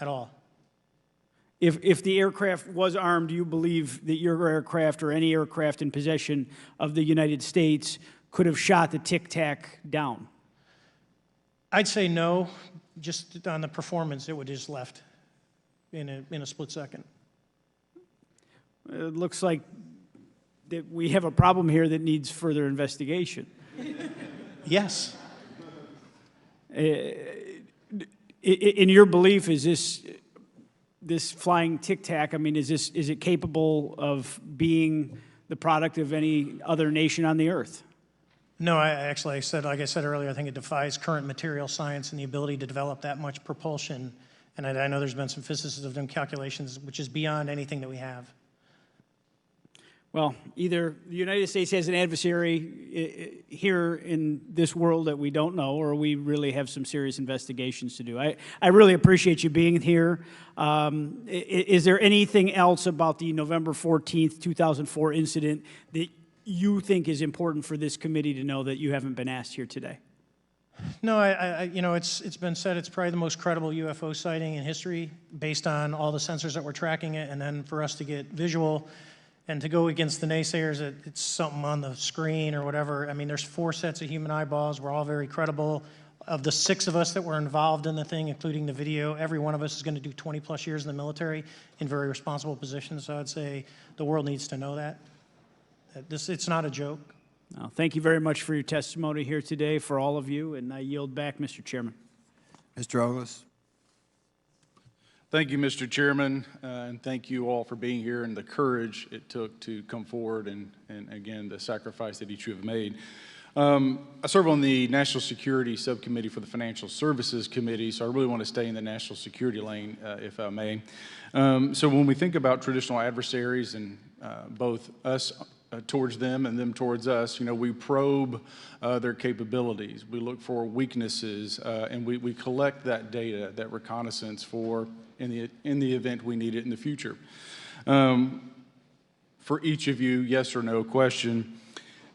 at all. If the aircraft was armed, do you believe that your aircraft or any aircraft in possession of the United States could have shot the Tic Tac down? I'd say no, just on the performance, it would just left in a split second. It looks like that we have a problem here that needs further investigation. Yes. In your belief, is this flying Tic Tac, I mean, is it capable of being the product of any other nation on the earth? No, like I said earlier, I think it defies current material science and the ability to develop that much propulsion. And I know there's been some physicists who have done calculations, which is beyond anything that we have. Well, either the United States has an adversary here in this world that we don't know, or we really have some serious investigations to do. I really appreciate you being here. Is there anything else about the November 14th, 2004 incident that you think is important for this committee to know that you haven't been asked here today? No, it's been said it's probably the most credible UFO sighting in history based on all the sensors that were tracking it, and then for us to get visual and to go against the naysayers that it's something on the screen or whatever. I mean, there's 4 sets of human eyeballs. We're all very credible. Of the 6 of us that were involved in the thing, including the video, every one of us is going to do 20-plus years in the military in very responsible positions. So I'd say the world needs to know that. It's not a joke. Well, thank you very much for your testimony here today for all of you, and I yield back, Mr. Chairman. Mr. Ogles. Thank you, Mr. Chairman, and thank you all for being here and the courage it took to come forward and again, the sacrifice that each of you have made. I serve on the National Security Subcommittee for the Financial Services Committee, so I really want to stay in the national security lane, if I may. So when we think about traditional adversaries and both us towards them and them towards us, we probe their capabilities. We look for weaknesses, and we collect that data, that reconnaissance for in the event we need it in the future. For each of you, yes or no question,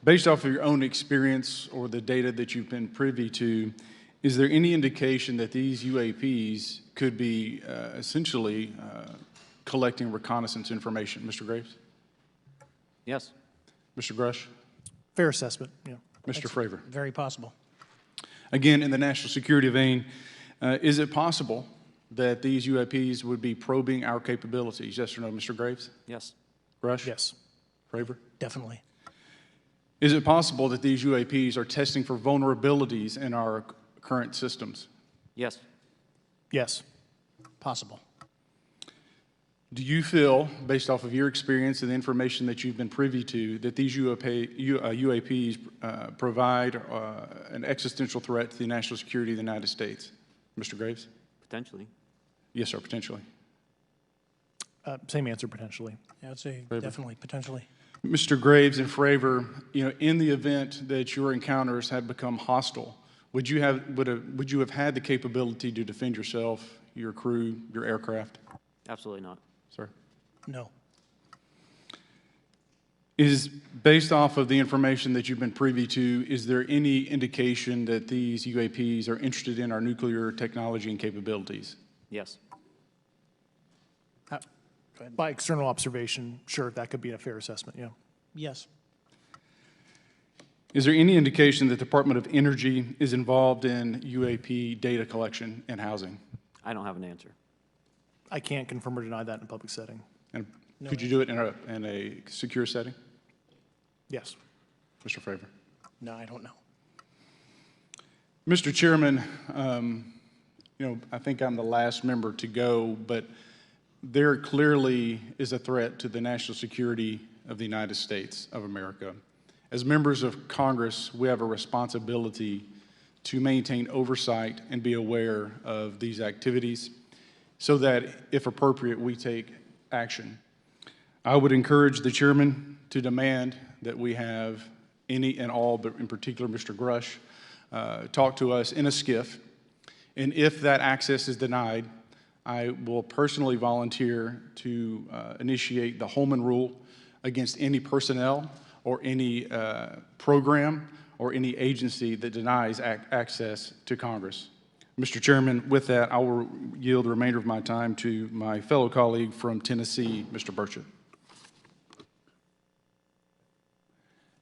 based off of your own experience or the data that you've been privy to, is there any indication that these UAPs could be essentially collecting reconnaissance information? Mr. Graves? Yes. Mr. Grush? Fair assessment, yeah. Mr. Fravor? Very possible. Again, in the national security vein, is it possible that these UAPs would be probing our capabilities? Yes or no, Mr. Graves? Yes. Grush? Yes. Fravor? Definitely. Is it possible that these UAPs are testing for vulnerabilities in our current systems? Yes. Yes. Possible. Do you feel, based off of your experience and the information that you've been privy to, that these UAPs provide an existential threat to the national security of the United States? Mr. Graves? Potentially. Yes, sir, potentially. Same answer, potentially. Yeah, I'd say Fravor? definitely, potentially. Mr. Graves and Fravor, in the event that your encounters had become hostile, would you have had the capability to defend yourself, your crew, your aircraft? Absolutely not. Sir? No. Is, based off of the information that you've been privy to, is there any indication that these UAPs are interested in our nuclear technology and capabilities? Yes. By external observation, sure, that could be a fair assessment, yeah. Yes. Is there any indication that the Department of Energy is involved in UAP data collection and housing? I don't have an answer. I can't confirm or deny that in a public setting. And could you do it in a secure setting? Yes. Mr. Fravor? No, I don't know. Mr. Chairman, I think I'm the last member to go, but there clearly is a threat to the national security of the United States of America. As members of Congress, we have a responsibility to maintain oversight and be aware of these activities so that, if appropriate, we take action. I would encourage the chairman to demand that we have any and all, but in particular Mr. Grush, talk to us in a skiff. And if that access is denied, I will personally volunteer to initiate the Holman Rule against any personnel or any program or any agency that denies access to Congress. Mr. Chairman, with that, I will yield the remainder of my time to my fellow colleague from Tennessee, Mr. Burchett.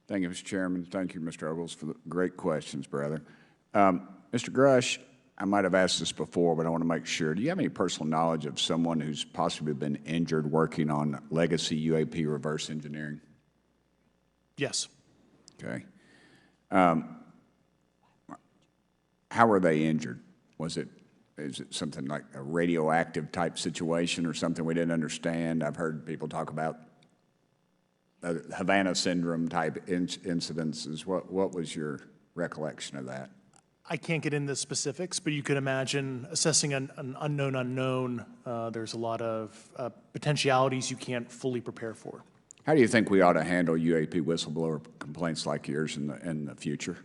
Thank you, Mr. Chairman. Thank you, Mr. Ogles, for the great questions, brother. Mr. Grush, I might have asked this before, but I want to make sure. Do you have any personal knowledge of someone who's possibly been injured working on legacy UAP reverse engineering? Yes. Okay. How were they injured? Is it something like a radioactive type situation or something we didn't understand? I've heard people talk about Havana syndrome type incidences. What was your recollection of that? I can't get into specifics, but you could imagine assessing an unknown unknown. There's a lot of potentialities you can't fully prepare for. How do you think we ought to handle UAP whistleblower complaints like yours in the future?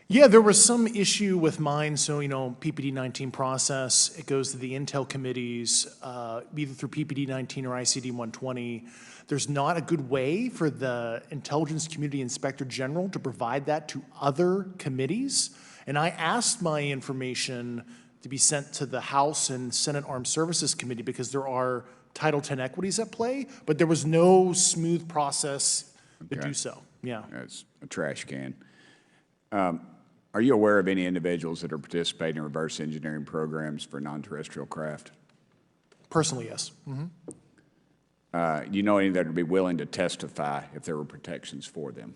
Yeah, there was some issue with mine. So, PPD 19 process, it goes to the Intel committees, either through PPD 19 or ICD 120. There's not a good way for the Intelligence Community Inspector General to provide that to other committees. And I asked my information to be sent to the House and Senate Armed Services Committee because there are Title X equities at play, but there was no smooth process to do so. Yeah. It's a trash can. Are you aware of any individuals that are participating in reverse engineering programs for non-terrestrial craft? Personally, yes. Do you know any that would be willing to testify if there were protections for them?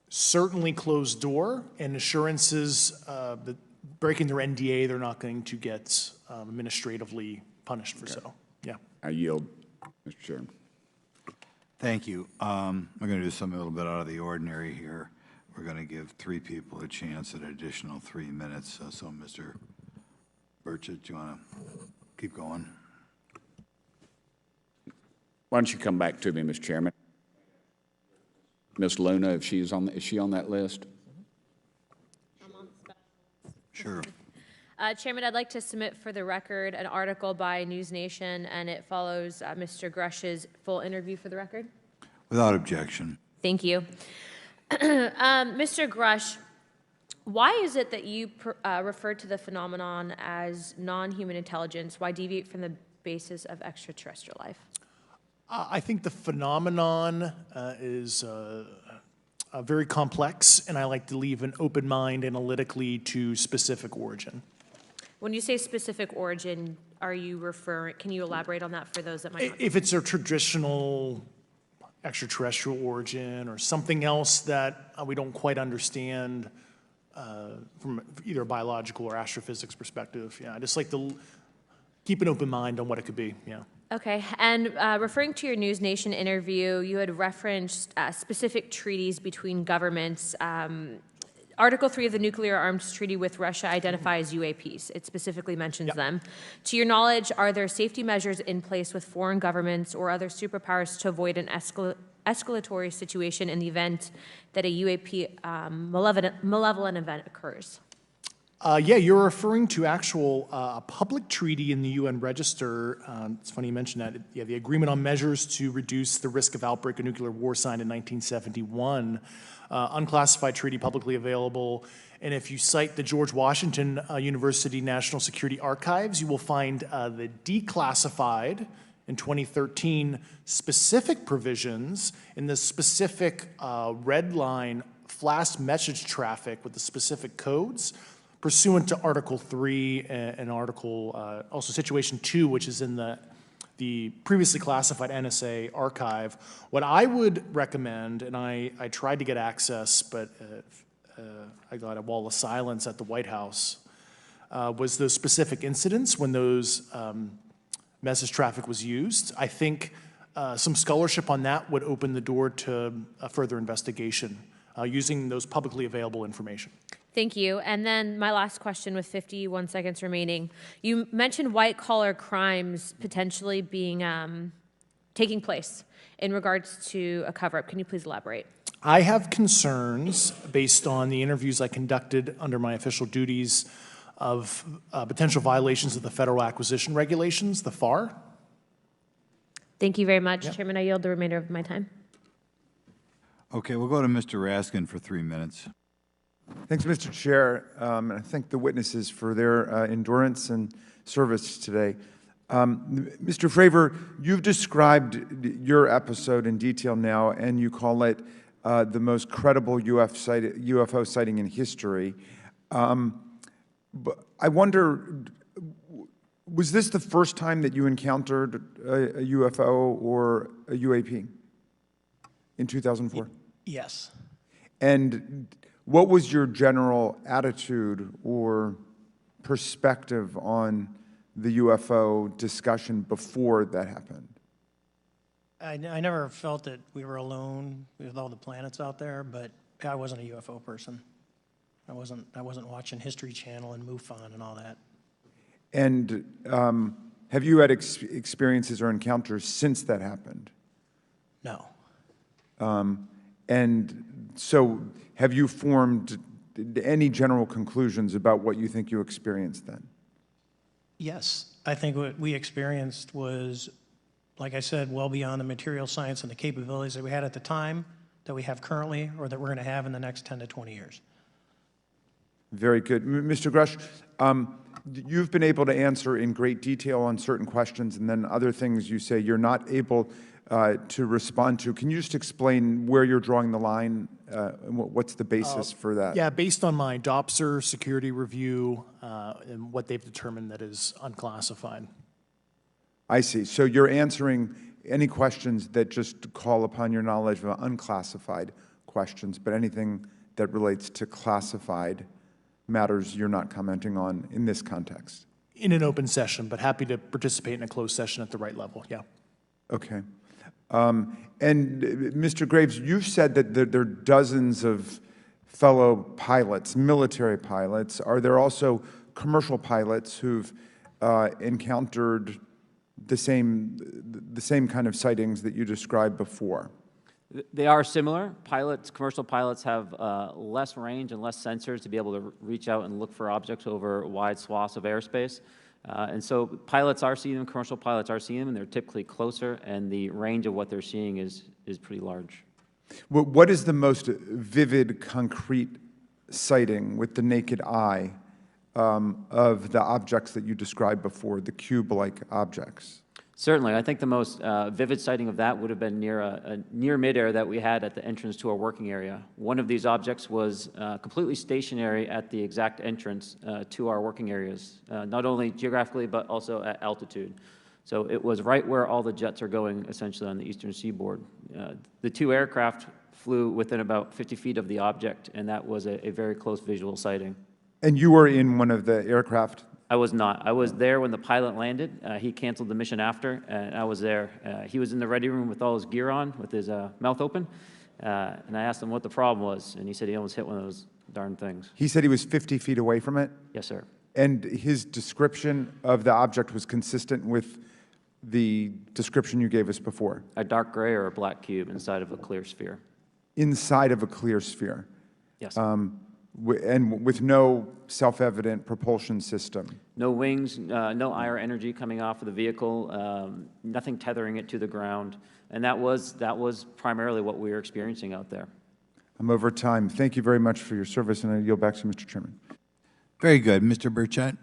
Certainly closed door and assurances that breaking their NDA, they're not going to get administratively punished for so. Yeah. I yield, Mr. Chairman. Thank you. We're going to do something a little bit out of the ordinary here. We're going to give 3 people a chance at an additional 3 minutes. So Mr. Burchett, do you want to keep going? Why don't you come back to me, Mr. Chairman? Ms. Luna, if she's on, is she on that list? Sure. Chairman, I'd like to submit for the record an article by News Nation, and it follows Mr. Grush's full interview for the record. Without objection. Thank you. Mr. Grush, why is it that you refer to the phenomenon as non-human intelligence? Why deviate from the basis of extraterrestrial life? I think the phenomenon is very complex, and I like to leave an open mind analytically to specific origin. When you say specific origin, are you referring, can you elaborate on that for those that might not? If it's a traditional extraterrestrial origin or something else that we don't quite understand from either a biological or astrophysics perspective, yeah, I just like to keep an open mind on what it could be, yeah. Okay, and referring to your News Nation interview, you had referenced specific treaties between governments. Article 3 of the Nuclear Arms Treaty with Russia identifies UAPs. It specifically mentions them. To your knowledge, are there safety measures in place with foreign governments or other superpowers to avoid an escalatory situation in the event that a UAP malevolent event occurs? Yeah, you're referring to actual public treaty in the UN Register. It's funny you mentioned that. Yeah, the Agreement on Measures to Reduce the Risk of Outbreak of Nuclear War signed in 1971. Unclassified treaty, publicly available. And if you cite the George Washington University National Security Archives, you will find the declassified in 2013 specific provisions in the specific red line flash message traffic with the specific codes pursuant to Article 3 and Article, also Situation 2, which is in the previously classified NSA archive. What I would recommend, and I tried to get access, but I got a wall of silence at the White House, was those specific incidents when those message traffic was used. I think some scholarship on that would open the door to a further investigation using those publicly available information. Thank you. And then my last question with 51 seconds remaining. You mentioned white-collar crimes potentially being taking place in regards to a cover-up. Can you please elaborate? I have concerns based on the interviews I conducted under my official duties of potential violations of the Federal Acquisition Regulations, the FAR. Thank you very much, Chairman. I yield the remainder of my time. Okay, we'll go to Mr. Raskin for 3 minutes. Thanks, Mr. Chair, and I thank the witnesses for their endurance and service today. Mr. Fravor, you've described your episode in detail now, and you call it the most credible UFO sighting in history. But I wonder, was this the first time that you encountered a UFO or a UAP in 2004? Yes. And what was your general attitude or perspective on the UFO discussion before that happened? I never felt that we were alone with all the planets out there, but I wasn't a UFO person. I wasn't watching History Channel and MUFON and all that. And have you had experiences or encounters since that happened? No. And so have you formed any general conclusions about what you think you experienced then? Yes. I think what we experienced was, like I said, well beyond the material science and the capabilities that we had at the time, that we have currently, or that we're going to have in the next 10 to 20 years. Very good. Mr. Grush, you've been able to answer in great detail on certain questions, and then other things you say you're not able to respond to. Can you just explain where you're drawing the line, and what's the basis for that? Yeah, based on my DOPSR security review and what they've determined that is unclassified. I see. So you're answering any questions that just call upon your knowledge of unclassified questions, but anything that relates to classified matters you're not commenting on in this context? In an open session, but happy to participate in a closed session at the right level, yeah. Okay. And Mr. Graves, you've said that there are dozens of fellow pilots, military pilots. Are there also commercial pilots who've encountered the same kind of sightings that you described before? They are similar. Commercial pilots have less range and less sensors to be able to reach out and look for objects over wide swaths of airspace. And so pilots are seeing them, commercial pilots are seeing them, and they're typically closer, and the range of what they're seeing is pretty large. What is the most vivid, concrete sighting with the naked eye of the objects that you described before, the cube-like objects? Certainly. I think the most vivid sighting of that would have been near midair that we had at the entrance to our working area. One of these objects was completely stationary at the exact entrance to our working areas, not only geographically but also at altitude. So it was right where all the jets are going, essentially on the eastern seaboard. The two aircraft flew within about 50 feet of the object, and that was a very close visual sighting. And you were in one of the aircraft? I was not. I was there when the pilot landed. He canceled the mission after, and I was there. He was in the ready room with all his gear on, with his mouth open, and I asked him what the problem was, and he said he almost hit one of those darn things. He said he was 50 feet away from it? Yes, sir. And his description of the object was consistent with the description you gave us before? A dark gray or a black cube inside of a clear sphere. Inside of a clear sphere? Yes. And with no self-evident propulsion system? No wings, no IR energy coming off of the vehicle, nothing tethering it to the ground, and that was primarily what we were experiencing out there. I'm over time. Thank you very much for your service, and I yield back to Mr. Chairman. Very good. Mr. Burchett.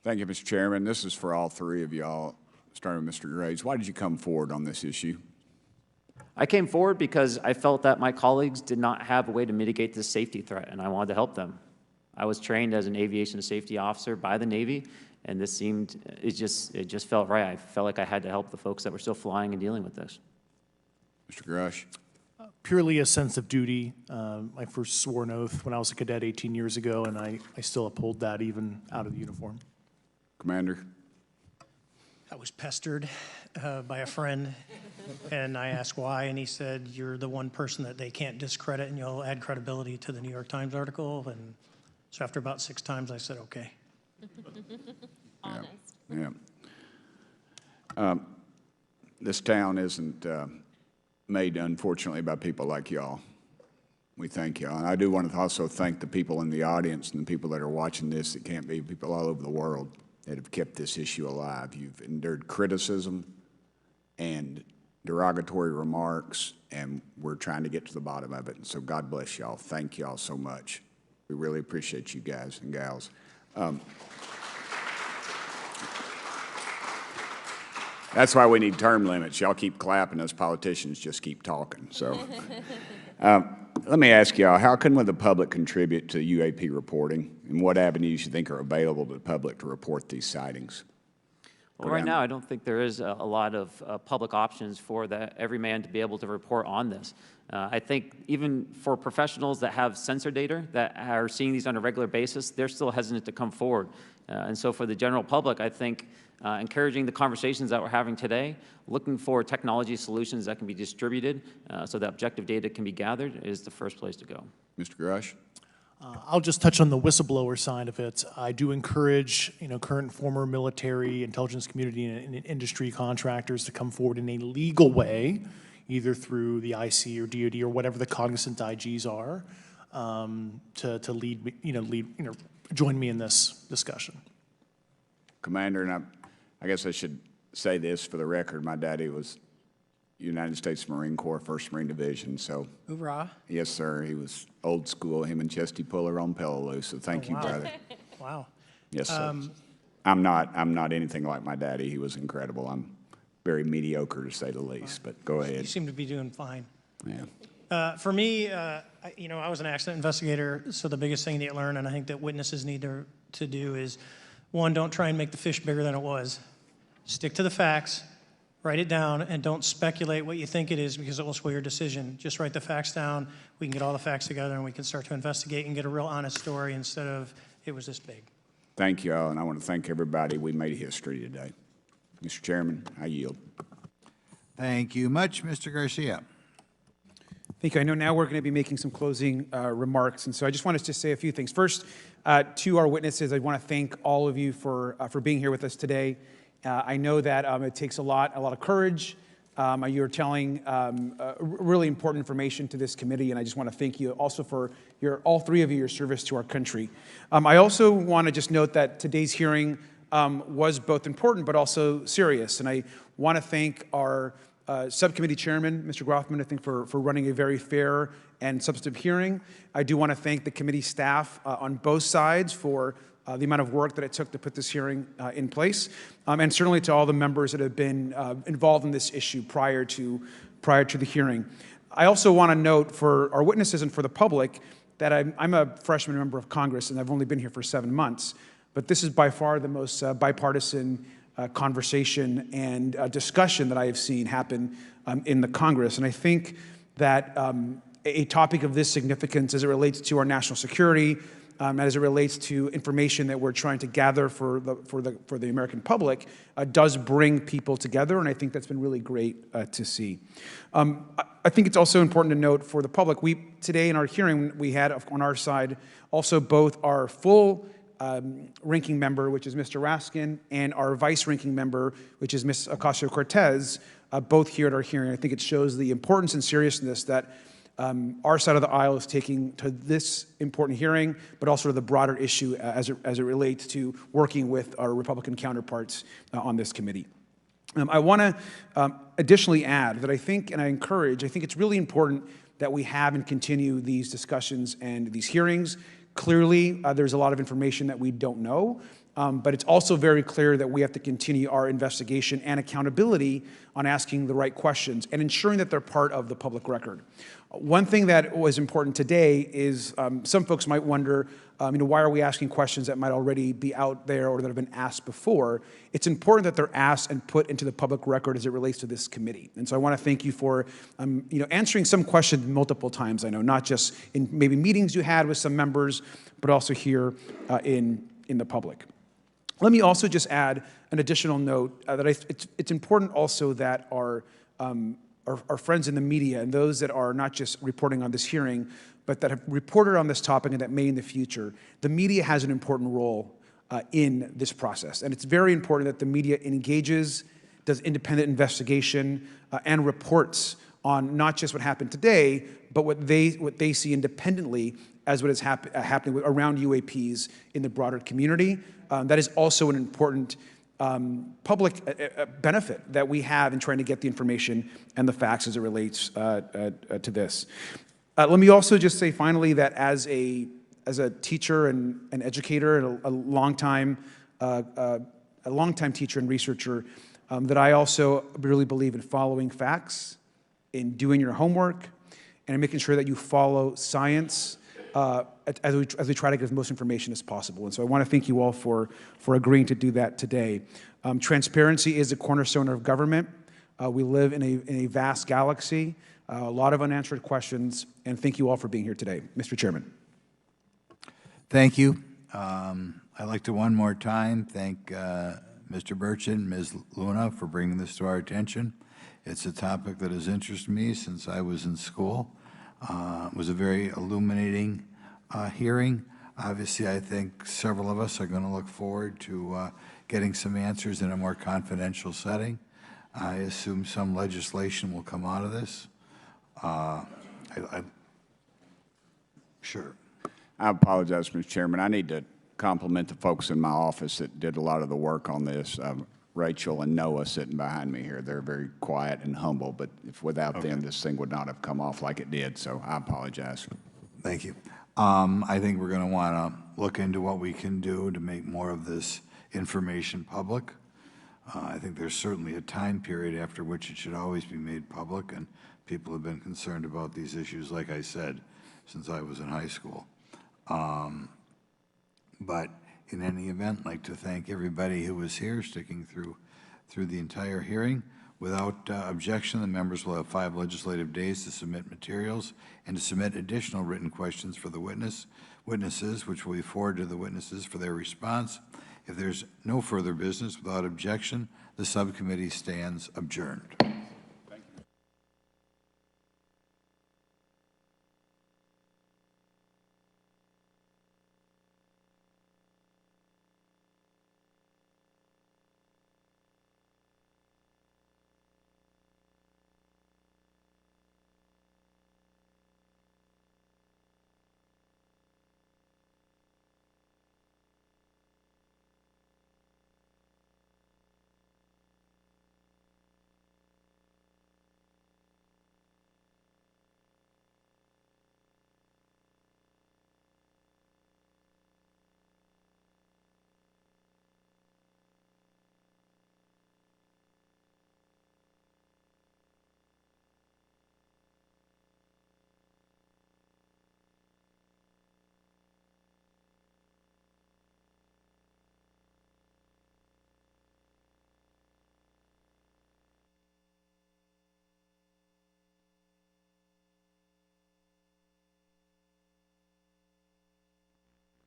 Thank you, Mr. Chairman. This is for all three of y'all, starting with Mr. Graves. Why did you come forward on this issue? I came forward because I felt that my colleagues did not have a way to mitigate this safety threat, and I wanted to help them. I was trained as an aviation safety officer by the Navy, and this it just felt right. I felt like I had to help the folks that were still flying and dealing with this. Mr. Grush. Purely a sense of duty. I first swore an oath when I was a cadet 18 years ago, and I still uphold that even out of the uniform. Commander. I was pestered by a friend, and I asked why, and he said, you're the one person that they can't discredit, and you'll add credibility to the New York Times article. And so after about 6 times, I said, okay. Honest. Yeah. This town isn't made, unfortunately, by people like y'all. We thank y'all. And I do want to also thank the people in the audience and the people that are watching this that can't be, people all over the world that have kept this issue alive. You've endured criticism and derogatory remarks, and we're trying to get to the bottom of it. And so God bless y'all. Thank y'all so much. We really appreciate you guys and gals. That's why we need term limits. Y'all keep clapping, us politicians just keep talking. So let me ask y'all, how can the public contribute to UAP reporting, and what avenues you think are available to the public to report these sightings? Well, right now, I don't think there is a lot of public options for every man to be able to report on this. I think even for professionals that have sensor data that are seeing these on a regular basis, they're still hesitant to come forward. And so for the general public, I think encouraging the conversations that we're having today, looking for technology solutions that can be distributed so that objective data can be gathered is the first place to go. Mr. Grush? I'll just touch on the whistleblower side of it. I do encourage, current and former military, intelligence community, and industry contractors to come forward in a legal way, either through the IC or DoD or whatever the cognizant IGs are, to lead, join me in this discussion. Commander, and I guess I should say this for the record. My daddy was United States Marine Corps, 1st Marine Division, so. Hoorah. Yes, sir. He was old school, him and Chesty Puller on Peleliu, so thank you, wow. brother. Wow. Yes, sir. I'm not anything like my daddy. He was incredible. I'm very mediocre, to say the least, but go ahead. You seem to be doing fine. Yeah. For me, I was an accident investigator, so the biggest thing that you learn, and I think that witnesses need to do is, one, don't try and make the fish bigger than it was. Stick to the facts, write it down, and don't speculate what you think it is because it will sway your decision. Just write the facts down. We can get all the facts together and we can start to investigate and get a real honest story instead of it was this big. Thank you all, and I want to thank everybody. We made history today. Mr. Chairman, I yield. Thank you much, Mr. Garcia. Thank you. I know now we're going to be making some closing remarks, and so I just wanted to say a few things. First, to our witnesses, I want to thank all of you for being here with us today. I know that it takes a lot of courage. You're telling really important information to this committee, and I just want to thank you also for all three of you, your service to our country. I also want to just note that today's hearing was both important but also serious, and I want to thank our subcommittee chairman, Mr. Grothman, I think for running a very fair and substantive hearing. I do want to thank the committee staff on both sides for the amount of work that it took to put this hearing in place, and certainly to all the members that have been involved in this issue prior to the hearing. I also want to note for our witnesses and for the public that I'm a freshman member of Congress, and I've only been here for 7 months, but this is by far the most bipartisan conversation and discussion that I have seen happen in the Congress. And I think that a topic of this significance as it relates to our national security, as it relates to information that we're trying to gather for the American public, does bring people together, and I think that's been really great to see. I think it's also important to note for the public, today in our hearing, we had on our side also both our full ranking member, which is Mr. Raskin, and our vice ranking member, which is Ms. Ocasio-Cortez, both here at our hearing. I think it shows the importance and seriousness that our side of the aisle is taking to this important hearing, but also to the broader issue as it relates to working with our Republican counterparts on this committee. I want to additionally add that I think it's really important that we have and continue these discussions and these hearings. Clearly, there's a lot of information that we don't know, but it's also very clear that we have to continue our investigation and accountability on asking the right questions and ensuring that they're part of the public record. One thing that was important today is some folks might wonder, why are we asking questions that might already be out there or that have been asked before? It's important that they're asked and put into the public record as it relates to this committee. And so I want to thank you for answering some questions multiple times, I know, not just in maybe meetings you had with some members, but also here in the public. Let me also just add an additional note that it's important also that our friends in the media and those that are not just reporting on this hearing, but that have reported on this topic and that may in the future, the media has an important role in this process. And it's very important that the media engages, does independent investigation, and reports on not just what happened today, but what they see independently as what is happening around UAPs in the broader community. That is also an important public benefit that we have in trying to get the information and the facts as it relates to this. Let me also just say finally that as a teacher and an educator and a longtime teacher and researcher, that I also really believe in following facts, in doing your homework, and in making sure that you follow science as we try to get as most information as possible. And so I want to thank you all for agreeing to do that today. Transparency is a cornerstone of government. We live in a vast galaxy, a lot of unanswered questions, and thank you all for being here today. Mr. Chairman. Thank you. I'd like to one more time thank Mr. Burchett and Ms. Luna for bringing this to our attention. It's a topic that has interested me since I was in school. It was a very illuminating hearing. Obviously, I think several of us are going to look forward to getting some answers in a more confidential setting. I assume some legislation will come out of this. Sure. I apologize, Mr. Chairman. I need to compliment the folks in my office that did a lot of the work on this. Rachel and Noah sitting behind me here. They're very quiet and humble, but if without them, this thing would not have come off like it did, so I apologize. Thank you. I think we're going to want to look into what we can do to make more of this information public. I think there's certainly a time period after which it should always be made public, and people have been concerned about these issues, like I said, since I was in high school. But in any event, I'd like to thank everybody who was here, sticking through the entire hearing. Without objection, the members will have 5 legislative days to submit materials and to submit additional written questions for the witnesses, which will be forwarded to the witnesses for their response. If there's no further business, without objection, the subcommittee stands adjourned.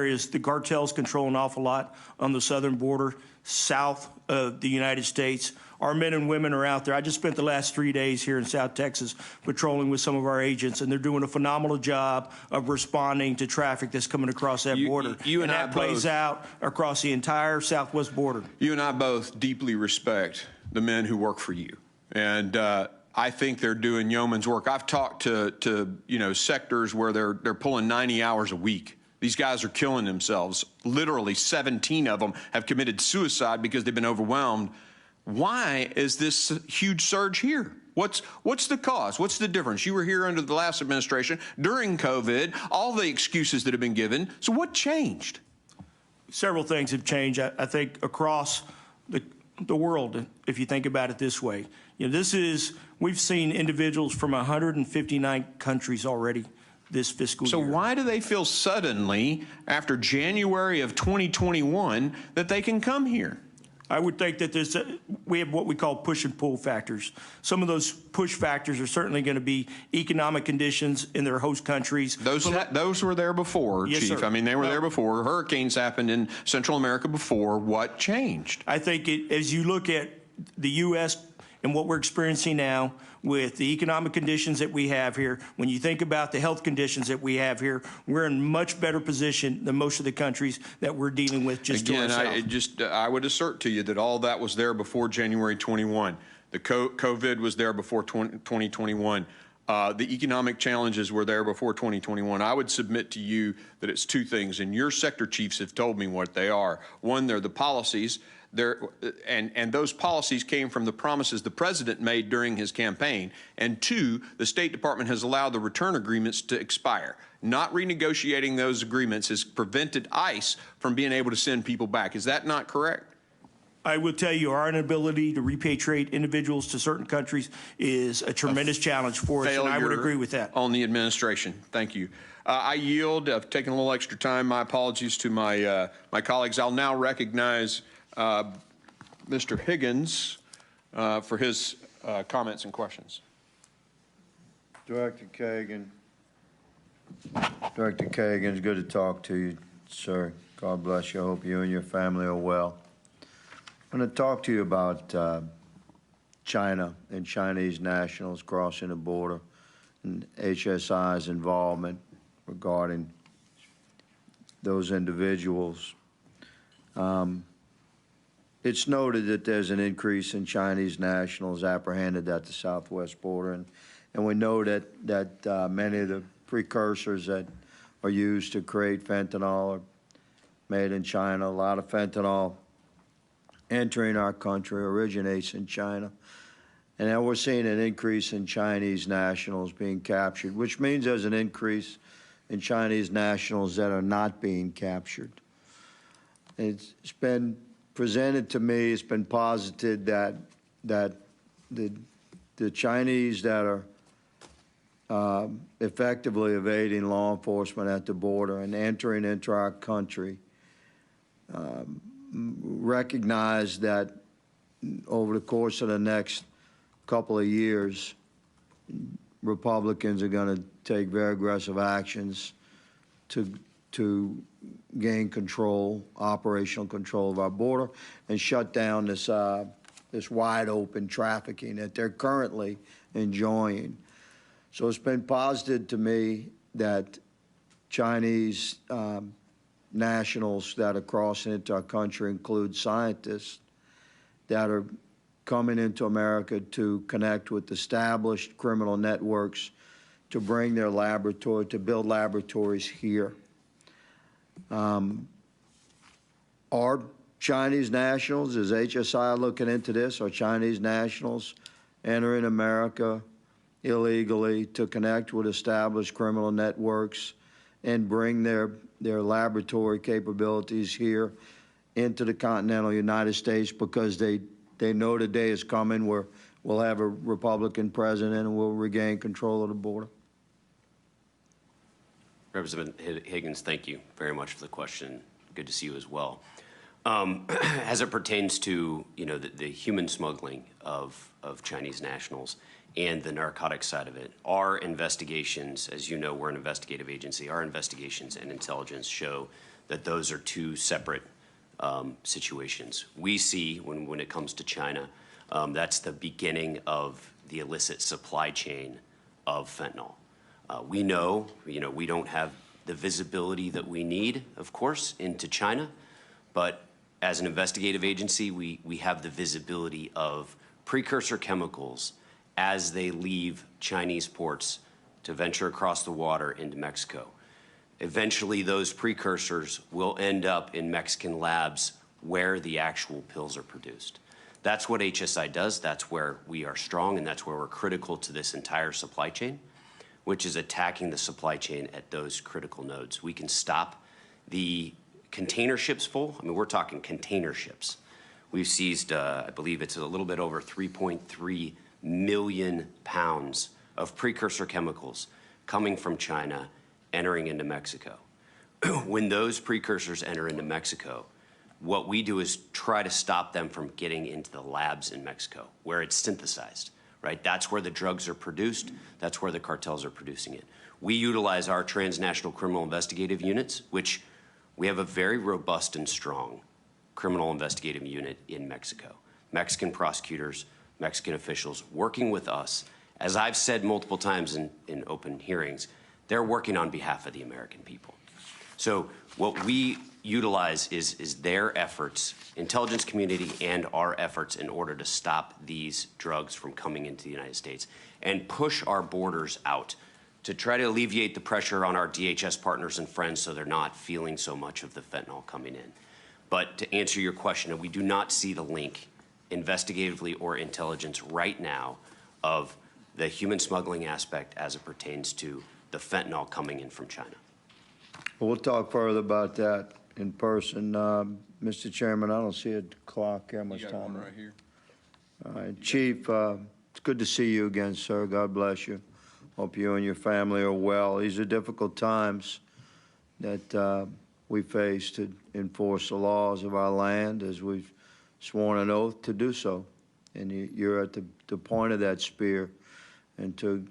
Areas, the cartels control an awful lot on the southern border, south of the United States. Our men and women are out there. I just spent the last 3 days here in South Texas patrolling with some of our agents, and they're doing a phenomenal job of responding to traffic that's coming across that border. You and that I plays both, out across the entire southwest border. You and I both deeply respect the men who work for you, and I think they're doing yeoman's work. I've talked to sectors where they're pulling 90 hours a week. These guys are killing themselves. Literally 17 of them have committed suicide because they've been overwhelmed. Why is this huge surge here? What's the cause? What's the difference? You were here under the last administration, during COVID, all the excuses that have been given. So what changed? Several things have changed, I think, across the world, if you think about it this way. We've seen individuals from 159 countries already this fiscal year. So why do they feel suddenly, after January of 2021, that they can come here? I would think that we have what we call push and pull factors. Some of those push factors are certainly going to be economic conditions in their host countries. Those were there before, yes, Chief. Sir. I mean, they were there before. Hurricanes happened in Central America before. What changed? I think as you look at the U.S. and what we're experiencing now with the economic conditions that we have here, when you think about the health conditions that we have here, we're in much better position than most of the countries that we're dealing with just to ourselves. I would assert to you that all that was there before January 21. The COVID was there before 2021. The economic challenges were there before 2021. I would submit to you that it's two things, and your sector chiefs have told me what they are. One, they're the policies, and those policies came from the promises the president made during his campaign. And two, the State Department has allowed the return agreements to expire. Not renegotiating those agreements has prevented ICE from being able to send people back. Is that not correct? I will tell you, our inability to repatriate individuals to certain countries is a tremendous challenge for us, and I would agree with that. On the administration. Thank you. I yield. I've taken a little extra time. My apologies to my colleagues. I'll now recognize Mr. Higgins for his comments and questions. Director Kagan, it's good to talk to you, sir. God bless you. I hope you and your family are well. I'm going to talk to you about China and Chinese nationals crossing the border and HSI's involvement regarding those individuals. It's noted that there's an increase in Chinese nationals apprehended at the southwest border, and we know that many of the precursors that are used to create fentanyl are made in China. A lot of fentanyl entering our country originates in China. And now we're seeing an increase in Chinese nationals being captured, which means there's an increase in Chinese nationals that are not being captured. It's been presented to me, it's been posited that the Chinese that are effectively evading law enforcement at the border and entering into our country recognize that over the course of the next couple of years, Republicans are going to take very aggressive actions to gain control, operational control of our border, and shut down this wide open trafficking that they're currently enjoying. So it's been posited to me that Chinese nationals that are crossing into our country include scientists that are coming into America to connect with established criminal networks to bring their laboratory, to build laboratories here. Are Chinese nationals, is HSI looking into this, are Chinese nationals entering America illegally to connect with established criminal networks and bring their laboratory capabilities here into the continental United States because they know the day is coming where we'll have a Republican president and we'll regain control of the border? Representative Higgins, thank you very much for the question. Good to see you as well. As it pertains to the human smuggling of Chinese nationals and the narcotic side of it, our investigations, as you know, we're an investigative agency, our investigations and intelligence show that those are two separate situations. We see when it comes to China, that's the beginning of the illicit supply chain of fentanyl. We know, we don't have the visibility that we need, of course, into China, but as an investigative agency, we have the visibility of precursor chemicals as they leave Chinese ports to venture across the water into Mexico. Eventually, those precursors will end up in Mexican labs where the actual pills are produced. That's what HSI does. That's where we are strong, and that's where we're critical to this entire supply chain, which is attacking the supply chain at those critical nodes. We can stop the container ships full. I mean, we're talking container ships. We've seized, I believe it's a little bit over 3.3 million pounds of precursor chemicals coming from China entering into Mexico. When those precursors enter into Mexico, what we do is try to stop them from getting into the labs in Mexico where it's synthesized, right? That's where the drugs are produced. That's where the cartels are producing it. We utilize our transnational criminal investigative units, which we have a very robust and strong criminal investigative unit in Mexico. Mexican prosecutors, Mexican officials working with us. As I've said multiple times in open hearings, they're working on behalf of the American people. So what we utilize is their efforts, intelligence community and our efforts in order to stop these drugs from coming into the United States and push our borders out to try to alleviate the pressure on our DHS partners and friends so they're not feeling so much of the fentanyl coming in. But to answer your question, we do not see the link, investigatively or intelligence right now, of the human smuggling aspect as it pertains to the fentanyl coming in from China. Well, we'll talk further about that in person. Mr. Chairman, I don't see a clock. How much time? Right here. All right, Chief, it's good to see you again, sir. God bless you. Hope you and your family are well. These are difficult times that we face to enforce the laws of our land as we've sworn an oath to do so. And you're at the point of that spear, and to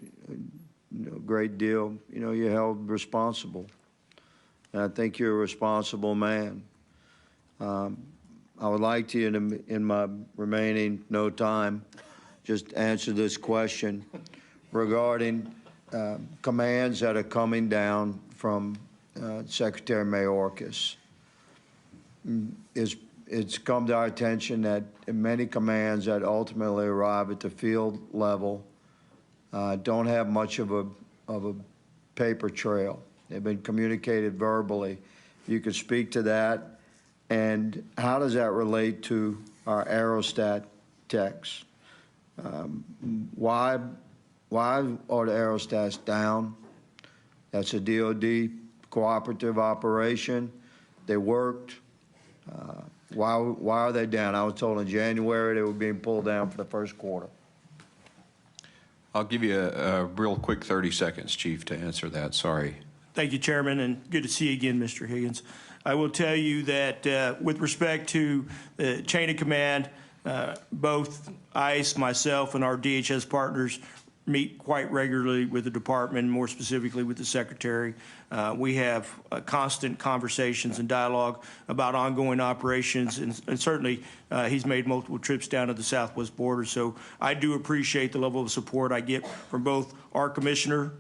a great deal, you're held responsible. And I think you're a responsible man. I would like to, in my remaining no time, just answer this question regarding commands that are coming down from Secretary Mayorkas. It's come to our attention that many commands that ultimately arrive at the field level don't have much of a paper trail. They've been communicated verbally. You could speak to that, and how does that relate to our aerostat techs? Why are the aerostats down? That's a DOD cooperative operation. They worked. Why are they down? I was told in January they were being pulled down for the first quarter. I'll give you a real quick 30 seconds, Chief, to answer that. Sorry. Thank you, Chairman, and good to see you again, Mr. Higgins. I will tell you that with respect to the chain of command, both ICE, myself, and our DHS partners meet quite regularly with the department, more specifically with the Secretary. We have constant conversations and dialogue about ongoing operations, and certainly he's made multiple trips down to the southwest border. So I do appreciate the level of support I get from both our Commissioner,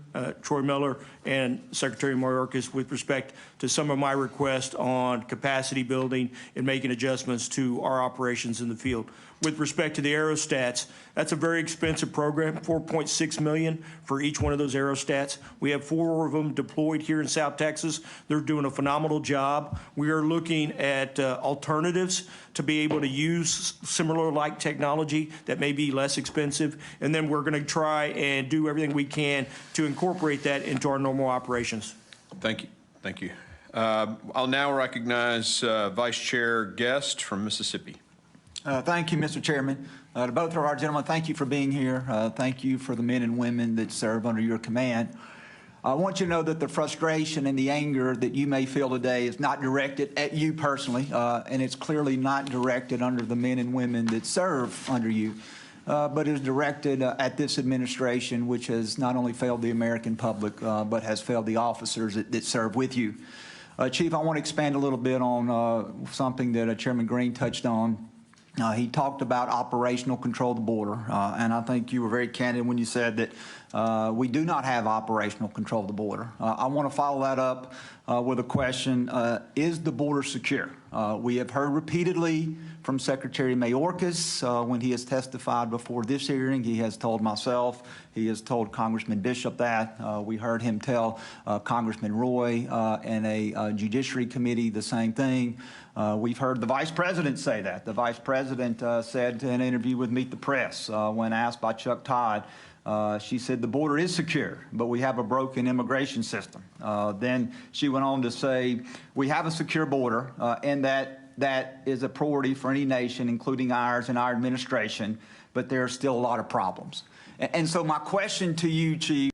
Troy Miller, and Secretary Mayorkas with respect to some of my requests on capacity building and making adjustments to our operations in the field. With respect to the aerostats, that's a very expensive program, $4.6 million for each one of those aerostats. We have 4 of them deployed here in South Texas. They're doing a phenomenal job. We are looking at alternatives to be able to use similar-like technology that may be less expensive, and then we're going to try and do everything we can to incorporate that into our normal operations. Thank you. Thank you. I'll now recognize Vice Chair Guest from Mississippi. Thank you, Mr. Chairman. To both of our gentlemen, thank you for being here. Thank you for the men and women that serve under your command. I want you to know that the frustration and the anger that you may feel today is not directed at you personally, and it's clearly not directed under the men and women that serve under you, but is directed at this administration, which has not only failed the American public, but has failed the officers that serve with you. Chief, I want to expand a little bit on something that Chairman Green touched on. He talked about operational control of the border, and I think you were very candid when you said that we do not have operational control of the border. I want to follow that up with a question. Is the border secure? We have heard repeatedly from Secretary Mayorkas when he has testified before this hearing. He has told myself, he has told Congressman Bishop that. We heard him tell Congressman Roy and a Judiciary Committee the same thing. We've heard the Vice President say that. The Vice President said in an interview with Meet the Press when asked by Chuck Todd, she said the border is secure, but we have a broken immigration system. Then she went on to say we have a secure border and that is a priority for any nation, including ours and our administration, but there are still a lot of problems. And so my question to you, Chief,